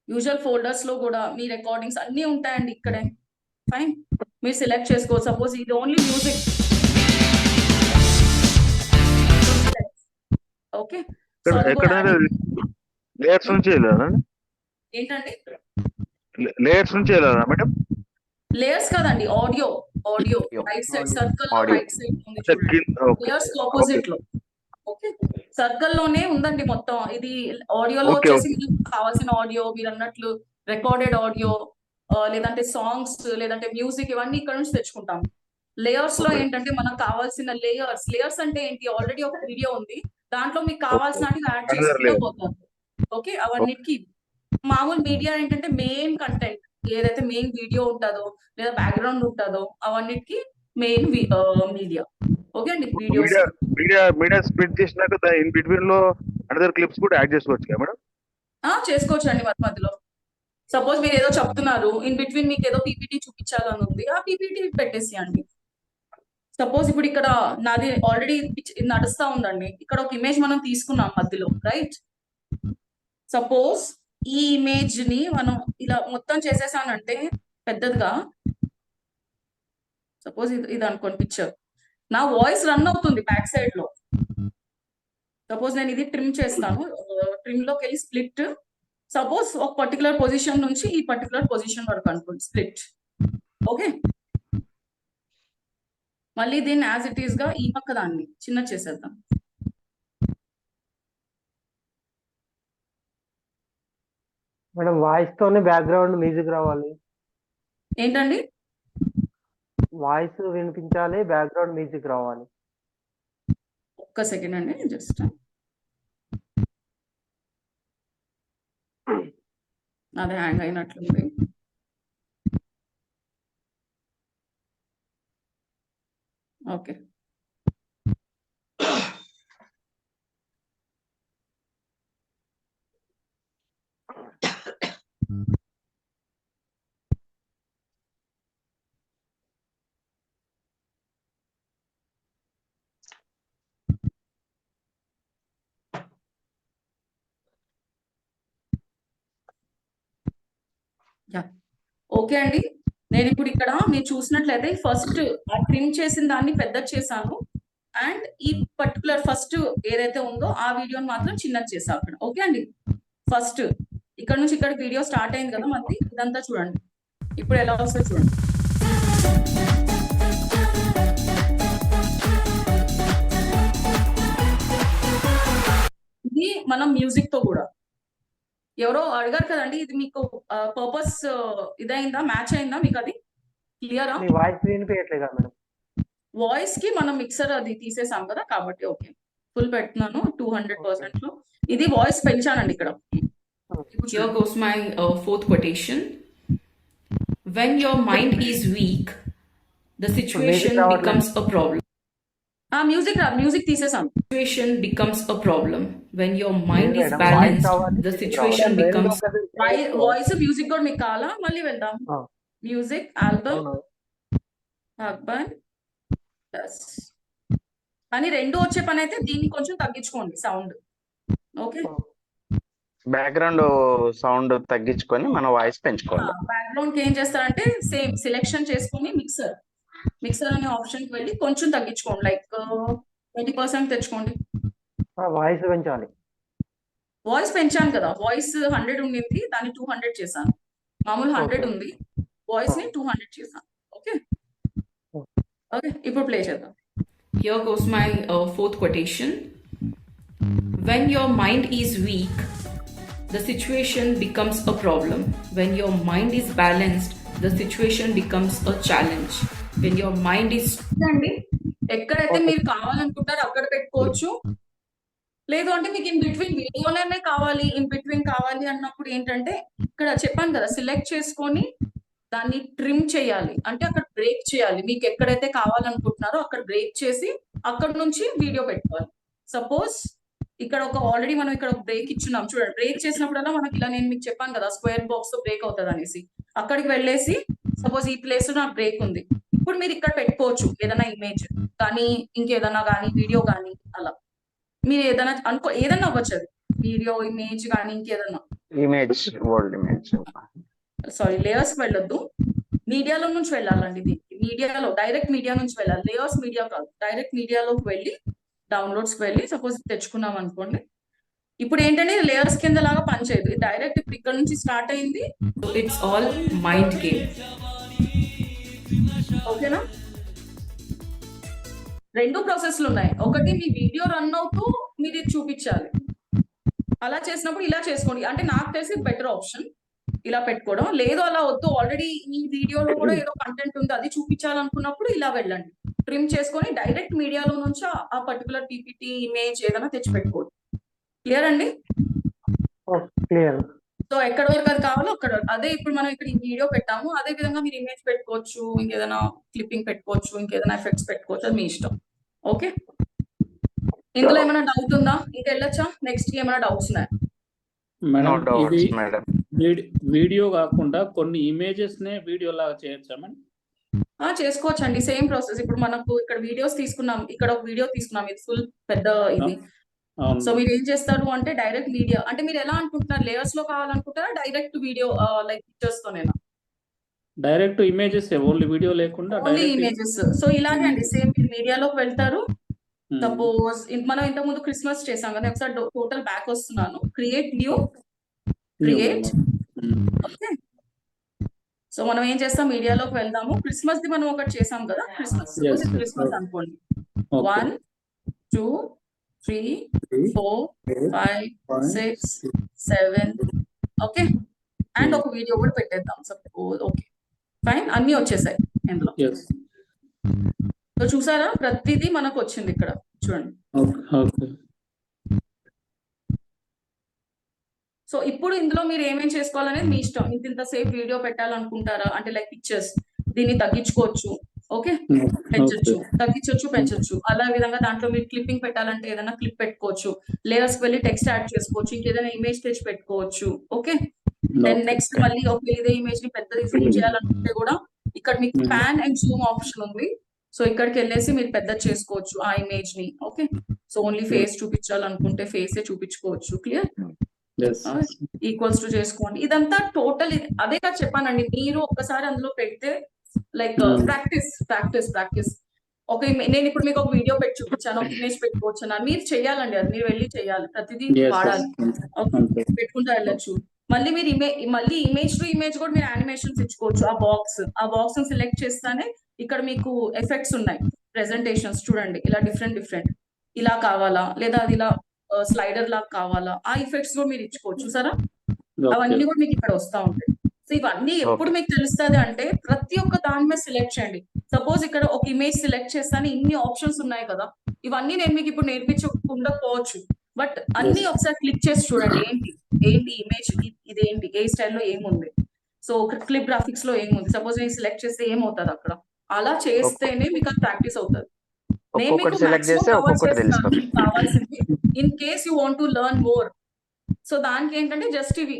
యూజువల్ ఫోల్డర్స్ లో కూడా మీ రికార్డింగ్స్ అన్ని ఉంటాయండి ఇక్కడే. ఫైన్, మీరు సెలెక్ట్ చేసుకోవచ్చు. సపోజ్ ఇది ఓన్లీ మ్యూజిక్, ఓకే. లేయర్స్ నుంచి ఏంటండి? లేయర్స్ నుంచి మేడం? లేయర్స్ కాదండి, audio right side circle right side ఉంది, లేయర్స్ ఆపోజిట్ లో. ఓకే, సర్కిల్ లోనే ఉందండి మొత్తం. ఇది ఆడియోలో వచ్చేసి మీకు కావాల్సిన ఆడియో, మీరు అన్నట్లు రికార్డెడ్ ఆడియో, లేదంటే సాంగ్స్, లేదంటే మ్యూజిక్, ఇవన్నీ ఇక్కడ నుంచి తెచ్చుకుంటాం. లేయర్స్ లో ఏంటంటే మనకు కావాల్సిన లేయర్స్ అంటే ఏంటి, ఆల్రెడీ ఒక వీడియో ఉంది, దాంట్లో మీకు కావాల్సిన యాడ్ చేసుకుంటూ పోతారు. ఓకే, అవన్నిటికి మామూలు మీడియా ఏంటంటే మెయిన్ కంటెంట్ ఏదైతే మెయిన్ వీడియో ఉంటుందో లేదా బ్యాక్గ్రౌండ్ ఉంటుందో అవన్నిటికి మెయిన్ మీడియా. ఓకే అండి, మీడియా స్ప్లిట్ చేసినాక ఇన్ బిట్వీన్ లో అనదర్ క్లిప్స్ కూడా యాడ్ చేసుకోవచ్చు కదా మేడం? చేసుకోవచ్చు అండి మధ్యలో. సపోజ్ మీరు ఏదో చెప్తున్నారు, ఇన్ బిట్వీన్ మీకు ఏదో పీపీటీ చూపించాలని ఉంది, ఆ పీపీటీ పెట్టేసి అండి. సపోజ్ ఇప్పుడు ఇక్కడ నాది ఆల్రెడీ నడుస్తా ఉందండి, ఇక్కడ ఒక ఇమేజ్ మనం తీసుకున్నాం మధ్యలో, రైట్? సపోజ్ ఈ ఇమేజ్ ని మనం ఇలా మొత్తం చేసేసానంటే పెద్దదిగా, సపోజ్ ఇది అనుకోండి పిక్చర్, నా వాయిస్ రన్ అవుతుంది బ్యాక్ సైడ్ లో. సపోజ్ నేను ఇది ట్రిమ్ చేస్తాను, ట్రిమ్ లోకి వెళ్ళి స్ప్లిట్, సపోజ్ ఒక పర్టికులర్ పొజిషన్ నుంచి ఈ పర్టికులర్ పొజిషన్ వరకు అనుకోండి, స్ప్లిట్. ఓకే, మళ్ళీ దీన్ని యాజ్ ఇట్ ఈస్ గా ఈ పక్క దాన్ని చిన్న చేసేద్దాం. మేడం వాయిస్ తోనే బ్యాక్గ్రౌండ్ మ్యూజిక్ రావాలి. ఏంటండి? వాయిస్ వినిపించాలి, బ్యాక్గ్రౌండ్ మ్యూజిక్ రావాలి. ఒక్క సెకండ్ అండి, జస్ట్ అదే హ్యాంగ్ అయినట్లుంది. ఓకే, ఓకే అండి. నేను ఇప్పుడు ఇక్కడ మీరు చూసినట్లయితే ఫస్ట్ ఆ ట్రిమ్ చేసిన దాన్ని పెద్ద చేశాను అండ్ ఈ పర్టికులర్ ఫస్ట్ ఏదైతే ఉందో ఆ వీడియోని మాత్రం చిన్నది చేశాను అక్కడ. ఓకే అండి, ఫస్ట్ ఇక్కడ నుంచి ఇక్కడ వీడియో స్టార్ట్ అయింది కదా మనది, ఇదంతా చూడండి. ఇప్పుడు ఎలా వస్తుంది చూడండి. ఇది మనం మ్యూజిక్ తో కూడా ఎవరో అడిగారు కదండి, ఇది మీకు పర్పస్ ఇదైందా, మ్యాచ్ అయిందా మీకు? అది క్లియరా? మీ వాయిస్ వినిపించట్లేదా మేడం? వాయిస్ కి మనం మిక్సర్ అది తీసేసాం కదా కాబట్టి ఓకే, ఫుల్ పెడుతున్నాను 200% లో. ఇది వాయిస్ పెంచానండి ఇక్కడ. Here goes my fourth quotation. When your mind is weak, the situation becomes a problem. Music తీసేసాం. Situation becomes a problem. When your mind is balanced, the situation becomes. Voice music కూడా మీకు కావాలా? మళ్ళీ వెళ్దాం. Music album Akbar అని రెండు వచ్చే పని అయితే దీన్ని కొంచెం తగ్గించుకోండి సౌండ్. ఓకే, బ్యాక్గ్రౌండ్ సౌండ్ తగ్గించుకొని మన వాయిస్ పెంచుకోవాలి. బ్యాక్గ్రౌండ్ కి ఏం చేస్తారంటే సేమ్ సెలెక్షన్ చేసుకుని మిక్సర్ అనే ఆప్షన్ కి వెళ్ళి కొంచెం తగ్గించుకోండి, లైక్ 20% తెచ్చుకోండి. వాయిస్ పెంచాలి. వాయిస్ పెంచాను కదా, వాయిస్ 100 ఉండింది, దాన్ని 200 చేశాను. మామూలు 100 ఉంది, వాయిస్ ని 200 చేశాను. ఓకే ఓకే, ఇప్పుడు ప్లే చేద్దాం. Here goes my fourth quotation. When your mind is weak, the situation becomes a problem. When your mind is balanced, the situation becomes a challenge. When your mind is అండి ఎక్కడైతే మీరు కావాలనుకుంటారో అక్కడ పెట్టుకోవచ్చు. లేదు అంటే మీకు ఇన్ బిట్వీన్ వీడియోలోనే కావాలి, ఇన్ బిట్వీన్ కావాలి అన్నప్పుడు ఏంటంటే ఇక్కడ చెప్పాను కదా, సెలెక్ట్ చేసుకొని దాన్ని ట్రిమ్ చేయాలి, అంటే అక్కడ బ్రేక్ చేయాలి. మీకు ఎక్కడైతే కావాలనుకుంటున్నారో అక్కడ బ్రేక్ చేసి అక్కడ నుంచి వీడియో పెట్టుకోవాలి. సపోజ్ ఇక్కడ ఒక ఆల్రెడీ మనం ఇక్కడ ఒక బ్రేక్ ఇచ్చున్నాం చూడండి. బ్రేక్ చేసినప్పుడల్లా మనకి ఇలా నేను మీకు చెప్పాను కదా స్క్వేర్ బాక్స్ తో బ్రేక్ అవుతుంది అనేసి, అక్కడికి వెళ్ళేసి సపోజ్ ఈ ప్లేస్ లో నాకు బ్రేక్ ఉంది, ఇప్పుడు మీరు ఇక్కడ పెట్టుకోవచ్చు ఏదైనా ఇమేజ్ కానీ ఇంకేదైనా కానీ వీడియో కానీ అలా మీరు ఏదైనా ఏదైనా అవ్వచ్చు, అది వీడియో ఇమేజ్ కానీ ఇంకేదన్నా image world image. Sorry, layers వెళ్ళొద్దు, మీడియాలో నుంచి వెళ్ళాలండి. దీనికి మీడియాలో డైరెక్ట్ మీడియా నుంచి వెళ్ళాలి, లేయర్స్ మీడియా కాదు, డైరెక్ట్ మీడియాలోకి వెళ్ళి డౌన్లోడ్స్ కి వెళ్ళి సపోజ్ తెచ్చుకున్నాం అనుకోండి. ఇప్పుడు ఏంటంటే లేయర్స్ కింద లాగా పనిచేయదు, డైరెక్ట్ ఇప్పుడు ఇక్కడ నుంచి స్టార్ట్ అయింది. it's all mind game. ఓకేనా? రెండు ప్రాసెస్లు ఉన్నాయి. ఒకటి మీ వీడియో రన్ అవుతూ మీరు ఇది చూపించాలి, అలా చేసినప్పుడు ఇలా చేసుకోండి. అంటే నాకు తెలిసి బెటర్ ఆప్షన్ ఇలా పెట్టుకోవడం. లేదు అలా వద్దు, ఆల్రెడీ ఈ వీడియోలో కూడా ఏదో కంటెంట్ ఉంది అది చూపించాలనుకున్నప్పుడు ఇలా వెళ్ళండి, ట్రిమ్ చేసుకొని డైరెక్ట్ మీడియాలో నుంచి ఆ పర్టికులర్ పీపీటీ ఇమేజ్ ఏదైనా తెచ్చి పెట్టుకోండి. క్లియర్ అండి? క్లియర్. సో ఎక్కడ వరకు అది కావాలో అక్కడ, అదే ఇప్పుడు మనం ఇక్కడ ఈ వీడియో పెట్టాము, అదే విధంగా మీరు ఇమేజ్ పెట్టుకోవచ్చు, ఇంకేదైనా క్లిప్పింగ్ పెట్టుకోవచ్చు, ఇంకేదైనా ఎఫెక్ట్స్ పెట్టుకోవచ్చు, అది మీ ఇష్టం. ఓకే, ఇందులో ఏమైనా డౌట్ ఉందా? ఇంకా వెళ్ళొచ్చా? నెక్స్ట్ ఏమైనా డౌట్స్ ఉన్నాయా? మేడం ఇది వీడియో కాకుండా కొన్ని ఇమేజెస్ నే వీడియో లాగా చేయొచ్చా మేడం? చేసుకోవచ్చు అండి, సేమ్ ప్రాసెస్. ఇప్పుడు మనకు ఇక్కడ వీడియోస్ తీసుకున్నాం, ఇక్కడ ఒక వీడియో తీసుకున్నాం, ఇది ఫుల్ పెద్ద ఇది. సో మీరు ఏం చేస్తారు అంటే డైరెక్ట్ మీడియా, అంటే మీరు ఎలా అనుకుంటున్నారు, లేయర్స్ లో కావాలనుకుంటారా డైరెక్ట్ వీడియో లైక్ పిక్చర్స్ తోనేనా? డైరెక్ట్ ఇమేజెస్, ఓన్లీ వీడియో లేకుండా ఓన్లీ ఇమేజెస్. సో ఇలాగే అండి, సేమ్ మీరు మీడియాలోకి వెళ్తారు. సపోజ్ మనం ఇంతకు ముందు క్రిస్మస్ చేసాం కదా, ఒకసారి టోటల్ బ్యాక్ వస్తున్నాను, create new, create. Okay, so మనం ఏం చేస్తాం, మీడియాలోకి వెళ్దాము. క్రిస్మస్ ది మనం ఒకటి చేసాం కదా, క్రిస్మస్ క్రిస్మస్ అనుకోండి. 1 2 3 4 5 6 7 ఓకే. అండ్ ఒక వీడియో కూడా పెట్టేద్దాం సపోజ్. ఓకే ఫైన్, అన్ని వచ్చేసాయి ఇందులో. సో చూసారా, ప్రతిదీ మనకు వచ్చింది ఇక్కడ చూడండి. సో ఇప్పుడు ఇందులో మీరు ఏమేం చేసుకోవాలనేది మీ ఇష్టం. ఇంత సేపు వీడియో పెట్టాలనుకుంటారా అంటే లైక్ పిక్చర్స్, దీన్ని తగ్గించుకోవచ్చు. ఓకే, పెంచొచ్చు, తగ్గించొచ్చు, పెంచొచ్చు. అలా విధంగా దాంట్లో మీరు క్లిప్పింగ్ పెట్టాలంటే ఏదైనా క్లిప్ పెట్టుకోవచ్చు, లేయర్స్ వెళ్ళి టెక్స్ట్ యాడ్ చేసుకోవచ్చు, ఇంకేదైనా ఇమేజ్ తెచ్చి పెట్టుకోవచ్చు. ఓకే, దెన్ నెక్స్ట్ మళ్ళీ ఒక ఇదే ఇమేజ్ ని పెద్దది జూమ్ చేయాలనుకుంటే కూడా ఇక్కడ మీకు పాన్ అండ్ జూమ్ ఆప్షన్ ఉంది. సో ఇక్కడికి వెళ్ళేసి మీరు పెద్ద చేసుకోవచ్చు ఆ ఇమేజ్ ని. ఓకే, సో ఓన్లీ ఫేస్ చూపించాలనుకుంటే ఫేసే చూపించుకోవచ్చు. క్లియర్? ఈక్వల్స్ టు చేసుకోండి. ఇదంతా టోటల్ అదే కాదు చెప్పానండి. మీరు ఒక్కసారి అందులో పెడితే లైక్ ప్రాక్టీస్ ప్రాక్టీస్ ప్రాక్టీస్. నేను ఇప్పుడు మీకు ఒక వీడియో పెట్టి చూపించాను, ఒక ఇమేజ్ పెట్టుకోవచ్చు అన్నారు. మీరు చెయ్యాలండి, అది మీరు వెళ్ళి చెయ్యాలి, ప్రతిదీ వాడాలి. పెట్టుకుంటూ వెళ్ళచ్చు. మళ్ళీ మీరు మళ్ళీ ఇమేజ్ టు ఇమేజ్ కూడా మీరు యానిమేషన్స్ ఇచ్చుకోవచ్చు. ఆ బాక్స్ సెలెక్ట్ చేస్తానే ఇక్కడ మీకు ఎఫెక్ట్స్ ఉన్నాయి, ప్రెజెంటేషన్స్ చూడండి. ఇలా డిఫరెంట్ ఇలా కావాలా, లేదా అది ఇలా స్లైడర్ లాగా కావాలా, ఆ ఎఫెక్ట్స్ కూడా మీరు ఇచ్చుకోవచ్చు. చూసారా, అవన్నీ కూడా మీకు ఇక్కడ వస్తా ఉంటాయి. సో ఇవన్నీ ఎప్పుడు మీకు తెలుస్తుంది అంటే ప్రతి ఒక్క దాని మీద సెలెక్ట్ చేయండి. సపోజ్ ఇక్కడ ఒక ఇమేజ్ సెలెక్ట్ చేస్తాను, ఇన్ని ఆప్షన్స్ ఉన్నాయి కదా, ఇవన్నీ నేను మీకు ఇప్పుడు నేర్పించకపోవచ్చు. బట్ అన్ని ఒకసారి క్లిక్ చేసి చూడండి, ఏంటి ఇమేజ్, ఇదేంటి, ఏ స్టైల్లో ఏముంది, సో క్లిప్ గ్రాఫిక్స్ లో ఏముంది. సపోజ్ నేను సెలెక్ట్ చేస్తే ఏమవుతుంది అక్కడ, అలా చేస్తేనే మీకు అది ప్రాక్టీస్ అవుతుంది. నేను మీకు కావాల్సింది in case you want to learn more. So దానికి ఏంటంటే జస్ట్ ఇవి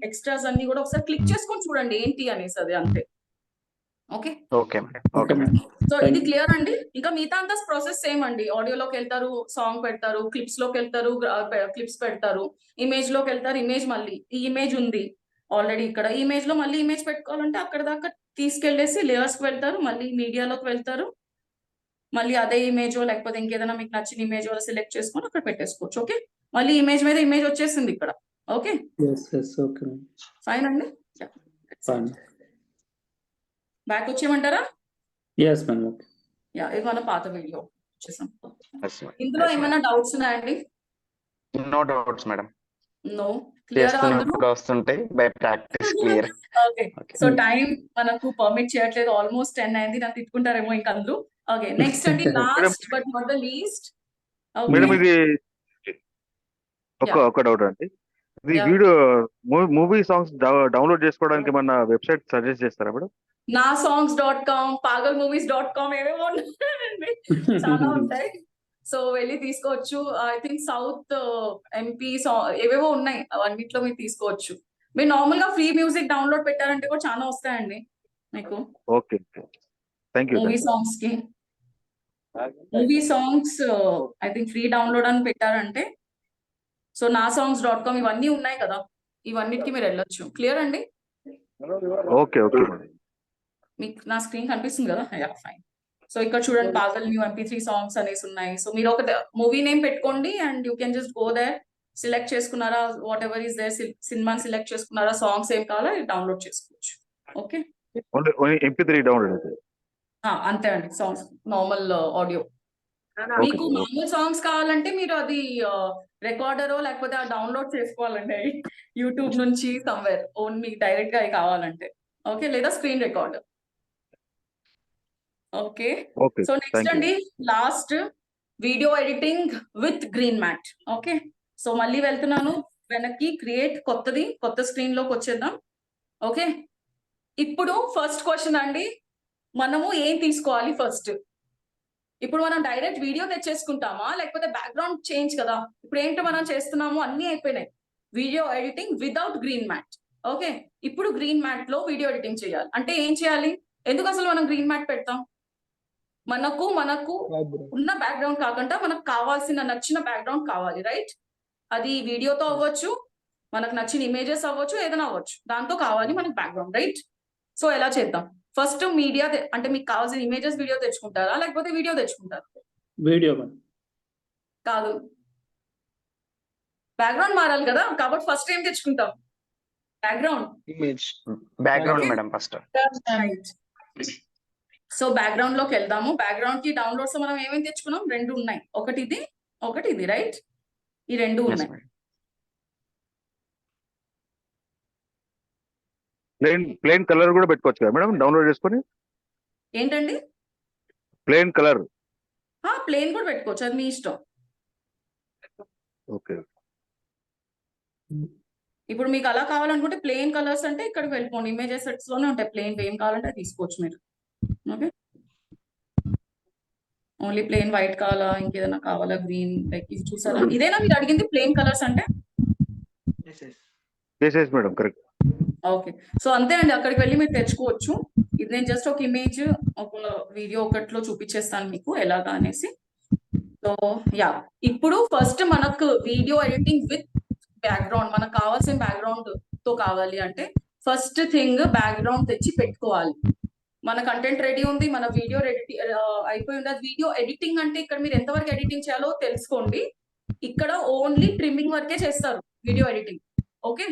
ఎక్స్ట్రాస్ అన్ని కూడా ఒకసారి క్లిక్ చేసుకొని చూడండి ఏంటి అనేసి, అది అంతే. ఓకే, సో ఇది క్లియర్ అండి. ఇంకా మిగతా అంతా ప్రాసెస్ సేమ్ అండి. ఆడియోలోకి వెళ్తారు, సాంగ్ పెడతారు, క్లిప్స్ లోకి వెళ్తారు, క్లిప్స్ పెడతారు, ఇమేజ్ లోకి వెళ్తారు, ఇమేజ్ మళ్ళీ ఈ ఇమేజ్ ఉంది ఆల్రెడీ ఇక్కడ, ఇమేజ్ లో మళ్ళీ ఇమేజ్ పెట్టుకోవాలంటే అక్కడ దాకా తీసుకెళ్లేసి లేయర్స్ కి వెళ్తారు, మళ్ళీ మీడియాలోకి వెళ్తారు, మళ్ళీ అదే ఇమేజో లేకపోతే ఇంకేదైనా మీకు నచ్చిన ఇమేజ్ సెలెక్ట్ చేసుకొని అక్కడ పెట్టేసుకోవచ్చు. ఓకే, మళ్ళీ ఇమేజ్ మీద ఇమేజ్ వచ్చేసింది ఇక్కడ. ఓకే ఫైన్ అండి. బ్యాక్ వచ్చేయమంటారా? ఇది మన పాత వీడియో వచ్చేసాం. ఇందులో ఏమైనా డౌట్స్ ఉన్నాయండి? No doubts madam. No, clear వస్తుంటాయి by practice clear. Okay, so time మనకు పర్మిట్ చేయట్లేదు, ఆల్మోస్ట్ 10 అయింది. నాకు తిట్టుకుంటారేమో ఇంకా అందరూ. ఓకే, నెక్స్ట్ అండి, last but not the least. Madam ఇది ఒక డౌట్ అండి, ఇది వీడియో మూవీ సాంగ్స్ డౌన్లోడ్ చేసుకోవడానికి ఏమన్నా వెబ్సైట్ సజెస్ట్ చేస్తారా మేడం? nasongs.com, pagalmovies.com ఏవేవో ఉన్నాయండి, చాలా ఉంటాయి. సో వెళ్ళి తీసుకోవచ్చు. ఐ థింక్ సౌత్ ఎంపీ ఏవేవో ఉన్నాయి, అవన్నిట్లో మీరు తీసుకోవచ్చు. మీరు నార్మల్ గా ఫ్రీ మ్యూజిక్ డౌన్లోడ్ పెట్టారంటే కూడా చాలా వస్తాయండి మీకు. Okay, thank you. Movie songs కి movie songs I think free download అని పెట్టారంటే, సో nasongs.com ఇవన్నీ ఉన్నాయి కదా, ఇవన్నిటికి మీరు వెళ్ళొచ్చు. క్లియర్ అండి? ఓకే ఓకే, మీకు నా స్క్రీన్ కనిపిస్తుంది కదా? ఫైన్. సో ఇక్కడ చూడండి, పాగల్ న్యూ MP3 సాంగ్స్ అనేసి ఉన్నాయి. సో మీరు ఒక మూవీ నేమ్ పెట్టుకోండి and you can just go there, select చేసుకున్నారా, వాట్ ఎవర్ ఈస్ దేర్, సినిమాని సెలెక్ట్ చేసుకున్నారా, సాంగ్స్ ఏం కావాలో డౌన్లోడ్ చేసుకోవచ్చు. ఓకే, MP3 డౌన్లోడ్ అంతే అండి. Songs normal audio. మీకు మామూలు సాంగ్స్ కావాలంటే మీరు అది రికార్డరో లేకపోతే డౌన్లోడ్ చేసుకోవాలండి యూట్యూబ్ నుంచి సమ్వేర్, ఓన్లీ డైరెక్ట్ గా కావాలంటే. ఓకే, లేదా screen recorder. Okay, so next అండి, last video editing with green mat. Okay, so మళ్ళీ వెళ్తున్నాను వెనక్కి, క్రియేట్ కొత్త స్క్రీన్ లోకి వచ్చేద్దాం. ఓకే, ఇప్పుడు ఫస్ట్ క్వశ్చన్ అండి, మనము ఏం తీసుకోవాలి ఫస్ట్? ఇప్పుడు మనం డైరెక్ట్ వీడియో తెచ్చేసుకుంటామా లేకపోతే బ్యాక్గ్రౌండ్ చేంజ్ కదా? ఇప్పుడు ఏంటో మనం చేస్తున్నాము, అన్ని అయిపోయినాయి. Video editing without green mat. Okay, ఇప్పుడు గ్రీన్ మ్యాట్ లో వీడియో ఎడిటింగ్ చేయాలి అంటే ఏం చేయాలి? ఎందుకు అసలు మనం గ్రీన్ మ్యాట్ పెడతాం? మనకు ఉన్న బ్యాక్గ్రౌండ్ కాకుండా మనకు కావాల్సిన నచ్చిన బ్యాక్గ్రౌండ్ కావాలి, రైట్? అది వీడియోతో అవ్వచ్చు, మనకు నచ్చిన ఇమేజెస్ అవ్వచ్చు, ఏదైనా అవ్వచ్చు, దాంతో కావాలి మనకు బ్యాక్గ్రౌండ్, రైట్? సో ఎలా చేద్దాం? ఫస్ట్ మీడియా అంటే మీకు కావాల్సిన ఇమేజెస్ వీడియో తెచ్చుకుంటారా లేకపోతే వీడియో తెచ్చుకుంటారా? వీడియో కాదు, బ్యాక్గ్రౌండ్ మారాలి కదా, కాబట్టి ఫస్ట్ ఏం తెచ్చుకుంటాం? Background image background Okay. Madam first. Right. So background లోకి వెళ్దాము. బ్యాక్గ్రౌండ్ కి డౌన్లోడ్స్ మనం ఏమేమి తెచ్చుకున్నాం? 2 ఉన్నాయి. ఒకటి ఇది రైట్. ఈ 2 ఉన్నాయి. ప్లెయిన్ కలర్ కూడా పెట్టుకోవచ్చు కదా మేడం డౌన్లోడ్ చేసుకొని? ఏంటండి? Plain colour. ప్లేన్ కూడా పెట్టుకోవచ్చు, అది మీ ఇష్టం. ఓకే. ఇప్పుడు మీకు అలా కావాలనుకుంటే ప్లెయిన్ కలర్స్ అంటే ఇక్కడికి వెళ్ళిపోండి. ఇమేజెస్ సెట్స్ లోనే ఉంటాయి. ప్లెయిన్ ఏం కావాలంటే తీసుకోవచ్చు మీరు. ఓకే, ఓన్లీ ప్లెయిన్ వైట్ కావాలా, ఇంకేదైనా కావాలా, గ్రీన్, లైక్ ఇది చూసారా? ఇదేనా మీరు అడిగింది ప్లెయిన్ కలర్స్ అంటే? Madam correct. ఓకే, సో అంతే అండి, అక్కడికి వెళ్ళి మీరు తెచ్చుకోవచ్చు. ఇది నేను జస్ట్ ఒక ఇమేజ్, ఒక వీడియో ఒకటిలో చూపించేస్తాను మీకు ఎలాగా అనేసి. సో యా, ఇప్పుడు ఫస్ట్ మనకు వీడియో ఎడిటింగ్ విత్ బ్యాక్గ్రౌండ్, మనకు కావాల్సిన బ్యాక్గ్రౌండ్ తో కావాలి అంటే ఫస్ట్ థింగ్ బ్యాక్గ్రౌండ్ తెచ్చి పెట్టుకోవాలి. మన కంటెంట్ రెడీ ఉంది, మన వీడియో అయిపోయి ఉంది. అది వీడియో ఎడిటింగ్ అంటే ఇక్కడ మీరు ఎంతవరకు ఎడిటింగ్ చేయాలో తెలుసుకోండి. ఇక్కడ ఓన్లీ ట్రిమ్మింగ్ వరకే చేస్తారు video editing. Okay,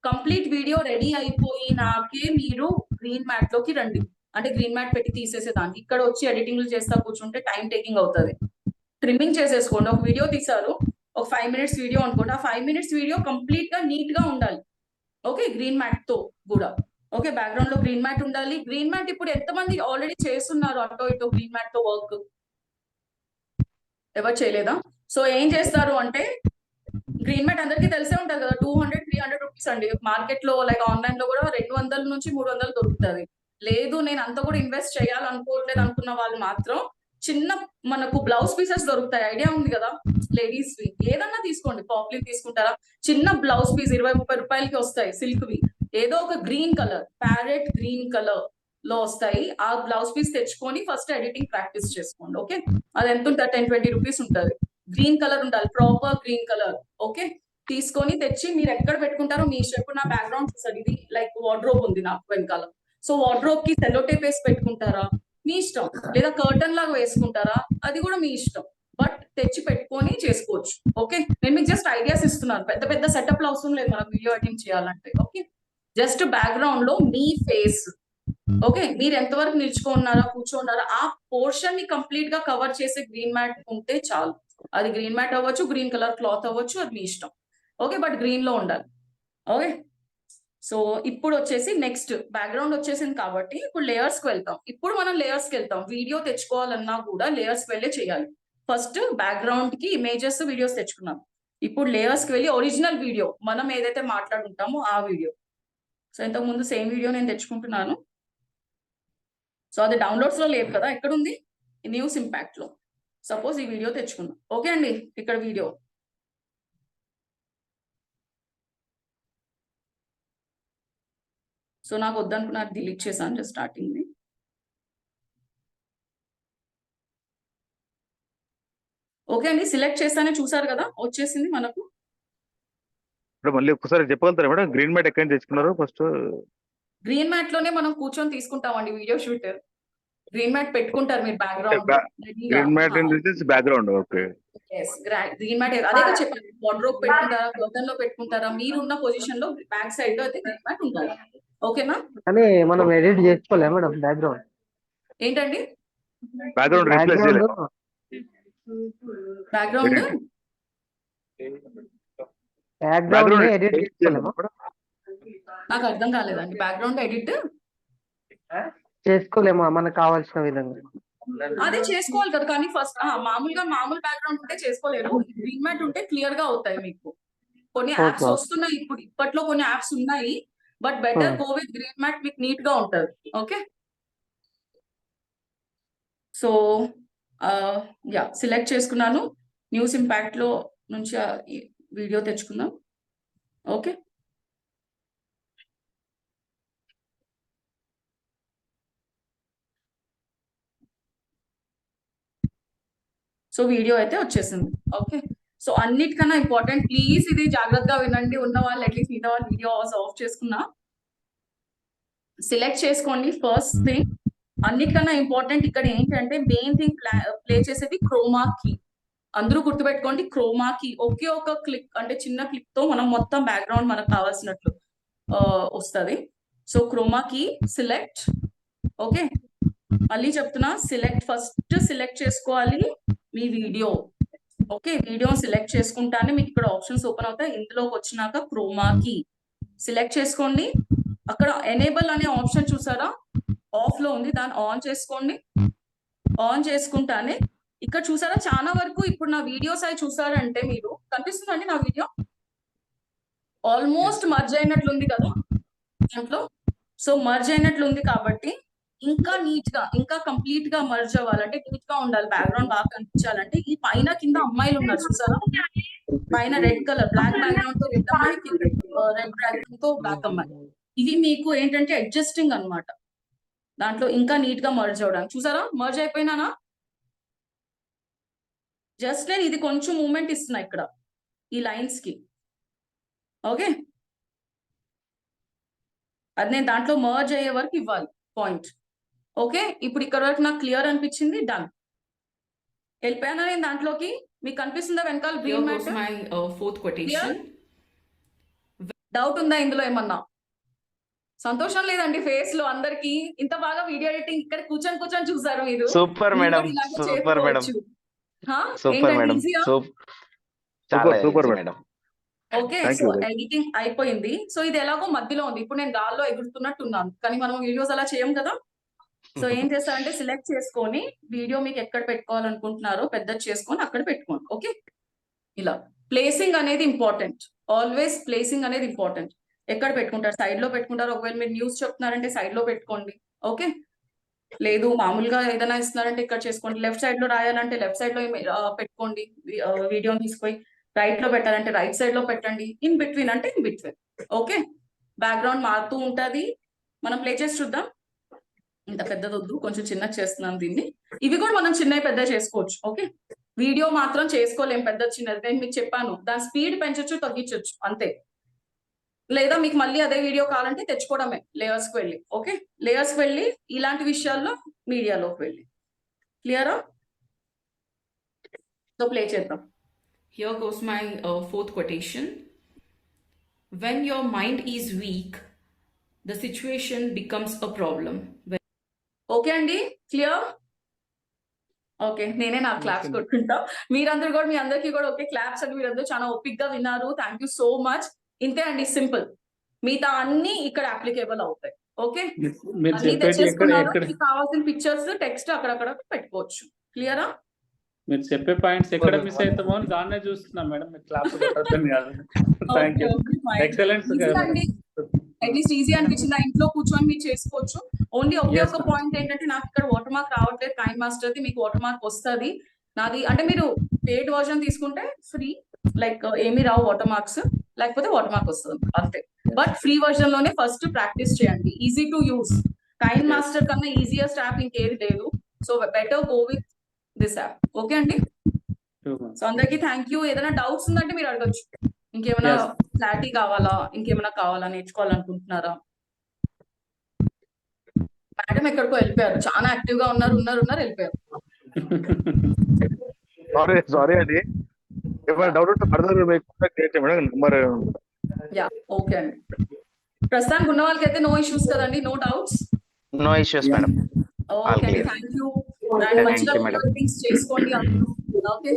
complete video ready అయిపోయినాకే మీరు గ్రీన్ మ్యాట్ లోకి రండి. అంటే గ్రీన్ మ్యాట్ పెట్టి తీసేసేదానికి ఇక్కడ వచ్చి ఎడిటింగ్లు చేస్తా కూర్చుంటే టైం టేకింగ్ అవుతుంది. ట్రిమ్మింగ్ చేసేసుకోండి. ఒక వీడియో తీసారు, ఒక 5 minutes వీడియో అనుకోండి. ఆ 5 minutes వీడియో కంప్లీట్ గా నీట్ గా ఉండాలి. ఓకే, గ్రీన్ మ్యాట్ తో కూడా. ఓకే, బ్యాక్గ్రౌండ్ లో గ్రీన్ మ్యాట్ ఉండాలి. గ్రీన్ మ్యాట్ ఇప్పుడు ఎంతమంది ఆల్రెడీ చేస్తున్నారు అటో ఇటో గ్రీన్ మ్యాట్ తో వర్క్? ఎవరు చేయలేదా? సో ఏం చేస్తారు అంటే గ్రీన్ మ్యాట్ అందరికీ తెలిసే ఉంటది కదా, 200-300 రూపీస్ అండి. మార్కెట్ లో లైక్ ఆన్లైన్ లో కూడా 200 నుంచి 300 దొరుకుతుంది. లేదు నేను అంత కూడా ఇన్వెస్ట్ చేయాలనుకోవట్లేదు అనుకున్న వాళ్ళు మాత్రం చిన్న మనకు బ్లౌజ్ పీసెస్ దొరుకుతాయి. ఐడియా ఉంది కదా, లేడీస్ వి ఏదన్నా తీసుకోండి. పాప్లిన్ తీసుకుంటారా? చిన్న బ్లౌజ్ పీస్ 20-30 రూపాయలకి వస్తాయి, సిల్క్ వి. ఏదో ఒక green colour, parrot green colour లో వస్తాయి. ఆ బ్లౌజ్ పీస్ తెచ్చుకొని ఫస్ట్ ఎడిటింగ్ ప్రాక్టీస్ చేసుకోండి. ఓకే, అది ఎంత ఉంటుంది? 10-20 రూపీస్ ఉంటుంది. గ్రీన్ కలర్ ఉండాలి, ప్రాపర్ గ్రీన్ కలర్. ఓకే, తీసుకొని తెచ్చి మీరు ఎక్కడ పెట్టుకుంటారో మీ ఇష్టం. ఇప్పుడు నా బ్యాక్గ్రౌండ్ చూసారు, ఇది లైక్ వార్డ్రోబ్ ఉంది నాకు వెనకాల. సో వార్డ్రోబ్ కి సెల్లో టేప్ వేసి పెట్టుకుంటారా మీ ఇష్టం, లేదా కర్టన్ లాగా వేసుకుంటారా అది కూడా మీ ఇష్టం. బట్ తెచ్చి పెట్టుకొని చేసుకోవచ్చు. ఓకే, నేను మీకు జస్ట్ ఐడియాస్ ఇస్తున్నాను. పెద్ద పెద్ద సెటప్ అవసరం లేదు మనం వీడియో ఎడిటింగ్ చేయాలంటే. ఓకే, జస్ట్ బ్యాక్గ్రౌండ్ లో మీ ఫేస్, ఓకే, మీరు ఎంతవరకు నిల్చుకున్నారా, కూర్చోన్నారా, ఆ పోర్షన్ ని కంప్లీట్ గా కవర్ చేసే గ్రీన్ మ్యాట్ ఉంటే చాలు. అది గ్రీన్ మ్యాట్ అవ్వచ్చు, గ్రీన్ కలర్ క్లాత్ అవ్వచ్చు, అది మీ ఇష్టం. ఓకే, బట్ గ్రీన్ లో ఉండాలి. ఓకే, సో ఇప్పుడు వచ్చేసి నెక్స్ట్ బ్యాక్గ్రౌండ్ వచ్చేసింది కాబట్టి ఇప్పుడు లేయర్స్ కి వెళ్తాం. ఇప్పుడు మనం లేయర్స్ కి వెళ్తాం. వీడియో తెచ్చుకోవాలన్నా కూడా లేయర్స్ కి వెళ్ళే చేయాలి. ఫస్ట్ బ్యాక్గ్రౌండ్ కి ఇమేజెస్, వీడియోస్ తెచ్చుకున్నాం. ఇప్పుడు లేయర్స్ కి వెళ్ళి ఒరిజినల్ వీడియో మనం ఏదైతే మాట్లాడుకుంటామో ఆ వీడియో. సో ఇంతకు ముందు సేమ్ వీడియో నేను తెచ్చుకుంటున్నాను. సో అది డౌన్లోడ్స్ లో లేదు కదా, ఎక్కడ ఉంది? న్యూస్ ఇంపాక్ట్ లో. సపోజ్ ఈ వీడియో తెచ్చుకున్నాం. ఓకే అండి, ఇక్కడ వీడియో. సో నాకు వద్దనుకున్నా డిలీట్ చేశాను జస్ట్ స్టార్టింగ్ ని. ఓకే అండి, సిలెక్ట్ చేస్తానే చూసారు కదా వచ్చేసింది మనకు. మళ్ళీ ఒకసారి చెప్పగలుగుతారా మేడం గ్రీన్ మ్యాట్ ఎక్కడ తెచ్చుకున్నారు? ఫస్ట్ గ్రీన్ మ్యాట్ లోనే మనం కూర్చొని తీసుకుంటామండి వీడియో షూట్. గ్రీన్ మ్యాట్ పెట్టుకుంటారు మీరు background. Green mat background. Okay, green mat అదే చెప్పండి. వార్డ్రోబ్ పెట్టుకుంటారా, కర్టన్ లో పెట్టుకుంటారా, మీరున్న పొజిషన్ లో బ్యాక్ సైడ్ లో అయితే గ్రీన్ మ్యాట్ ఉండాలి. ఓకేనా? కానీ మనం ఎడిట్ చేసుకోలేము మేడం బ్యాక్గ్రౌండ్. ఏంటండి? బ్యాక్గ్రౌండ్ బ్యాక్గ్రౌండ్ ఎడిట్ చేసుకోలేము. నాకు అర్థం కాలేదండి. బ్యాక్గ్రౌండ్ ఎడిట్ చేసుకోలేము మనకు కావాల్సిన విధంగా. అదే చేసుకోవాలి కదా, కానీ ఫస్ట్ మామూలు బ్యాక్గ్రౌండ్ ఉంటే చేసుకోలేరు. గ్రీన్ మ్యాట్ ఉంటే క్లియర్ గా అవుతాయి మీకు. కొన్ని యాప్స్ వస్తున్నాయి ఇప్పట్లో కొన్ని యాప్స్ ఉన్నాయి. But better go with green mat, మీకు నీట్ గా ఉంటది. ఓకే, సో యా సిలెక్ట్ చేసుకున్నాను. న్యూస్ ఇంపాక్ట్ లో నుంచి వీడియో తెచ్చుకుందాం. ఓకే, సో వీడియో అయితే వచ్చేసింది. ఓకే, సో అన్నిటికన్నా ఇంపార్టెంట్, ప్లీజ్ ఇది జాగ్రత్తగా వినండి. ఉన్న వాళ్ళు అట్లీస్ట్ మిగతా వాళ్ళు వీడియో ఆఫ్ చేసుకున్నా సిలెక్ట్ చేసుకోండి. ఫస్ట్ థింగ్ అన్నిటికన్నా ఇంపార్టెంట్ ఇక్కడ ఏంటంటే మెయిన్ థింగ్ ప్లే చేసేది క్రోమా కీ. అందరూ గుర్తుపెట్టుకోండి, క్రోమా కీ ఒకే ఒక క్లిక్ అంటే చిన్న క్లిక్ తో మనం మొత్తం బ్యాక్గ్రౌండ్ మనకు కావాల్సినట్లు వస్తుంది. So chroma key select. Okay, మళ్ళీ చెప్తున్నా, ఫస్ట్ సెలెక్ట్ చేసుకోవాలి మీ వీడియో. ఓకే, వీడియో సెలెక్ట్ చేసుకుంటానే మీకు ఇక్కడ ఆప్షన్స్ ఓపెన్ అవుతాయి. ఇందులోకి వచ్చినాక క్రోమా కీ సెలెక్ట్ చేసుకోండి. అక్కడ ఎనేబుల్ అనే ఆప్షన్ చూసారా, ఆఫ్ లో ఉంది, దాన్ని ఆన్ చేసుకోండి. ఆన్ చేసుకుంటానే ఇక్కడ చూసారా చాలా వరకు ఇప్పుడు నా వీడియోస్ అవి చూసారంటే మీరు కనిపిస్తుందండి నా వీడియో ఆల్మోస్ట్ మర్జ్ అయినట్లుంది కదా దాంట్లో. సో మర్జ్ అయినట్లుంది కాబట్టి ఇంకా నీట్ గా, ఇంకా కంప్లీట్ గా మర్జ్ అవ్వాలంటే, నీట్ గా ఉండాలి, బ్యాక్గ్రౌండ్ బాగా కనిపించాలంటే ఈ పైన కింద అమ్మాయిలు ఉన్నారు చూసారా, పైన రెడ్ కలర్ బ్లాక్ బ్యాక్గ్రౌండ్ తో రెడ్ అమ్మాయి, రెడ్ బ్యాక్గ్రౌండ్ తో బ్లాక్ అమ్మాయి, ఇవి మీకు ఏంటంటే అడ్జస్టింగ్ అన్నమాట. దాంట్లో ఇంకా నీట్ గా మర్జ్ అవడానికి చూసారా, మర్జ్ అయిపోయినానా. జస్ట్ నేను ఇది కొంచెం మూమెంట్ ఇస్తున్నా ఇక్కడ ఈ లైన్స్ కి. ఓకే, అది నేను దాంట్లో మర్జ్ అయ్యే వరకు ఇవ్వాలి పాయింట్. ఓకే, ఇప్పుడు ఇక్కడ వరకు నాకు క్లియర్ అనిపించింది, డన్. వెళ్ళిపోయానా నేను దాంట్లోకి, మీకు కనిపిస్తుందా వెనకాల green mat? fourth quotation. Doubt ఉందా ఇందులో ఏమన్నా? సంతోషం లేదండి ఫేస్ లో అందరికి. ఇంత బాగా వీడియో ఎడిటింగ్ ఇక్కడ కూర్చొని చూసారు మీరు. Super madam, super madam, super madam, super madam. Okay, so editing అయిపోయింది. సో ఇది ఎలాగో మధ్యలో ఉంది, ఇప్పుడు నేను గాల్లో ఎగురుతున్నట్టున్నాను, కానీ మనం వీడియోస్ అలా చేయం కదా. సో ఏం చేస్తారంటే సెలెక్ట్ చేసుకొని వీడియో మీకు ఎక్కడ పెట్టుకోవాలనుకుంటున్నారో పెద్దది చేసుకొని అక్కడ పెట్టుకోండి. ఓకే, ఇలా ప్లేసింగ్ అనేది ఇంపార్టెంట్, ఆల్వేస్ ప్లేసింగ్ అనేది ఇంపార్టెంట్. ఎక్కడ పెట్టుకుంటారు, సైడ్ లో పెట్టుకుంటారు. ఒకవేళ మీరు న్యూస్ చెప్తున్నారంటే సైడ్ లో పెట్టుకోండి. ఓకే, లేదు మామూలుగా ఏదైనా ఇస్తున్నారంటే ఇక్కడ చేసుకోండి. లెఫ్ట్ సైడ్ లో రాయాలంటే లెఫ్ట్ సైడ్ లో పెట్టుకోండి, వీడియోని తీసుకొని. రైట్ లో పెట్టాలంటే రైట్ సైడ్ లో పెట్టండి. ఇన్ బిట్వీన్ అంటే ఇన్ బిట్వీన్. ఓకే, బ్యాక్గ్రౌండ్ మారుతూ ఉంటది. మనం ప్లే చేసి చూద్దాం. ఇంత పెద్దది వద్దు, కొంచెం చిన్నగా చేస్తున్నాం దీన్ని. ఇవి కూడా మనం చిన్నవి పెద్ద చేసుకోవచ్చు. ఓకే, వీడియో మాత్రం చేసుకోలేం పెద్ద చిన్నది. నేను మీకు చెప్పాను, దాని స్పీడ్ పెంచొచ్చు తగ్గించవచ్చు అంతే. లేదా మీకు మళ్ళీ అదే వీడియో కావాలంటే తెచ్చుకోవడమే లేయర్స్ కి వెళ్ళి. ఓకే, లేయర్స్ కి వెళ్ళి ఇలాంటి విషయాల్లో మీడియాలోకి వెళ్ళి. క్లియరా? సో ప్లే చేద్దాం. Here goes my fourth quotation. When your mind is weak, the situation becomes a problem. Okay అండి, క్లియర్? ఓకే, నేనే నా క్లాప్స్ కొట్టుకుంటా. మీరందరూ కూడా, మీ అందరికీ కూడా ఓకే క్లాప్స్ అండి. మీరందరూ చాలా ఓపిక్ గా విన్నారు. Thank you so much. ఇంతే అండి, సింపుల్. మిగతా అన్ని ఇక్కడ అప్లికేబుల్ అవుతాయి. ఓకే, అన్ని తెచ్చేసుకున్నారు. మీకు కావాల్సిన పిక్చర్స్, టెక్స్ట్ అక్కడక్కడ పెట్టుకోవచ్చు. క్లియరా? మీరు చెప్పే పాయింట్స్ ఎక్కడ మిస్ అవుతామో అని దాన్నే చూస్తున్నా మేడం. మీరు class thank you, excellent. At least easy అనిపించింది, ఇంట్లో కూర్చొని మీరు చేసుకోవచ్చు. ఓన్లీ ఒకే ఒక పాయింట్ ఏంటంటే, నాకు ఇక్కడ వాటర్ మార్క్ రావట్లేదు కైన్ మాస్టర్ ది. మీకు వాటర్ మార్క్ వస్తుంది నాది. అంటే మీరు పెయిడ్ వర్షన్ తీసుకుంటే ఫ్రీ, లైక్ ఏమి రావు వాటర్ మార్క్స్, లేకపోతే వాటర్ మార్క్ వస్తుంది అంతే. బట్ ఫ్రీ వర్షన్ లోనే ఫస్ట్ ప్రాక్టీస్ చేయండి. Easy to use. KineMaster కన్నా ఈజియెస్ట్ యాప్ ఇంకేది లేదు. So better go with this app. Okay అండి, సో అందరికి థ్యాంక్ యూ. ఏదైనా డౌట్స్ ఉందంటే మీరు అడగచ్చు. ఇంకేమైనా క్లారిటీ కావాలా, ఇంకేమైనా కావాలా, నేర్చుకోవాలనుకుంటున్నారా? మేడం ఎక్కడికో వెళ్ళిపోయారు, చాలా యాక్టివ్ గా ఉన్నారు వెళ్ళిపోయారు. సారీ అండి, ఏమైనా డౌట్ ఉంటే ఫర్దర్ కాంటాక్ట్ చేయొచ్చు మేడం. నంబర్ యా, ఓకే అండి. ప్రస్తుతానికి ఉన్న వాళ్ళకి అయితే నో ఇష్యూస్ కదండి, no doubts? No issues madam. Okay అండి, థ్యాంక్ యూ. మంచిగా చేసుకోండి. ఓకే.